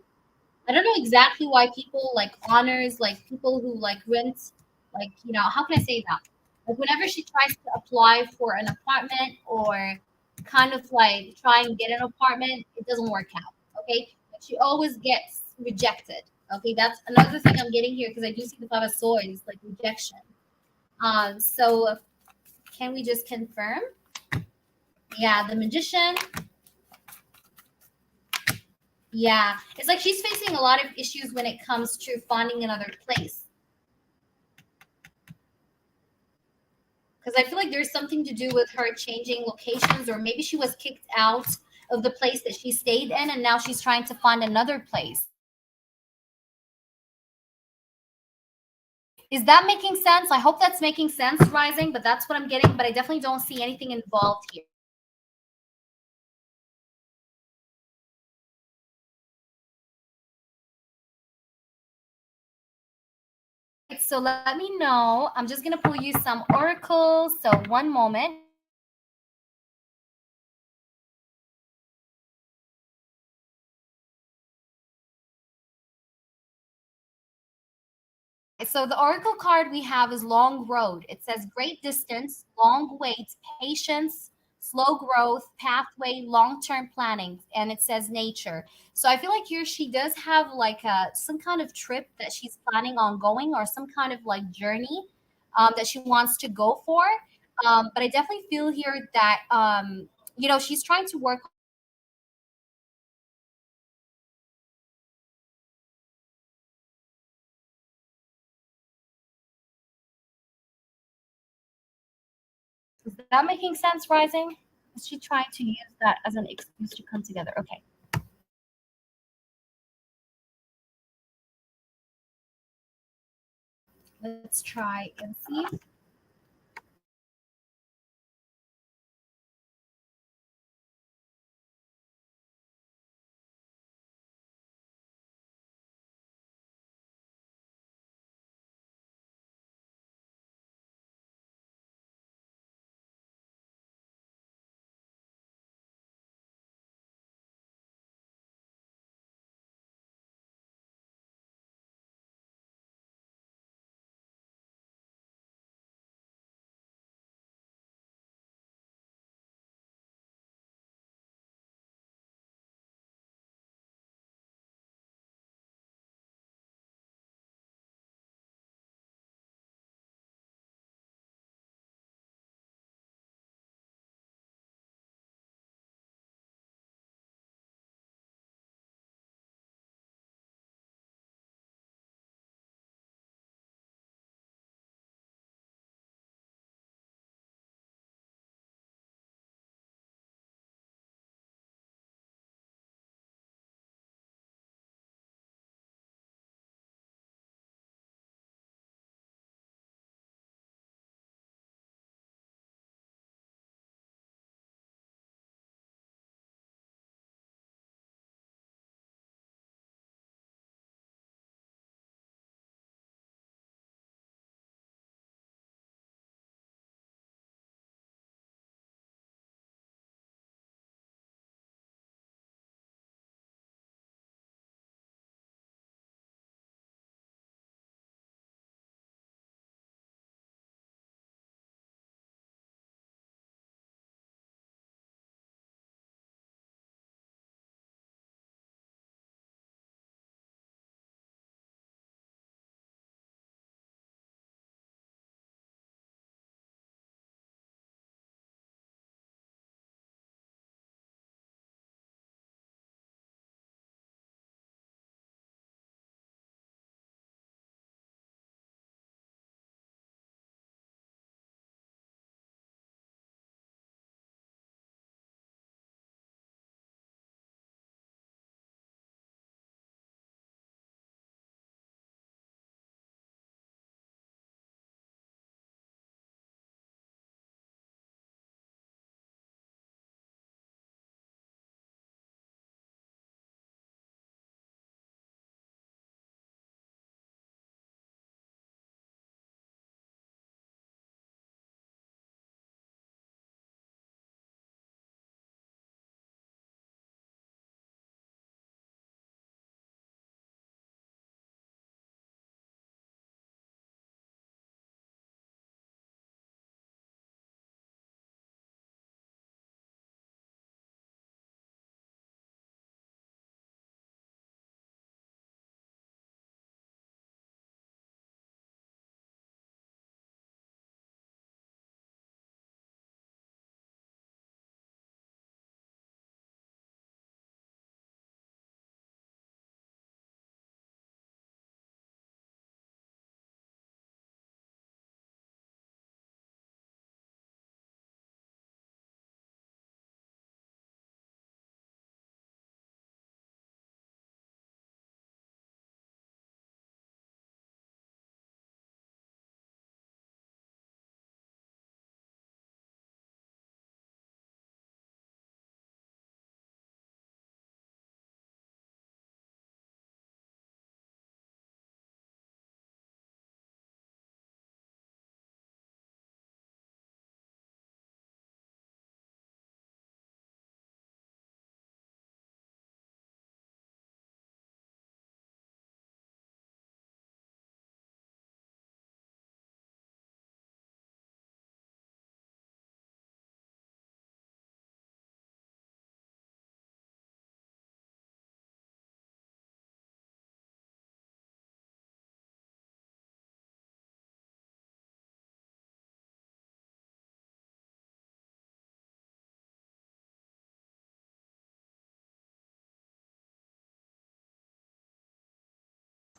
I don't know exactly why people like honors, like people who like rent, like, you know, how can I say that? Like whenever she tries to apply for an apartment or kind of like try and get an apartment, it doesn't work out. Okay. But she always gets rejected. Okay. That's another thing I'm getting here because I do see the Five of Swords, like rejection. So can we just confirm? Yeah, the magician. Yeah, it's like she's facing a lot of issues when it comes to finding another place. Because I feel like there's something to do with her changing locations, or maybe she was kicked out of the place that she stayed in, and now she's trying to find another place. Is that making sense? I hope that's making sense, Rising, but that's what I'm getting. But I definitely don't see anything involved here. So let me know. I'm just going to pull you some oracles. So one moment. So the oracle card we have is long road. It says great distance, long wait, patience, slow growth, pathway, long-term planning, and it says nature. So I feel like here she does have like some kind of trip that she's planning on going, or some kind of like journey that she wants to go for. But I definitely feel here that you know, she's trying to work. Is that making sense, Rising? Is she trying to use that as an excuse to come together? Okay. Let's try and see.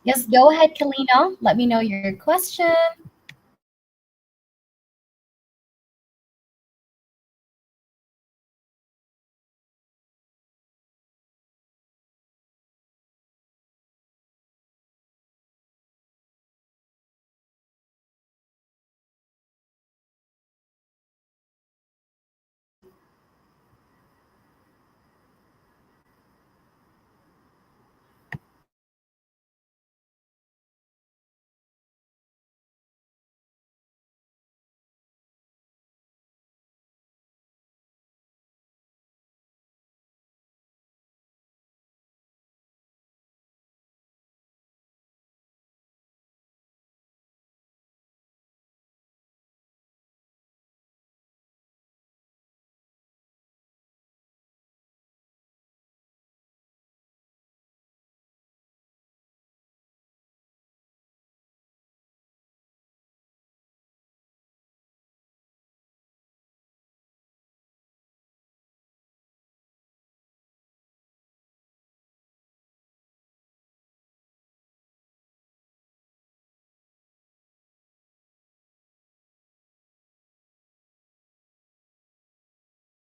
Yes, go ahead, Kalina. Let me know your question.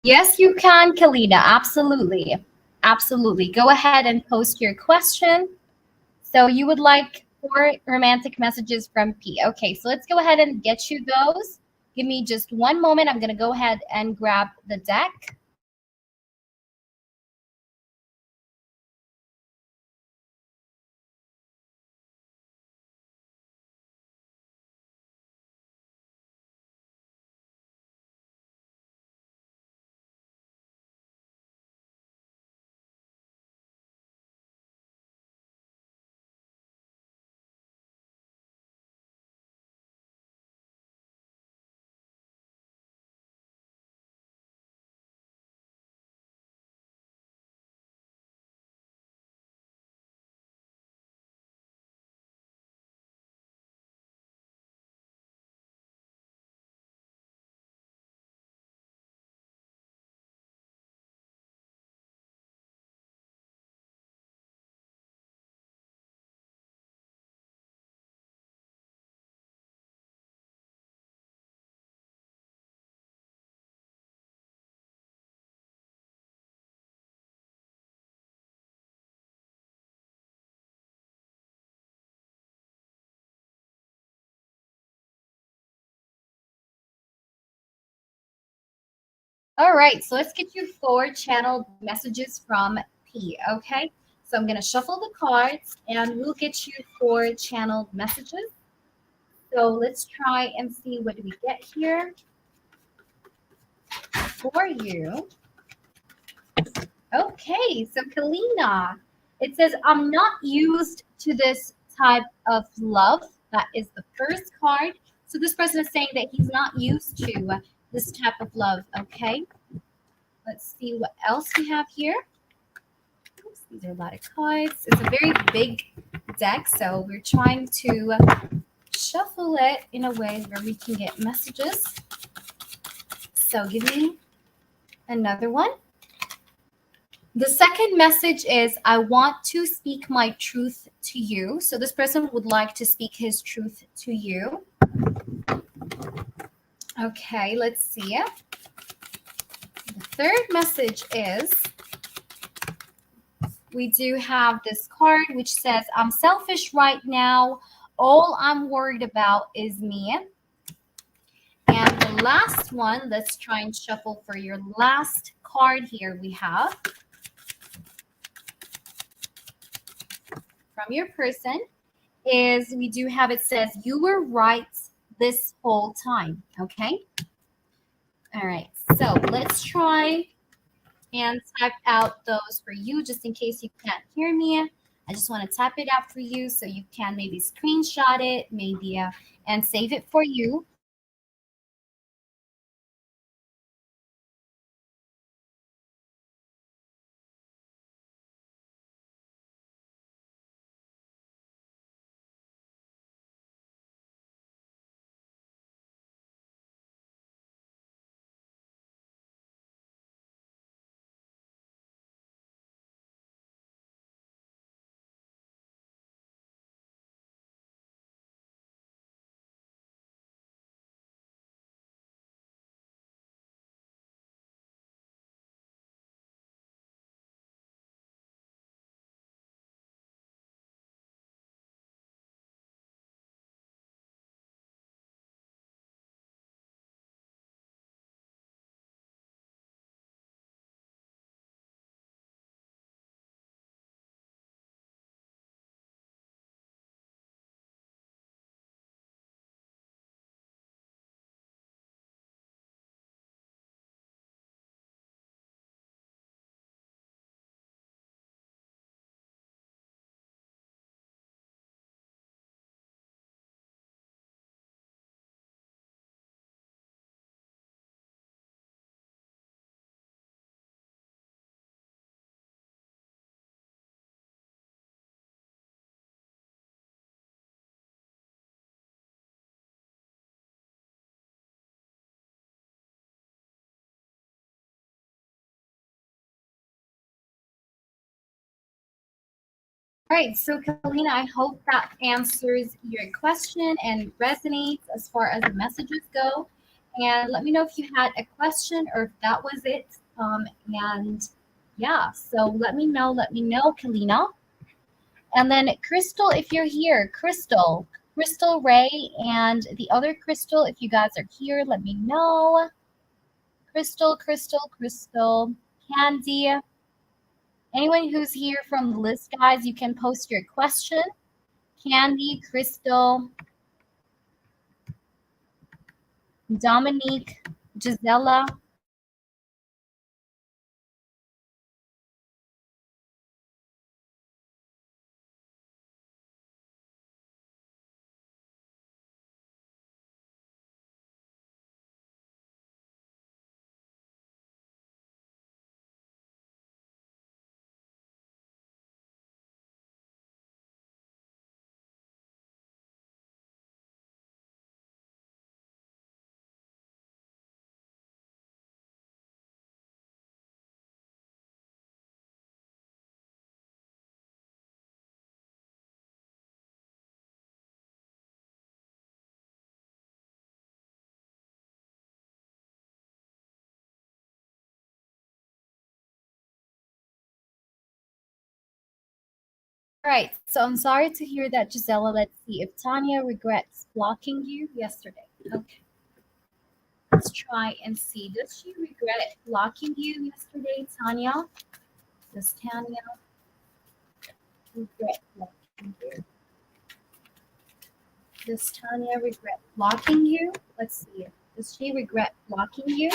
Yes, you can, Kalina. Absolutely. Absolutely. Go ahead and post your question. So you would like four romantic messages from P. Okay, so let's go ahead and get you those. Give me just one moment. I'm going to go ahead and grab the deck. All right, so let's get you four channeled messages from P, okay? So I'm going to shuffle the cards and we'll get you four channeled messages. So let's try and see what we get here for you. Okay, so Kalina, it says, I'm not used to this type of love. That is the first card. So this person is saying that he's not used to this type of love, okay? Let's see what else we have here. Oops, these are a lot of cards. It's a very big deck, so we're trying to shuffle it in a way where we can get messages. So give me another one. The second message is, I want to speak my truth to you. So this person would like to speak his truth to you. Okay, let's see. The third message is, we do have this card which says, I'm selfish right now. All I'm worried about is me. And the last one, let's try and shuffle for your last card here we have from your person is, we do have, it says, you were right this whole time. Okay. All right. So let's try and type out those for you just in case you can't hear me. I just want to type it out for you so you can maybe screenshot it, maybe, and save it for you. All right, so Kalina, I hope that answers your question and resonates as far as the messages go. And let me know if you had a question or if that was it. And yeah, so let me know, Kalina. And then Crystal, if you're here, Crystal Ray, and the other Crystal, if you guys are here, let me know. Crystal, Candy. Anyone who's here from the list, guys, you can post your question. Candy, Crystal, Dominique, Gisela. All right, so I'm sorry to hear that, Gisela. Let's see if Tanya regrets blocking you yesterday. Okay, let's try and see. Does she regret blocking you yesterday, Tanya? Does Tanya regret blocking you? Does Tanya regret blocking you? Let's see. Does she regret blocking you?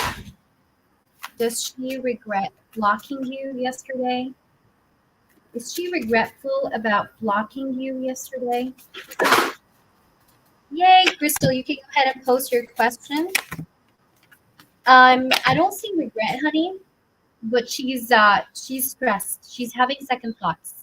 Does she regret blocking you yesterday? Is she regretful about blocking you yesterday? Yay, Crystal, you can go ahead and post your question. I don't see regret, honey, but she's stressed. She's having second thoughts.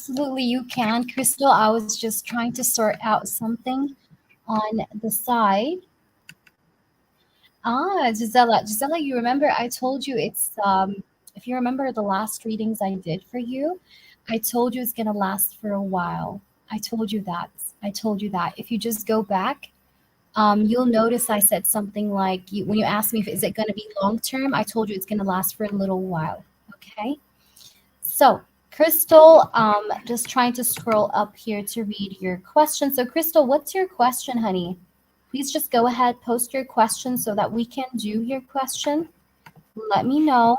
absolutely you can, Crystal. I was just trying to sort out something on the side. Ah, Gisela. Gisela, you remember I told you it's if you remember the last readings I did for you, I told you it's gonna last for a while. I told you that. I told you that. If you just go back, you'll notice I said something like when you asked me if is it gonna be long term, I told you it's gonna last for a little while. Okay. So Crystal, just trying to scroll up here to read your question. So Crystal, what's your question, honey? Please just go ahead, post your question so that we can do your question. Let me know.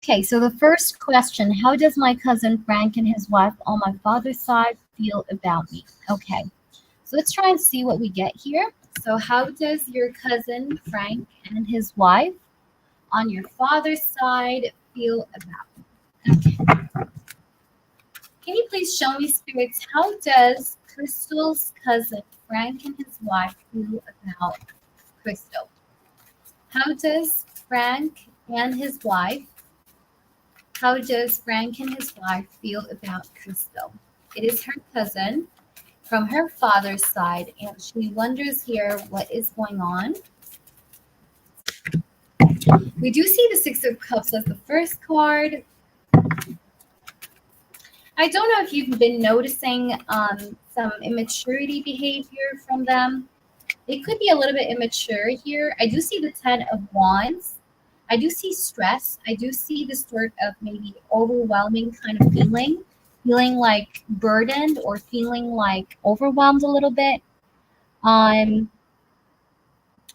Okay, so the first question, how does my cousin Frank and his wife on my father's side feel about me? Okay, so let's try and see what we get here. So how does your cousin Frank and his wife on your father's side feel about me? Okay. Can you please show me, spirits, how does Crystal's cousin Frank and his wife feel about Crystal? How does Frank and his wife, how does Frank and his wife feel about Crystal? It is her cousin from her father's side, and she wonders here what is going on. We do see the Six of Cups as the first card. I don't know if you've been noticing some immaturity behavior from them. They could be a little bit immature here. I do see the Ten of Wands. I do see stress. I do see this sort of maybe overwhelming kind of feeling like burdened or feeling like overwhelmed a little bit. Um,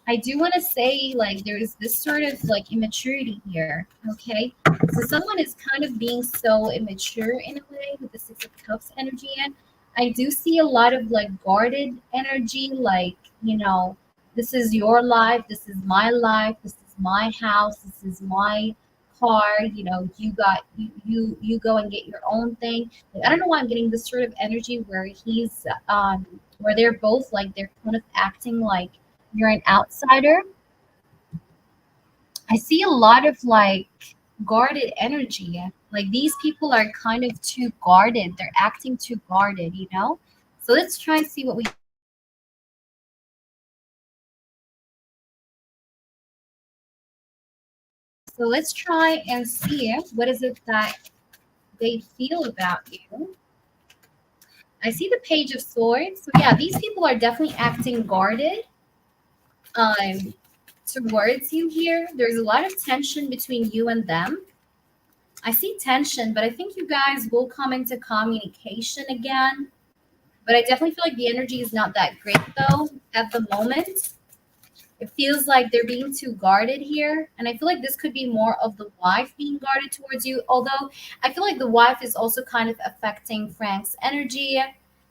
I do want to say like there's this sort of like immaturity here. Okay, so someone is kind of being so immature in a way with the Six of Cups energy, and I do see a lot of like guarded energy, like this is your life, this is my life, this is my house, this is my car. You go and get your own thing. Like, I don't know why I'm getting this sort of energy where where they're both like they're kind of acting like you're an outsider. I see a lot of like guarded energy. Like these people are kind of too guarded. They're acting too guarded. So let's try and see what we. So let's try and see what is it that they feel about you. I see the Page of Swords. So yeah, these people are definitely acting guarded um, towards you here. There's a lot of tension between you and them. I see tension, but I think you guys will come into communication again. But I definitely feel like the energy is not that great though at the moment. It feels like they're being too guarded here. And I feel like this could be more of the wife being guarded towards you. Although I feel like the wife is also kind of affecting Frank's energy.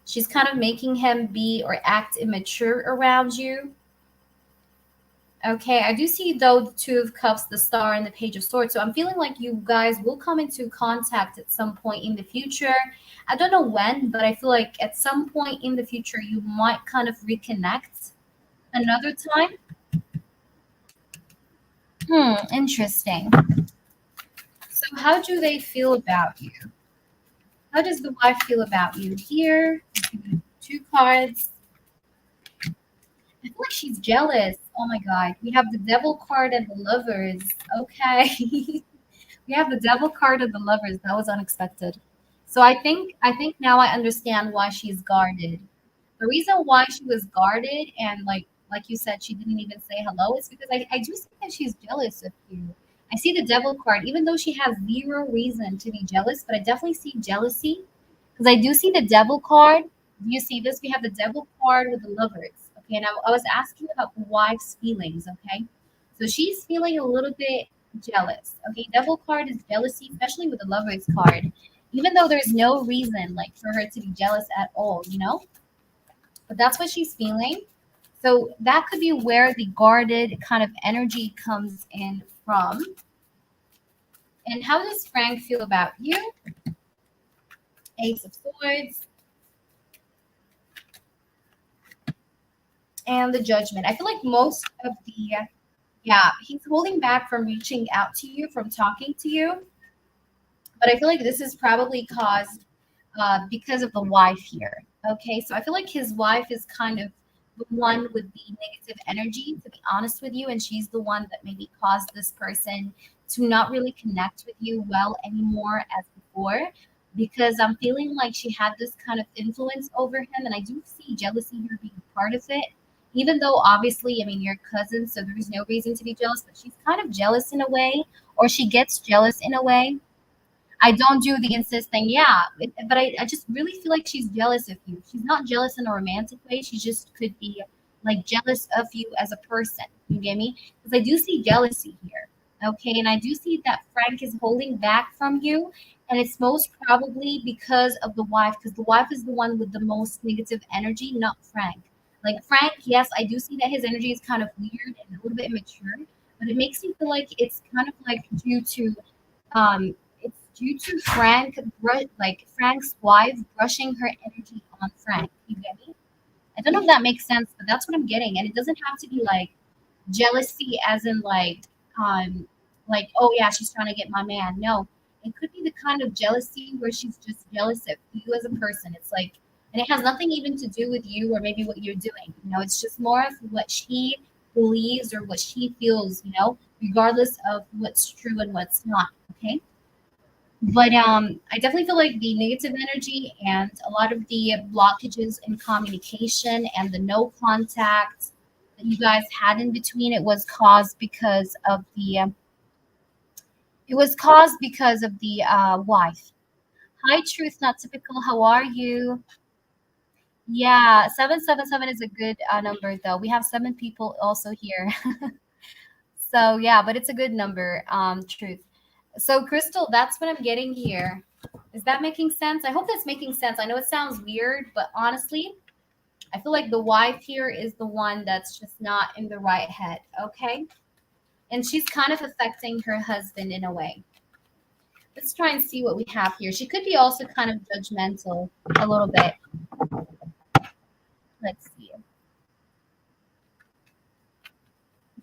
She's kind of making him be or act immature around you. Okay, I do see though the Two of Cups, the Star, and the Page of Swords. So I'm feeling like you guys will come into contact at some point in the future. I don't know when, but I feel like at some point in the future you might kind of reconnect another time. Interesting. So how do they feel about you? How does the wife feel about you? Here, two cards. I feel like she's jealous. Oh my god. We have the devil card and the lovers. Okay. We have the devil card and the lovers. That was unexpected. So I think now I understand why she's guarded. The reason why she was guarded and like you said, she didn't even say hello is because I do see that she's jealous of you. I see the devil card, even though she has zero reason to be jealous, but I definitely see jealousy because I do see the devil card. Do you see this? We have the devil card with the lovers. Okay, and I was asking about the wife's feelings. Okay, so she's feeling a little bit jealous. Okay, devil card is jealousy, especially with the lovers card. Even though there's no reason like for her to be jealous at all, but that's what she's feeling. So that could be where the guarded kind of energy comes in from. And how does Frank feel about you? Ace of Swords and the Judgment. I feel like most of the, yeah, he's holding back from reaching out to you, from talking to you. But I feel like this is probably caused because of the wife here. Okay, so I feel like his wife is kind of the one with the negative energy, to be honest with you, and she's the one that maybe caused this person to not really connect with you well anymore as before. Because I'm feeling like she had this kind of influence over him, and I do see jealousy here being part of it. Even though obviously, I mean, you're cousins, so there's no reason to be jealous, but she's kind of jealous in a way, or she gets jealous in a way. I don't do the insist thing. Yeah, but I just really feel like she's jealous of you. She's not jealous in a romantic way. She just could be like jealous of you as a person. You get me? Because I do see jealousy here. Okay, and I do see that Frank is holding back from you, and it's most probably because of the wife, because the wife is the one with the most negative energy, not Frank. Like Frank, yes, I do see that his energy is kind of weird and a little bit immature, but it makes me feel like it's kind of like due to it's due to like Frank's wife brushing her energy on Frank. You get me? I don't know if that makes sense, but that's what I'm getting. And it doesn't have to be like jealousy, as in um, like oh yeah, she's trying to get my man. No, it could be the kind of jealousy where she's just jealous of you as a person. It's like, and it has nothing even to do with you or maybe what you're doing. It's just more of what she believes or what she feels. Regardless of what's true and what's not. Okay. But I definitely feel like the negative energy and a lot of the blockages in communication and the no contact that you guys had in between, it was caused because of the wife. Hi, Truth, not typical. How are you? Yeah, 777 is a good number though. We have 7 people also here. So yeah, but it's a good number, Truth. So Crystal, that's what I'm getting here. Is that making sense? I hope that's making sense. I know it sounds weird, but honestly, I feel like the wife here is the one that's just not in the right head, okay? And she's kind of affecting her husband in a way. Let's try and see what we have here. She could be also kind of judgmental a little bit. Let's see.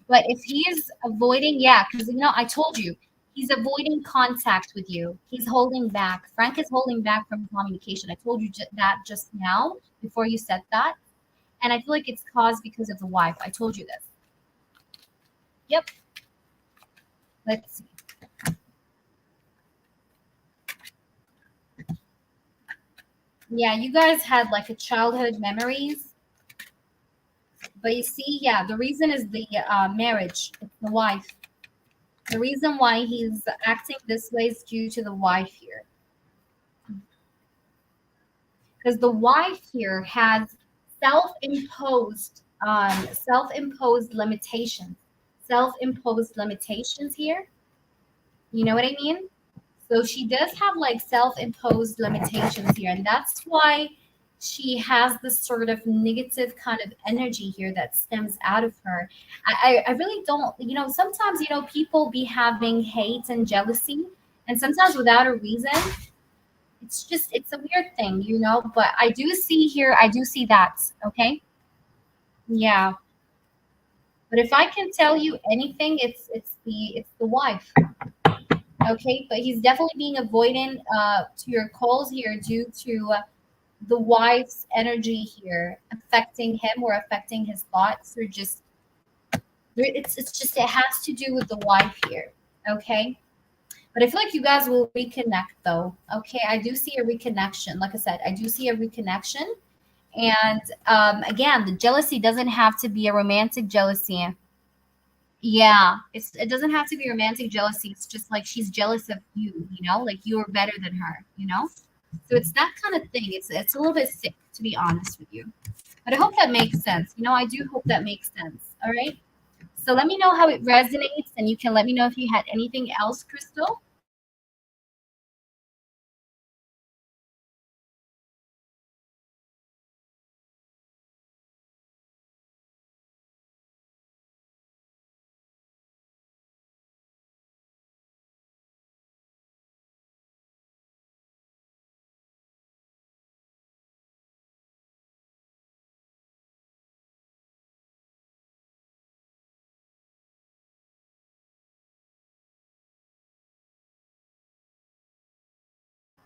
But if he's avoiding, yeah, because I told you, he's avoiding contact with you. He's holding back. Frank is holding back from communication. I told you that just now before you said that. And I feel like it's caused because of the wife. I told you this. Yep. Let's see. Yeah, you guys had like a childhood memories. But you see, yeah, the reason is the marriage, it's the wife. The reason why he's acting this way is due to the wife here. Because the wife here has self-imposed limitations. Self-imposed limitations here. You know what I mean? So she does have like self-imposed limitations here, and that's why she has this sort of negative kind of energy here that stems out of her. I really don't, sometimes, people be having hate and jealousy, and sometimes without a reason. It's a weird thing, but I do see that. Okay. Yeah. But if I can tell you anything, it's the wife. Okay, but he's definitely being avoidant to your calls here due to the wife's energy here affecting him or affecting his thoughts, or just it's just it has to do with the wife here. Okay. But I feel like you guys will reconnect though. Okay. I do see a reconnection. Like I said, I do see a reconnection. And again, the jealousy doesn't have to be a romantic jealousy. Yeah, it doesn't have to be romantic jealousy. It's just like she's jealous of you, like you're better than her. So it's that kind of thing. It's a little bit sick, to be honest with you. But I hope that makes sense. I do hope that makes sense. All right. So let me know how it resonates, and you can let me know if you had anything else, Crystal.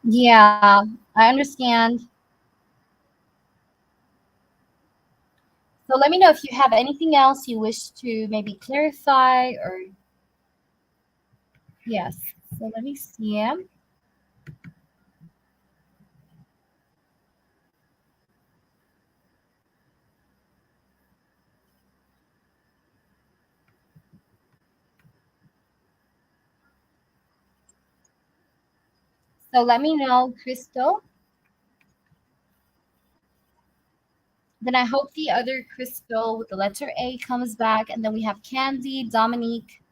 Yeah, I understand. So let me know if you have anything else you wish to maybe clarify or yes. So let me see. So let me know, Crystal. Then I hope the other Crystal with the letter A comes back, and then we have Candy, Dominique.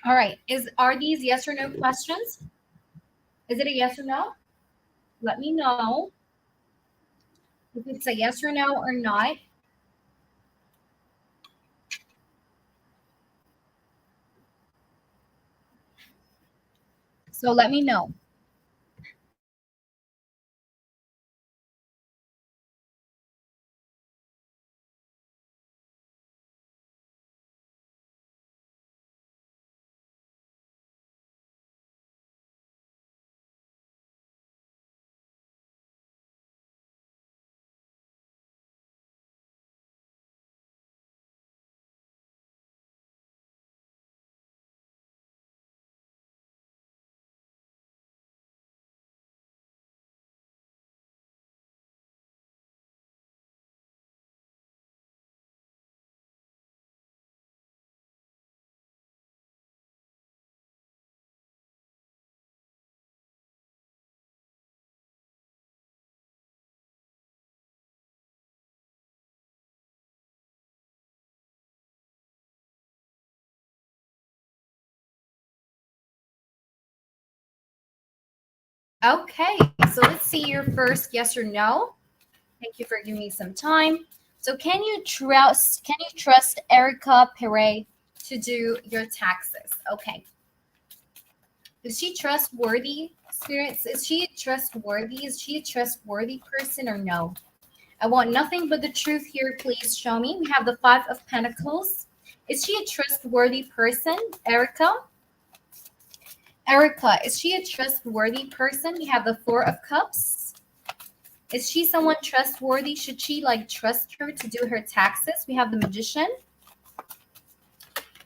All right. Are these yes or no questions? Is it a yes or no? Let me know if it's a yes or no or not. So let me know. Okay. So let's see your first yes or no. Thank you for giving me some time. So can you trust Erica Perret to do your taxes? Okay. Is she trustworthy? Spirits, is she trustworthy? Is she a trustworthy person or no? I want nothing but the truth here. Please show me. We have the Five of Pentacles. Is she a trustworthy person, Erica? Erica, is she a trustworthy person? We have the Four of Cups. Is she someone trustworthy? Should she trust her to do her taxes? We have the Magician.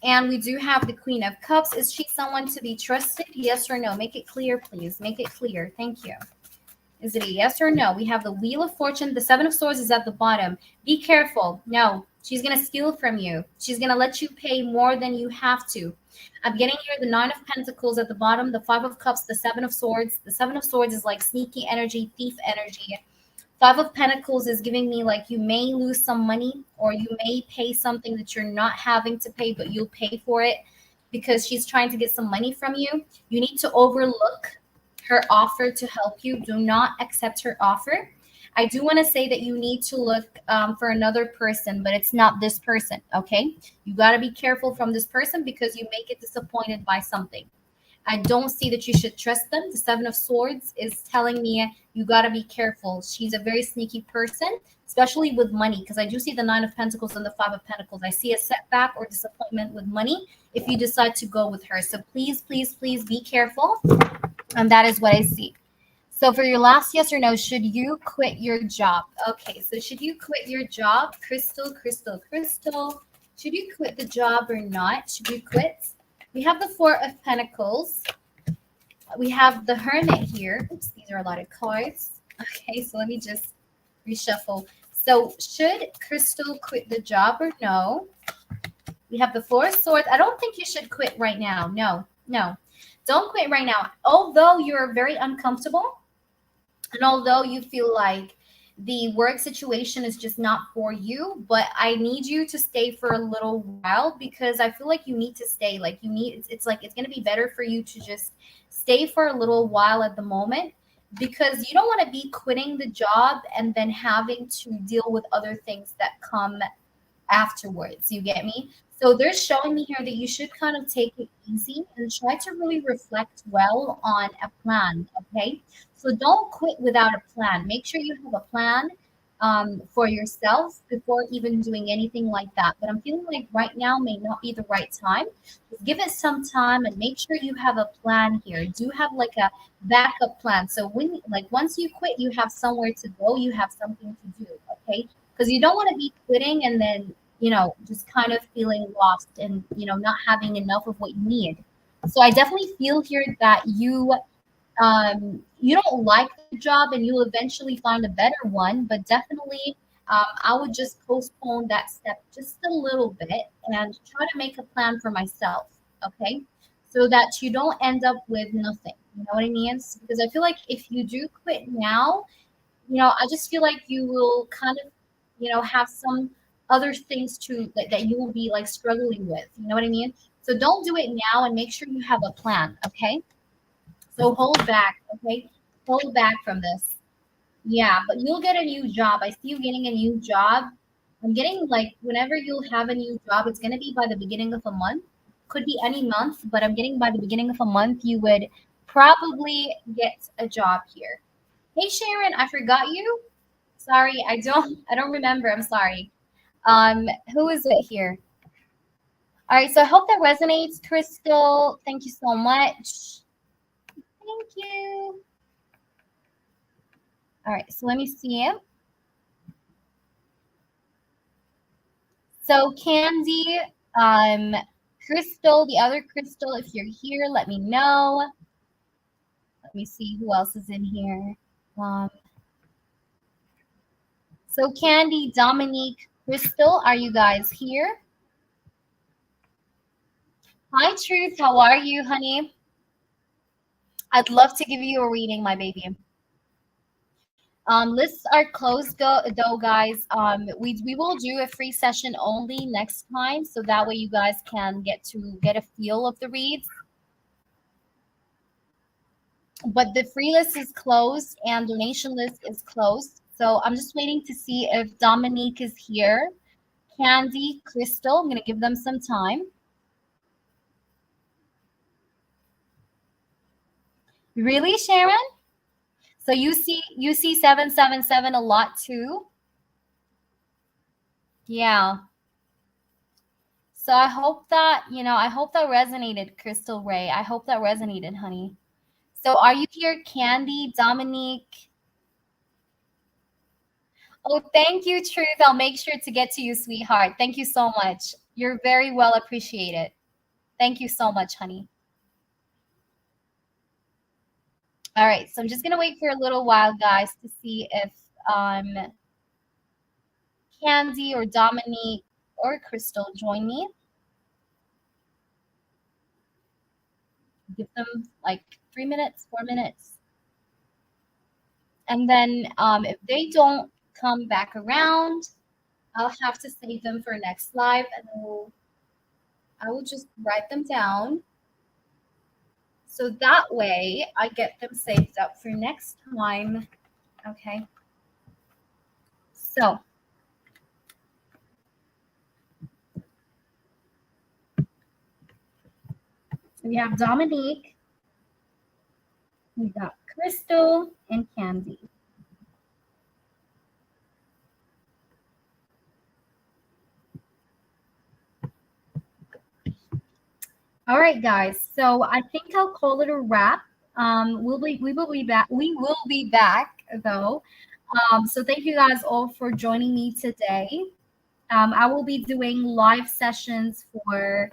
And we do have the Queen of Cups. Is she someone to be trusted? Yes or no? Make it clear, please. Make it clear. Thank you. Is it a yes or no? We have the Wheel of Fortune. The Seven of Swords is at the bottom. Be careful. No, She's going to steal from you. She's going to let you pay more than you have to. I'm getting here the Nine of Pentacles at the bottom, the Five of Cups, the Seven of Swords. The Seven of Swords is like sneaky energy, thief energy. Five of Pentacles is giving me like you may lose some money, or you may pay something that you're not having to pay, but you'll pay for it because she's trying to get some money from you. You need to overlook her offer to help you. Do not accept her offer. I do want to say that you need to look for another person, but it's not this person, okay? You got to be careful from this person because you may get disappointed by something. I don't see that you should trust them. The Seven of Swords is telling me you got to be careful. She's a very sneaky person, especially with money, because I do see the Nine of Pentacles and the Five of Pentacles. I see a setback or disappointment with money if you decide to go with her. So please, please, please be careful. And that is what I see. So for your last yes or no, should you quit your job? Okay, so should you quit your job? Crystal, crystal, crystal. Should you quit the job or not? Should you quit? We have the Four of Pentacles. We have the Hermit here. Oops, these are a lot of cards. Okay, so let me just reshuffle. So should Crystal quit the job or no? We have the Four of Swords. I don't think you should quit right now. No, no. Don't quit right now. Although you're very uncomfortable, and although you feel like the work situation is just not for you, but I need you to stay for a little while because I feel like you need to stay. Like you need, it's like it's going to be better for you to just stay for a little while at the moment because you don't want to be quitting the job and then having to deal with other things that come afterwards. You get me? So they're showing me here that you should kind of take it easy and try to really reflect well on a plan. Okay. So don't quit without a plan. Make sure you have a plan for yourself before even doing anything like that. But I'm feeling like right now may not be the right time. Just give it some time and make sure you have a plan here. Do have like a backup plan. So when like once you quit, you have somewhere to go. You have something to do. Okay. Because you don't want to be quitting and then just kind of feeling lost and, not having enough of what you need. So I definitely feel here that you don't like the job and you'll eventually find a better one, but definitely I would just postpone that step just a little bit and try to make a plan for myself. Okay. So that you don't end up with nothing. You know what I mean? Because I feel like if you do quit now, I just feel like you will kind of, have some other things that you will be like struggling with. You know what I mean? So don't do it now and make sure you have a plan. Okay. So hold back. Okay. Hold back from this. Yeah. But you'll get a new job. I see you getting a new job. I'm getting like whenever you'll have a new job, it's going to be by the beginning of a month. Could be any month, but I'm getting by the beginning of a month, you would probably get a job here. Hey Sharon, I forgot you. Sorry, I don't remember. I'm sorry. Who is it here? All right, so I hope that resonates, Crystal. Thank you so much. Thank you. All right, so let me see. So Candy, Crystal, the other Crystal, if you're here, let me know. Let me see who else is in here. So Candy, Dominique, Crystal, are you guys here? Hi, Truth. How are you, honey? I'd love to give you a reading, my baby. Lists are closed though, guys. We will do a free session only next time, so that way you guys can get a feel of the reads. But the free list is closed and donation list is closed. So I'm just waiting to see if Dominique is here. Candy, Crystal, I'm gonna give them some time. Really, Sharon? So you see 777 a lot too? Yeah. So I hope that, I hope that resonated, Crystal Ray. I hope that resonated, honey. So are you here, Candy, Dominique? Oh, thank you, Truth. I'll make sure to get to you, sweetheart. Thank you so much. You're very well appreciated. Thank you so much, honey. All right, so I'm just gonna wait for a little while, guys, to see if Candy or Dominique or Crystal join me. Give them like 3 minutes, 4 minutes. And then if they don't come back around, I'll have to save them for next live, and I will just write them down. So that way I get them saved up for next time. Okay. So we have Dominique, we got Crystal, and Candy. All right, guys. So I think I'll call it a wrap. We will be back. We will be back though. So thank you guys all for joining me today. I will be doing live sessions for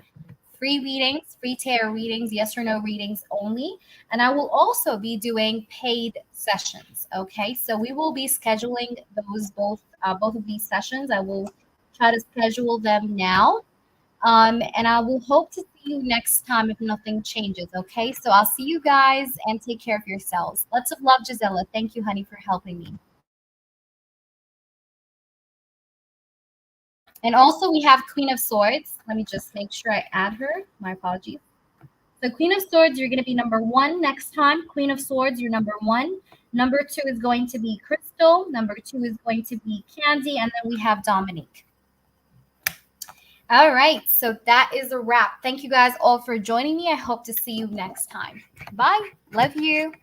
free readings, free tarot readings, yes or no readings only. And I will also be doing paid sessions. Okay, so we will be scheduling those both of these sessions. I will try to schedule them now. And I will hope to see you next time if nothing changes. Okay, so I'll see you guys and take care of yourselves. Lots of love, Gisela. Thank you, honey, for helping me. And also we have Queen of Swords. Let me just make sure I add her. My apologies. So Queen of Swords, you're going to be number 1 next time. Queen of Swords, you're number 1. Number 2 is going to be Crystal. Number 2 is going to be Candy. And then we have Dominique. All right. So that is a wrap. Thank you guys all for joining me. I hope to see you next time. Bye. Love you.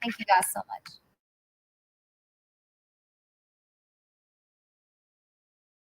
Thank you guys so much.